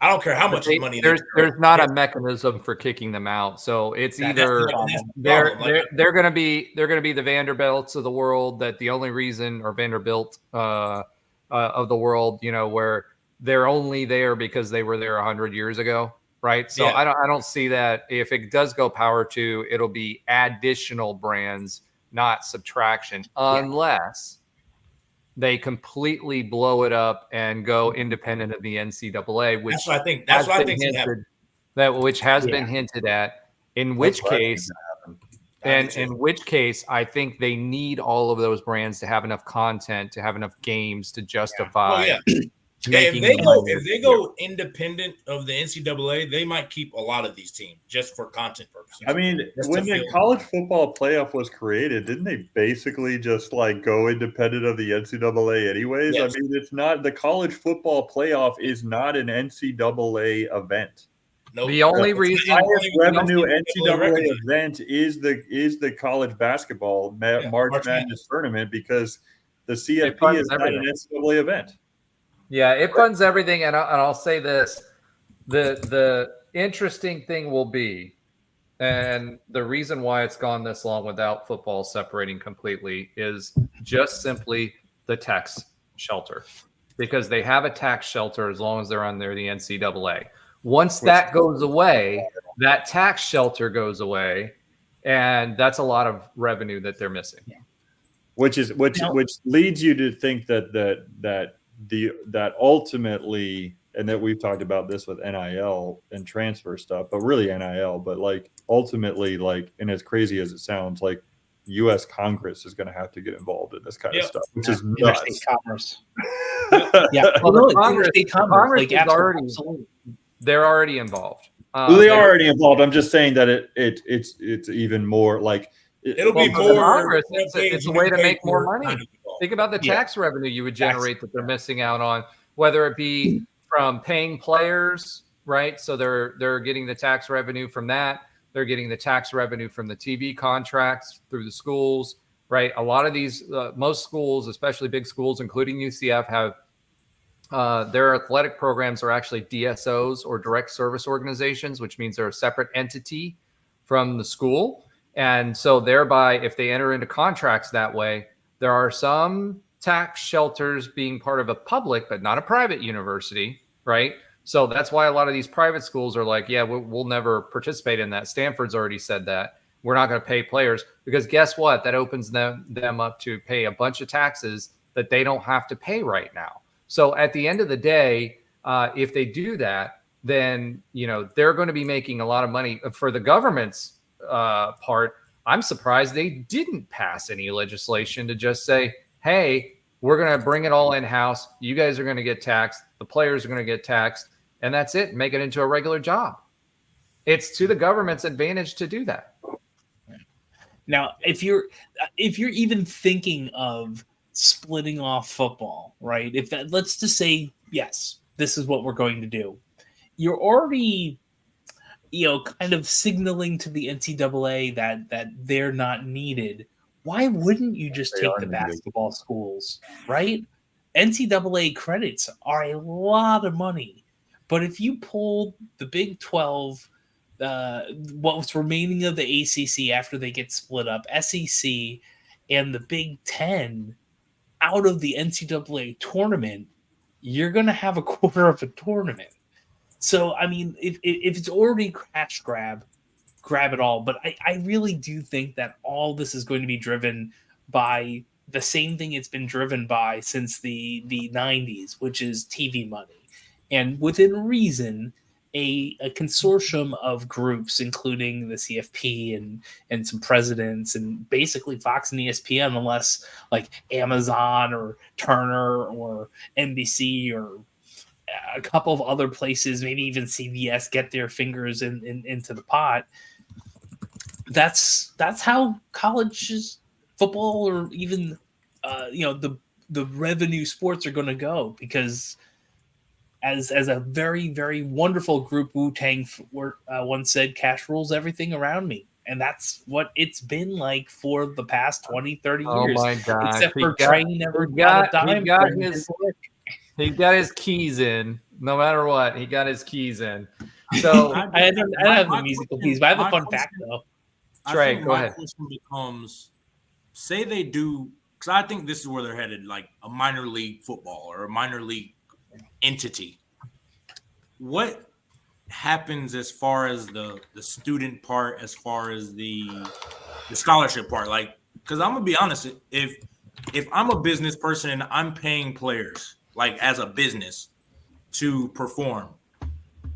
I don't care how much money there's not a mechanism for kicking them out. So it's either they're going to be the Vanderbilts of the world, that the only reason, or Vanderbilt of the world, where they're only there because they were there 100 years ago, right? So I don't see that. If it does go power to, it'll be additional brands, not subtraction, unless they completely blow it up and go independent of the NCAA, which that's what I think. That's what I think which has been hinted at. In which case, in which case, I think they need all of those brands to have enough content, to have enough games to justify. If they go independent of the NCAA, they might keep a lot of these teams just for content purposes. I mean, when the college football playoff was created, didn't they basically just go independent of the NCAA anyways? Yes. I mean, it's not, the college football playoff is not an NCAA event. Nope. The only reason highest revenue NCAA event is the college basketball March Madness tournament, because the CFP is not an NCAA event. Yeah, it funds everything, and I'll say this: the interesting thing will be, and the reason why it's gone this long without football separating completely, is just simply the tax shelter, because they have a tax shelter as long as they're under the NCAA. Once that goes away, that tax shelter goes away, and that's a lot of revenue that they're missing. Yeah. Which leads you to think that ultimately, and that we've talked about this with NIL and transfer stuff, but really NIL, but ultimately, and as crazy as it sounds, U.S. Congress is going to have to get involved in this kind of stuff, which is nuts. Interstate commerce. Congress they're already involved. They are already involved. I'm just saying that it's even more it'll be more. Congress, it's a way to make more money. Think about the tax revenue you would generate that they're missing out on, whether it be from paying players, right? So they're getting the tax revenue from that. They're getting the tax revenue from the TV contracts through the schools, right? A lot of these, most schools, especially big schools, including UCF, have their athletic programs are actually DSOs, or direct service organizations, which means they're a separate entity from the school. And so thereby, if they enter into contracts that way, there are some tax shelters being part of a public but not a private university, right? So that's why a lot of these private schools are like, yeah, we'll never participate in that. Stanford's already said that. We're not going to pay players, because guess what? That opens them up to pay a bunch of taxes that they don't have to pay right now. So at the end of the day, if they do that, then they're going to be making a lot of money. For the government's part, I'm surprised they didn't pass any legislation to just say, hey, we're going to bring it all in-house. You guys are going to get taxed. The players are going to get taxed. And that's it. Make it into a regular job. It's to the government's advantage to do that. Now, if you're even thinking of splitting off football, right? Let's just say, yes, this is what we're going to do. You're already kind of signaling to the NCAA that they're not needed. Why wouldn't you just take the basketball schools, right? NCAA credits are a lot of money. But if you pull the Big 12, what's remaining of the ACC after they get split up, SEC, and the Big 10 out of the NCAA tournament, you're going to have a quarter of a tournament. So, I mean, if it's already cash grab it all. But I really do think that all this is going to be driven by the same thing it's been driven by since the 90s, which is TV money. And within reason, a consortium of groups, including the CFP and some presidents, and basically Fox and ESPN, unless Amazon or Turner or NBC or a couple of other places, maybe even CBS, get their fingers into the pot. That's how college football, or even the revenue sports, are going to go, because as a very, very wonderful group, Wu-Tang once said, cash rules everything around me. And that's what it's been like for the past 20, 30 Oh years. my gosh. Except for Trey never got a dime. He got his keys in. No matter what, he got his keys in. So I don't have the musical keys, but I have a fun fact though. Trey, go ahead. My question becomes, say they do, because I think this is where they're headed, like a minor league football or a minor league entity. What happens as far as the student part, as far as the scholarship part? Like, because I'm gonna be honest, if I'm a business person and I'm paying players like as a business to perform,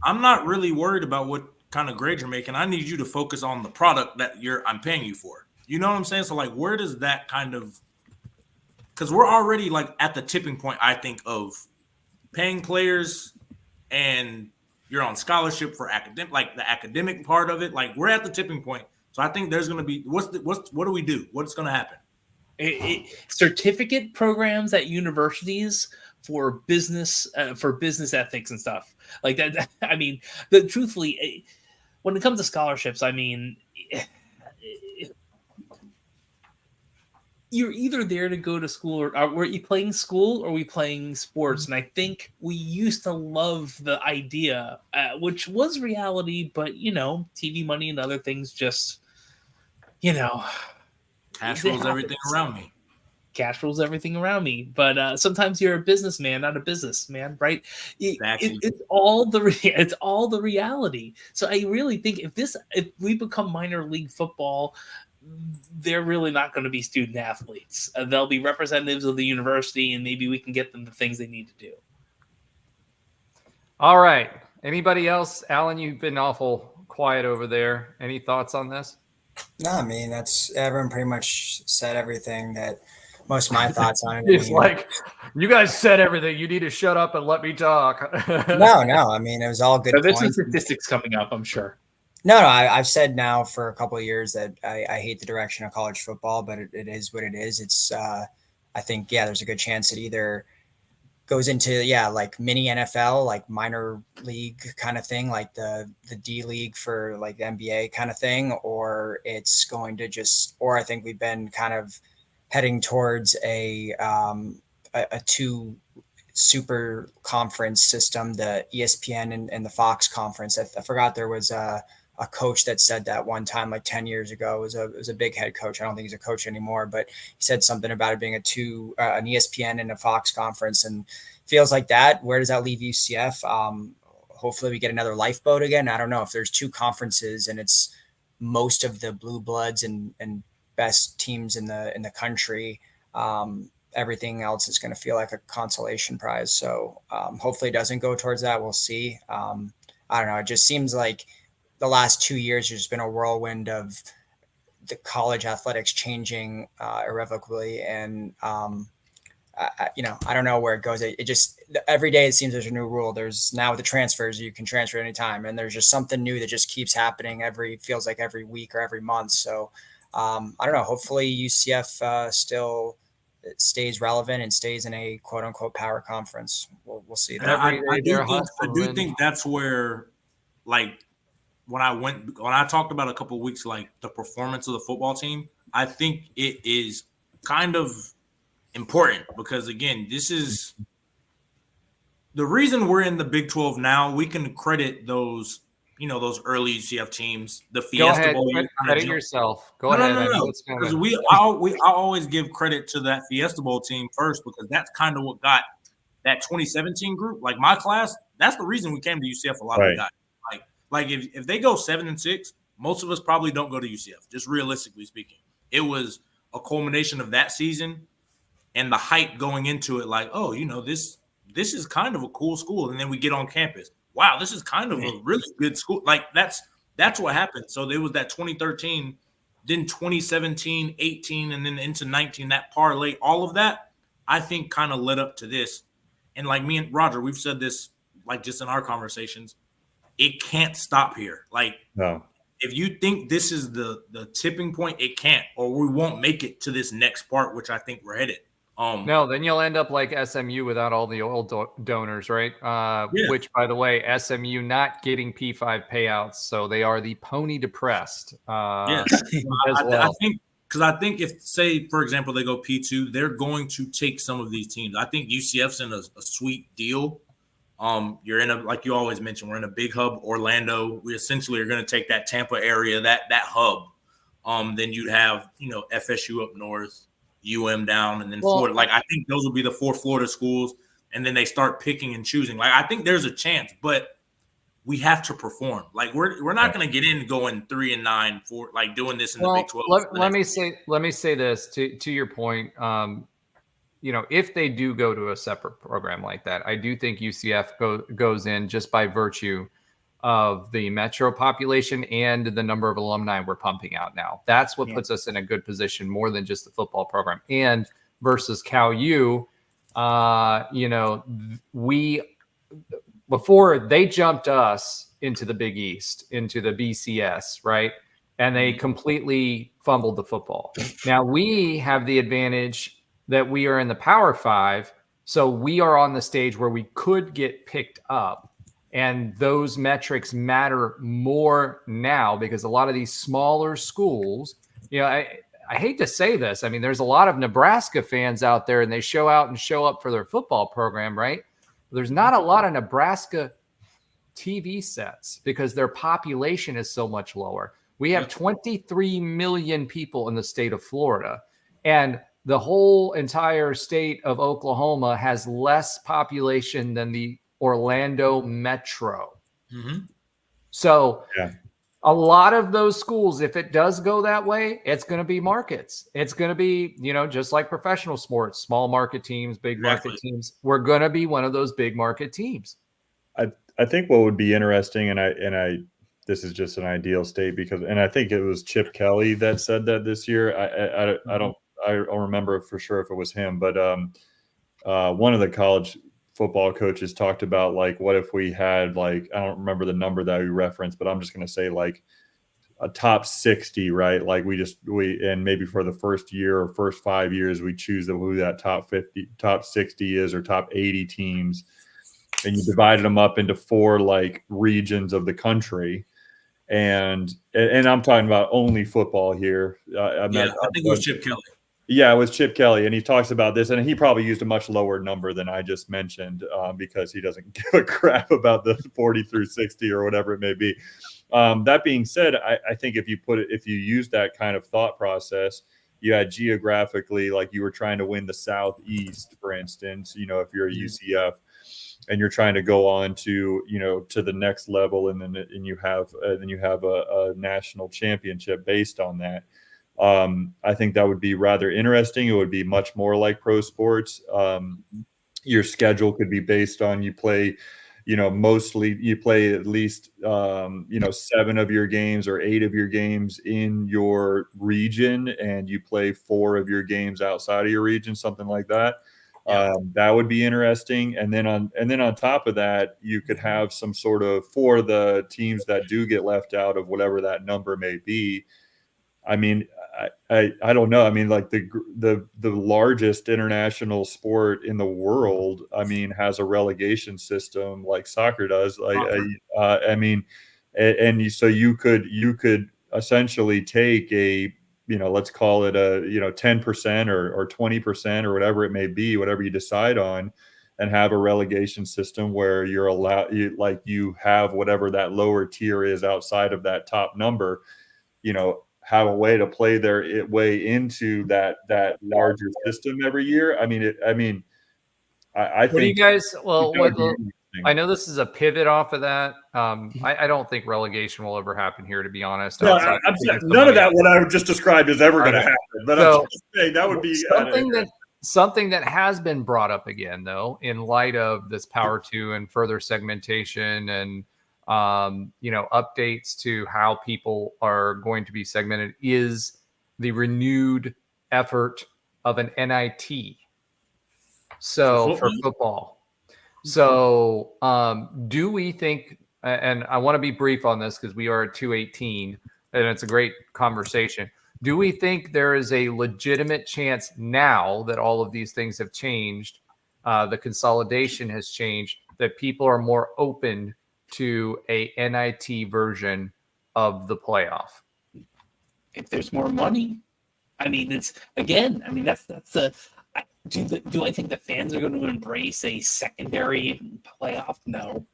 I'm not really worried about what kind of grade you're making. I need you to focus on the product that I'm paying you for. You know what I'm saying? So like, where does that kind of, because we're already like at the tipping point, I think, of paying players and you're on scholarship for academic, like the academic part of it. Like we're at the tipping point. So I think there's going to be, what do we do? What's going to happen? Certificate programs at universities for business ethics and stuff like that. I mean, truthfully, when it comes to scholarships, I mean, you're either there to go to school or are you playing school or are we playing sports? And I think we used to love the idea, which was reality, but TV money and other things just, cash rules everything around me. Cash rules everything around me. But sometimes you're a businessman, not a businessman, right? It's all the reality. So I really think if we become minor league football, they're really not going to be student athletes. They'll be representatives of the university, and maybe we can get them the things they need to do. All right. Anybody else? Alan, you've been awful quiet over there. Any thoughts on this? No, I mean, everyone pretty much said everything that most of my thoughts on it. It's like, you guys said everything. You need to shut up and let me talk. No. I mean, it was all good There's points. some statistics coming up, I'm sure. No, I've said now for a couple of years that I hate the direction of college football, but it is what it is. It's I think, there's a good chance it either goes into, like mini NFL, like minor league kind of thing, like the D League for like the NBA kind of thing, or it's going to or I think we've been kind of heading towards a two super conference system, the ESPN and the Fox conference. I forgot there was a coach that said that one time, like 10 years ago. It was a big head coach. I don't think he's a coach anymore, but he said something about it being an ESPN and a Fox conference, and feels like that. Where does that leave UCF? Hopefully we get another lifeboat again. I don't know if there's two conferences and it's most of the blue bloods and best teams in the country. Everything else is going to feel like a consolation prize. So hopefully it doesn't go towards that. We'll see. I don't know. It just seems like the last 2 years, there's been a whirlwind of the college athletics changing irrevocably. And, I don't know where it goes. It just, every day it seems there's a new rule. There's now with the transfers, you can transfer anytime. And there's just something new that just keeps happening feels like every week or every month. So I don't know. Hopefully UCF still stays relevant and stays in a quote unquote power conference. We'll see that. I do think that's where, like, when I talked about a couple of weeks, like the performance of the football team, I think it is kind of important because, again, this is the reason we're in the Big 12 now. We can credit those, those early UCF teams, the Fiesta Bowl. Credit yourself. Go ahead. No. Because I always give credit to that Fiesta Bowl team first, because that's kind of what got that 2017 group. Like my class, that's the reason we came to UCF. A lot of guys. Like if they go 7-6, most of us probably don't go to UCF, just realistically speaking. It was a culmination of that season and the hype going into it, like, oh, this is kind of a cool school. And then we get on campus. Wow, this is kind of a really good school. Like that's what happened. So there was that 2013, then 2017, 18, and then into 19, that parlay, all of that, I think kind of led up to this. And like me and Roger, we've said this like just in our conversations, it can't stop here. Like, no. If you think this is the tipping point, it can't, or we won't make it to this next part, which I think we're headed. No, then you'll end up like SMU without all the old donors, right? Yeah. Which, by the way, SMU not getting P5 payouts, so they are the pony depressed. Yeah, as well. I think because I think if, say, for example, they go P2, they're going to take some of these teams. I think UCF's in a sweet deal. You're in a, like you always mention, we're in a big hub, Orlando. We essentially are going to take that Tampa area, that hub. Then you'd have, FSU up north, down, and then Florida. Like, I think those will be the 4 Florida schools, and then they start picking and choosing. Like, I think there's a chance, but we have to perform. Like, we're not going to get in going 3-9 for like doing this in the Big 12. Let me say this to your point. If they do go to a separate program like that, I do think UCF goes in just by virtue of the metro population and the number of alumni we're pumping out now. That's what puts us in a good position more than just the football program. And versus Cal U, before they jumped us into the Big East, into the BCS, right? And they completely fumbled the football. Now we have the advantage that we are in the Power 5, so we are on the stage where we could get picked up. And those metrics matter more now because a lot of these smaller schools, I hate to say this. I mean, there's a lot of Nebraska fans out there and they show up for their football program, right? There's not a lot of Nebraska TV sets because their population is so much lower. We have 23 million people in the state of Florida, and the whole entire state of Oklahoma has less population than the Orlando metro. Mm-hmm. So a lot of those schools, if it does go that way, it's going to be markets. It's going to be, just like professional sports, small market teams, big market teams. We're going to be one of those big market teams. I think what would be interesting, and I this is just an ideal state and I think it was Chip Kelly that said that this year. I don't remember for sure if it was him, but one of the college football coaches talked about, like, what if we had, like, I don't remember the number that we referenced, but I'm just going to say like a top 60, right? Like and maybe for the first year or first 5 years, we choose who that top 60 is or top 80 teams. And you divided them up into 4 like regions of the country. And I'm talking about only football here. I think it was Chip Kelly. Yeah, it was Chip Kelly, and he talks about this, and he probably used a much lower number than I just mentioned because he doesn't give a crap about the 40 through 60 or whatever it may be. That being said, I think if you use that kind of thought process, you had geographically, like you were trying to win the Southeast, for instance, if you're a UCF and you're trying to go on to, to the next level, and then you have a national championship based on that. I think that would be rather interesting. It would be much more like pro sports. Your schedule could be based on you play at least 7 of your games or 8 of your games in your region, and you play 4 of your games outside of your region, something like that. That would be interesting. And then on top of that, you could have some sort of, for the teams that do get left out of whatever that number may be. I mean, I don't know. I mean, like the largest international sport in the world, I mean, has a relegation system like soccer does. So you could essentially take a, let's call it a, 10% or 20% or whatever it may be, whatever you decide on, and have a relegation system where you're allowed, you have whatever that lower tier is outside of that top number, have a way to play their way into that larger system every year. I think. What do you guys? Well, I know this is a pivot off of that. I don't think relegation will ever happen here, to be honest. No, none of that what I just described is ever going to happen. But I'm just saying that would be something that has been brought up again, though, in light of this Power 2 and further segmentation and updates to how people are going to be segmented, is the renewed effort of an NIT. So for football. So do we think, and I want to be brief on this because we are at 2:18 and it's a great conversation. Do we think there is a legitimate chance now that all of these things have changed, the consolidation has changed, that people are more open to a NIT version of the playoff? If there's more money, I mean, it's again. I mean, that's a. Do I think the fans are going to embrace a secondary playoff? No.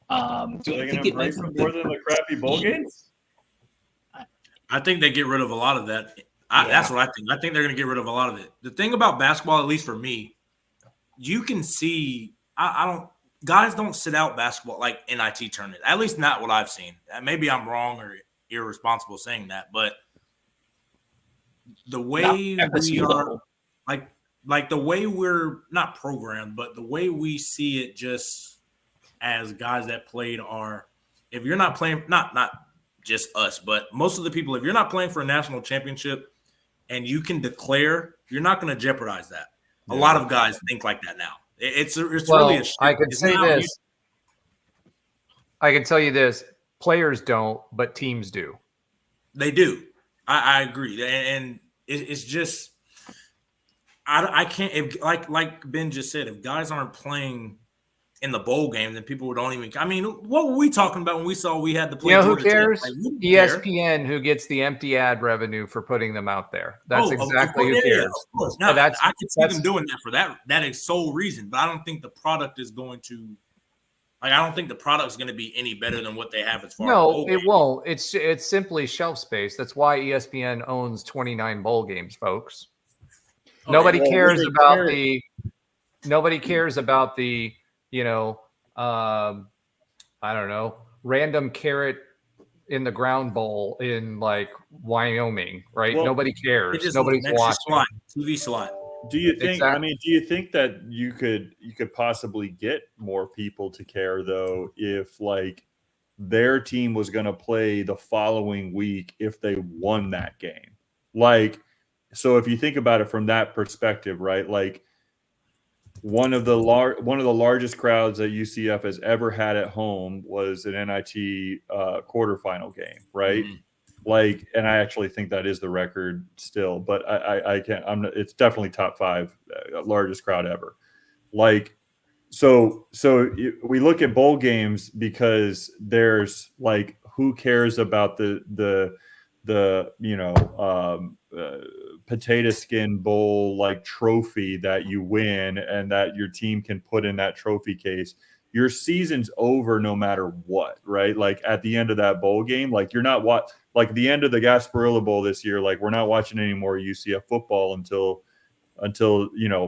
Do Are I they think going to embrace it more than the crappy bowl games? I think they get rid of a lot of that. That's what I think. I think they're going to get rid of a lot of it. The thing about basketball, at least for me, you can see. I don't. Guys don't sit out basketball like NIT tournament. At least not what I've seen. Maybe I'm wrong or irresponsible saying that, but the way we are, like the way we're not programmed, but the way we see it, just as guys that played are, if you're not playing, not just us, but most of the people, if you're not playing for a national championship and you can declare, you're not going to jeopardize that. A lot of guys think like that now. It's really a shift. I can say this. I can tell you this: players don't, but teams do. They do. I agree, and it's just I can't. If like Ben just said, if guys aren't playing in the bowl game, then people don't even. I mean, what were we talking about when we saw we had to play? You know who cares? ESPN, who gets the empty ad revenue for putting them out there. That's exactly who cares. Of course. Now, I can see them doing that for that is sole reason, but I don't think the product is going to. Like, I don't think the product is going to be any better than what they have as far. No, it won't. It's simply shelf space. That's why ESPN owns 29 bowl games, folks. Nobody cares about the. Nobody cares about the. I don't know, random carrot in the ground bowl in like Wyoming, right? Well, nobody cares. Nobody's watching. TV slot. Do you think? Exactly. I mean, do you think that you could possibly get more people to care though if like their team was going to play the following week if they won that game? Like, so if you think about it from that perspective, right? Like one of the largest crowds that UCF has ever had at home was an NIT quarterfinal game, right? Mm-hmm. Like, and I actually think that is the record still, but I can't. It's definitely top 5 largest crowd ever. Like, so we look at bowl games because there's like, who cares about the potato skin bowl like trophy that you win and that your team can put in that trophy case? Your season's over no matter what, right? Like at the end of that bowl game, like you're not like the end of the Gasparilla Bowl this year, like we're not watching any more UCF football until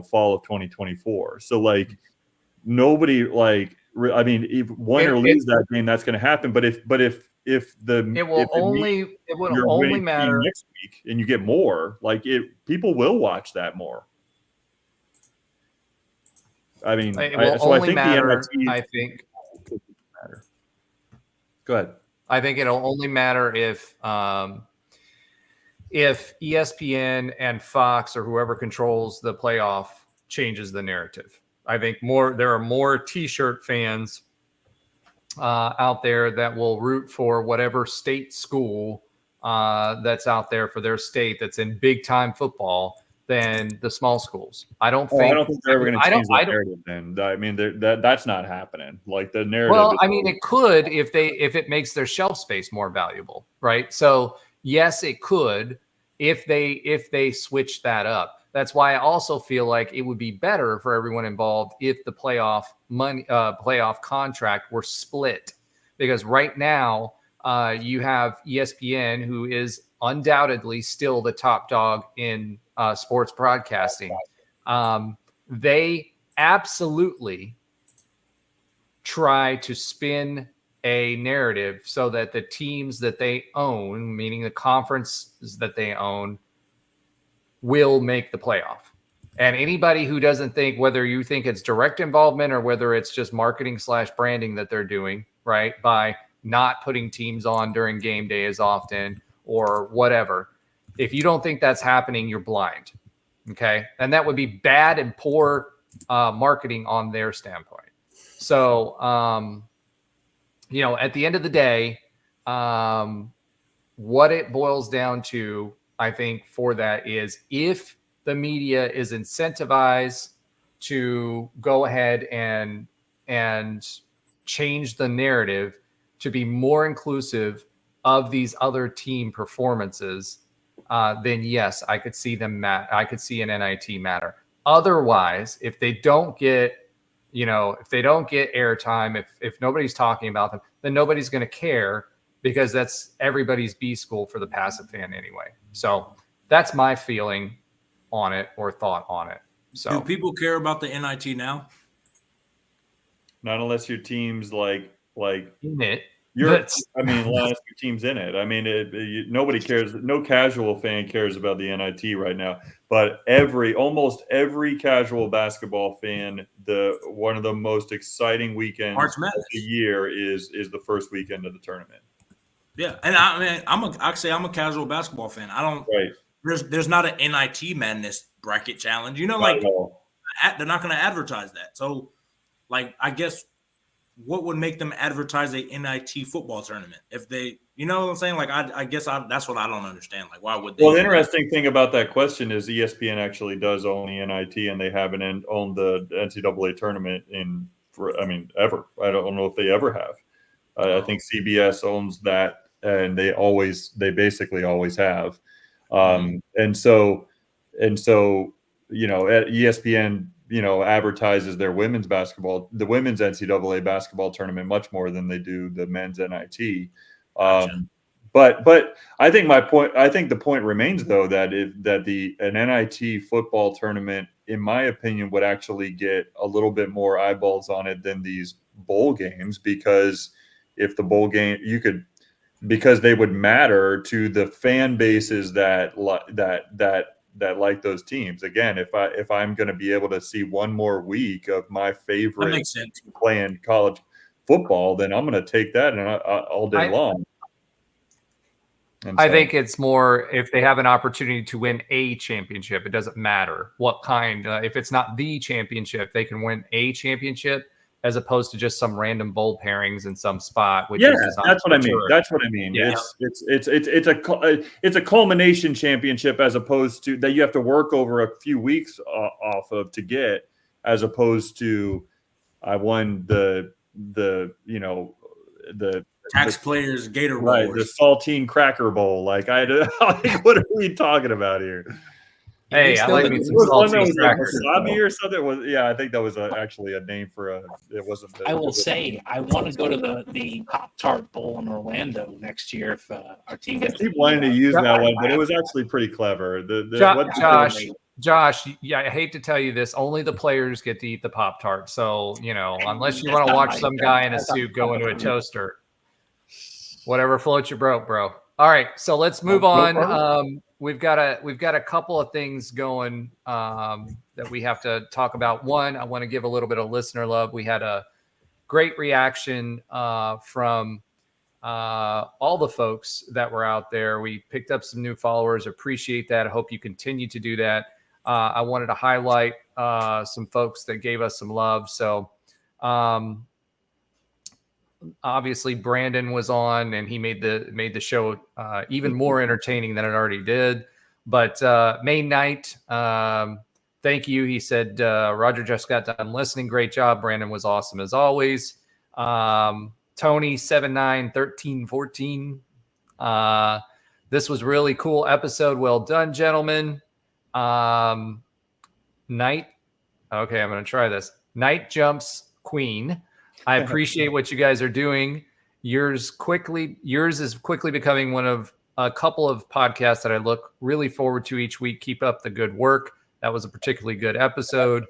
fall of 2024. So like nobody like, I mean, if win or lose that game, that's going to happen. But if it will only matter next week and you get more, like people will watch that more. I mean, it will only matter. I think. Go ahead. I think it'll only matter if ESPN and Fox or whoever controls the playoff changes the narrative. I think there are more T-shirt fans out there that will root for whatever state school that's out there for their state that's in big time football than the small schools. I don't think they're ever going to change the narrative. Then I mean, that's not happening. Like the narrative. Well, I mean, it could if it makes their shelf space more valuable, right? So yes, it could if they switch that up. That's why I also feel like it would be better for everyone involved if the playoff contract were split, because right now you have ESPN, who is undoubtedly still the top dog in sports broadcasting. They absolutely try to spin a narrative so that the teams that they own, meaning the conferences that they own, will make the playoff. And anybody who doesn't think, whether you think it's direct involvement or whether it's just marketing / branding that they're doing, right, by not putting teams on during game day as often or whatever, if you don't think that's happening, you're blind. Okay. And that would be bad and poor marketing on their standpoint. So, at the end of the day, what it boils down to I think, for that is if the media is incentivized to go ahead and change the narrative to be more inclusive of these other team performances, then yes, I could see them. I could see an NIT matter. Otherwise, if they don't get, if they don't get airtime, if nobody's talking about them, then nobody's going to care because that's everybody's B school for the passive fan anyway. So that's my feeling on it or thought on it. So do people care about the NIT now? Not unless your team's like in it. unless your team's in it. I mean, nobody cares. No casual fan cares about the NIT right now. But almost every casual basketball fan, one of the most exciting weekends of the year is the first weekend of the tournament. Yeah, and I mean, I'm a casual basketball fan. I don't. Right. There's not an NIT Madness bracket challenge. Not like at all. they're not going to advertise that. So, like, I guess what would make them advertise a NIT football tournament if they, you know what I'm saying? Like, I guess that's what I don't understand. Like, why would they? Well, the interesting thing about that question is ESPN actually does own the NIT, and they haven't owned the NCAA tournament ever. I don't know if they ever have. I think CBS owns that, and they basically always have. And so ESPN advertises their women's basketball, the women's NCAA basketball tournament much more than they do the men's NIT. Gotcha. But I think the point remains though that an NIT football tournament, in my opinion, would actually get a little bit more eyeballs on it than these bowl games, because if the bowl game because they would matter to the fan bases that like those teams. Again, if I'm going to be able to see one more week of my favorite playing college football, then I'm going to take that all day long. I think it's more if they have an opportunity to win a championship, it doesn't matter what kind. If it's not the championship, they can win a championship as opposed to just some random bowl pairings in some spot. That's what I mean. That's what I mean. Yeah. It's a culmination championship as opposed to that you have to work over a few weeks off of to get, as opposed to I won the taxpayers Gator Bowl, right? The Saltine Cracker Bowl. Like what are we talking about here? Hey, I like me some saltine crackers. Wasabi or something. I think that was actually a name for a. It wasn't. I will say I want to go to the Pop-Tart Bowl in Orlando next year if our team gets. I keep wanting to use that one, but it was actually pretty clever. Josh, yeah, I hate to tell you this, only the players get to eat the Pop-Tart. So unless you want to watch some guy in a suit go into a toaster, whatever floats your boat, bro. All right, so let's move on. We've got a couple of things going that we have to talk about. One, I want to give a little bit of listener love. We had a great reaction from all the folks that were out there. We picked up some new followers. Appreciate that. I hope you continue to do that. I wanted to highlight some folks that gave us some love. So obviously Brandon was on and he made the show even more entertaining than it already did. But May Knight, thank you. He said, Roger just got done listening. Great job. Brandon was awesome as always. Tony 791314. This was really cool episode. Well done, gentlemen. Knight. Okay, I'm going to try this. Knight jumps Queen. I appreciate what you guys are doing. Yours is quickly becoming one of a couple of podcasts that I look really forward to each week. Keep up the good work. That was a particularly good episode.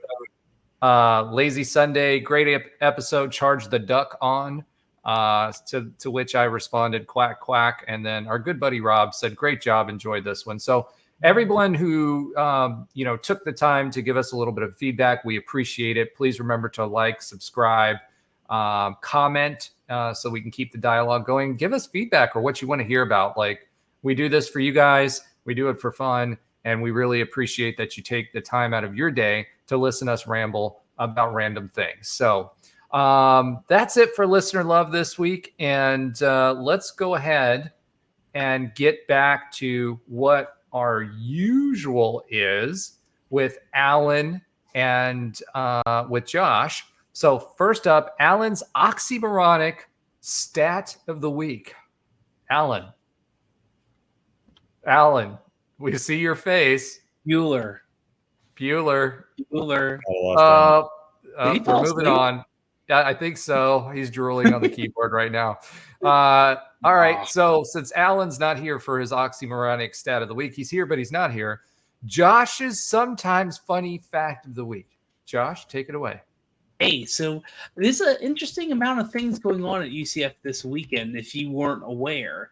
Lazy Sunday, great episode. Charge the duck on. To which I responded, quack, quack. And then our good buddy Rob said, great job. Enjoyed this one. So everyone who, took the time to give us a little bit of feedback, we appreciate it. Please remember to like, subscribe, comment, so we can keep the dialogue going. Give us feedback or what you want to hear about. Like, we do this for you guys. We do it for fun. And we really appreciate that you take the time out of your day to listen to us ramble about random things. So that's it for listener love this week. And let's go ahead and get back to what our usual is with Alan and with Josh. So first up, Alan's oxymoronic stat of the week. Alan, we see your face. Bueller. Bueller. Bueller. We're moving on. Yeah, I think so. He's drooling on the keyboard right now. All right. So since Alan's not here for his oxymoronic stat of the week, he's here, but he's not here. Josh's sometimes funny fact of the week. Josh, take it away. Hey, so there's an interesting amount of things going on at UCF this weekend, if you weren't aware.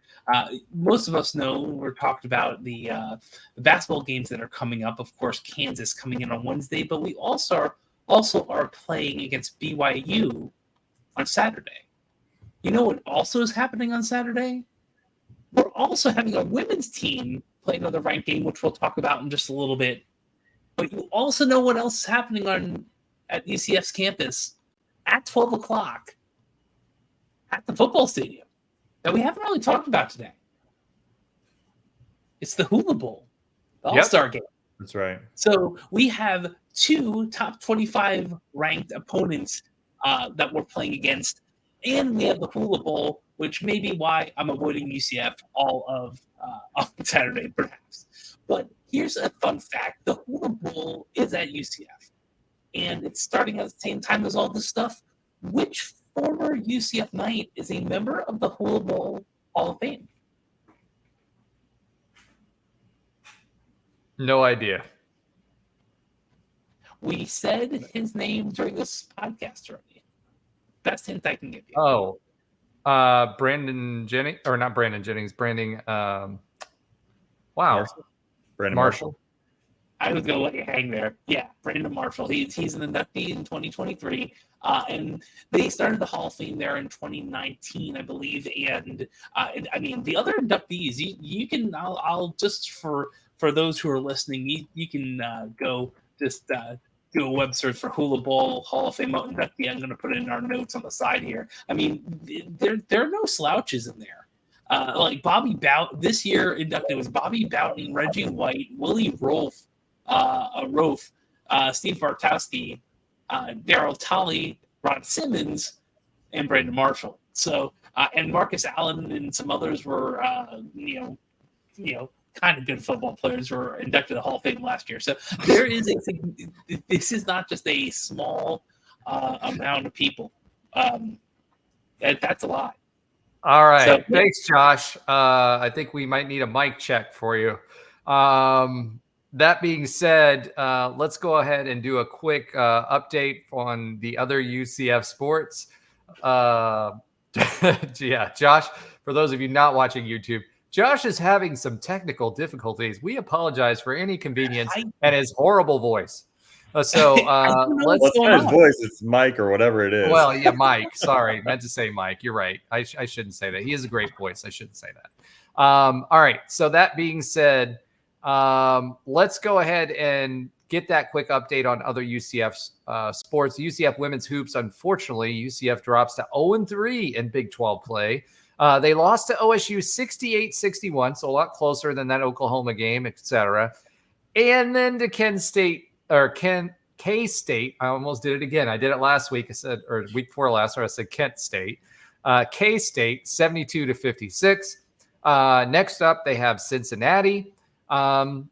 Most of us know we're talked about the basketball games that are coming up. Of course, Kansas coming in on Wednesday, but we also are playing against BYU on Saturday. You know what also is happening on Saturday? We're also having a women's team play another ranked game, which we'll talk about in just a little bit. But you also know what else is happening at UCF's campus at 12 o'clock at the football stadium that we haven't really talked about today. It's the Hula Bowl, the All-Star game. That's right. So we have 2 top 25 ranked opponents that we're playing against, and we have the Hula Bowl, which may be why I'm avoiding UCF all of on Saturday, perhaps. But here's a fun fact. The Hula Bowl is at UCF, and it's starting at the same time as all this stuff. Which former UCF Knight is a member of the Hula Bowl Hall of Fame? No idea. We said his name during this podcast already. Best hint I can give you. Oh, Brandon Jennings, or not Brandon Jennings, Brandon. Wow, Brandon Marshall. I was going to let you hang there. Yeah, Brandon Marshall. He's an inductee in 2023, and they started the Hall of Fame there in 2019, I believe. And I mean, the other inductees, you can. I'll just for those who are listening, you can go just do a web search for Hula Bowl Hall of Fame inductee. I'm going to put it in our notes on the side here. I mean, there are no slouches in there. Like Bobby Bowden, this year inducted was Bobby Bowden, Reggie White, Willie Rolfe, Steve Bartowski, Daryl Tolley, Ron Simmons, and Brandon Marshall. So and Marcus Allen and some others were kind of good football players were inducted to the Hall of Fame last year. So there is this is not just a small amount of people. That's a lot. All right. So, thanks, Josh. I think we might need a mic check for you. That being said, let's go ahead and do a quick update on the other UCF sports. Yeah, Josh, for those of you not watching YouTube, Josh is having some technical difficulties. We apologize for any inconvenience and his horrible voice. Let's not his voice. It's Mike or whatever it is. Well, yeah, Mike. Sorry, meant to say Mike. You're right. I shouldn't say that. He has a great voice. I shouldn't say that. All right. So that being said, let's go ahead and get that quick update on other UCF sports. UCF women's hoops. Unfortunately, UCF drops to 0-3 in Big 12 play. They lost to OSU 68-61, so a lot closer than that Oklahoma game, etc. And then to K-State. I almost did it again. I did it last week. I said, or week before last, or I said Kent State. K-State 72-56. Next up, they have Cincinnati. The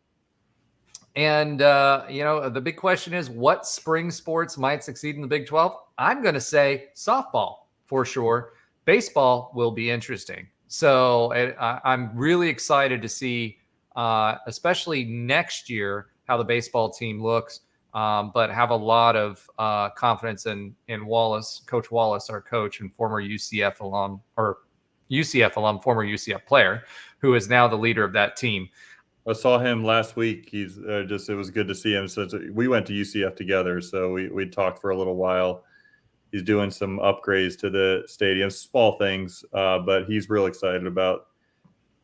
big question is, what spring sports might succeed in the Big 12? I'm going to say softball for sure. Baseball will be interesting. So I'm really excited to see, especially next year, how the baseball team looks, but have a lot of confidence in Wallace, Coach Wallace, our coach and former UCF alum, former UCF player, who is now the leader of that team. I saw him last week. He's it was good to see him. So we went to UCF together, so we talked for a little while. He's doing some upgrades to the stadium, small things, but he's real excited about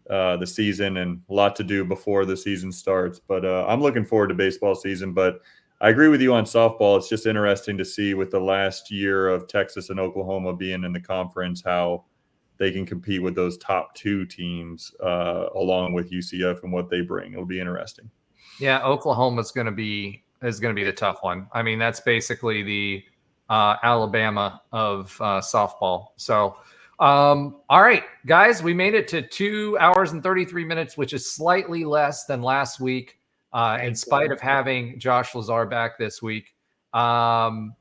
the season and a lot to do before the season starts. But I'm looking forward to baseball season. But I agree with you on softball. It's just interesting to see with the last year of Texas and Oklahoma being in the conference how they can compete with those top 2 teams along with UCF and what they bring. It'll be interesting. Yeah, Oklahoma is going to be the tough one. I mean, that's basically the Alabama of softball. So, all right, guys, we made it to 2 hours and 33 minutes, which is slightly less than last week, in spite of having Josh Lazar back this week. And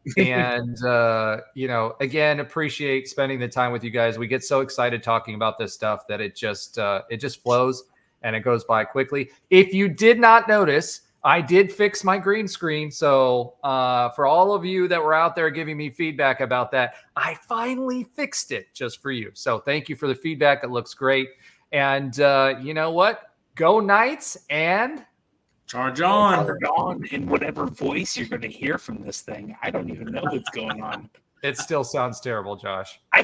again, appreciate spending the time with you guys. We get so excited talking about this stuff that it just flows and it goes by quickly. If you did not notice, I did fix my green screen. So for all of you that were out there giving me feedback about that, I finally fixed it just for you. So thank you for the feedback. It looks great. And you know what? Go Knights and Charge on. Charge on in whatever voice you're going to hear from this thing. I don't even know what's going on. it still sounds terrible, Josh.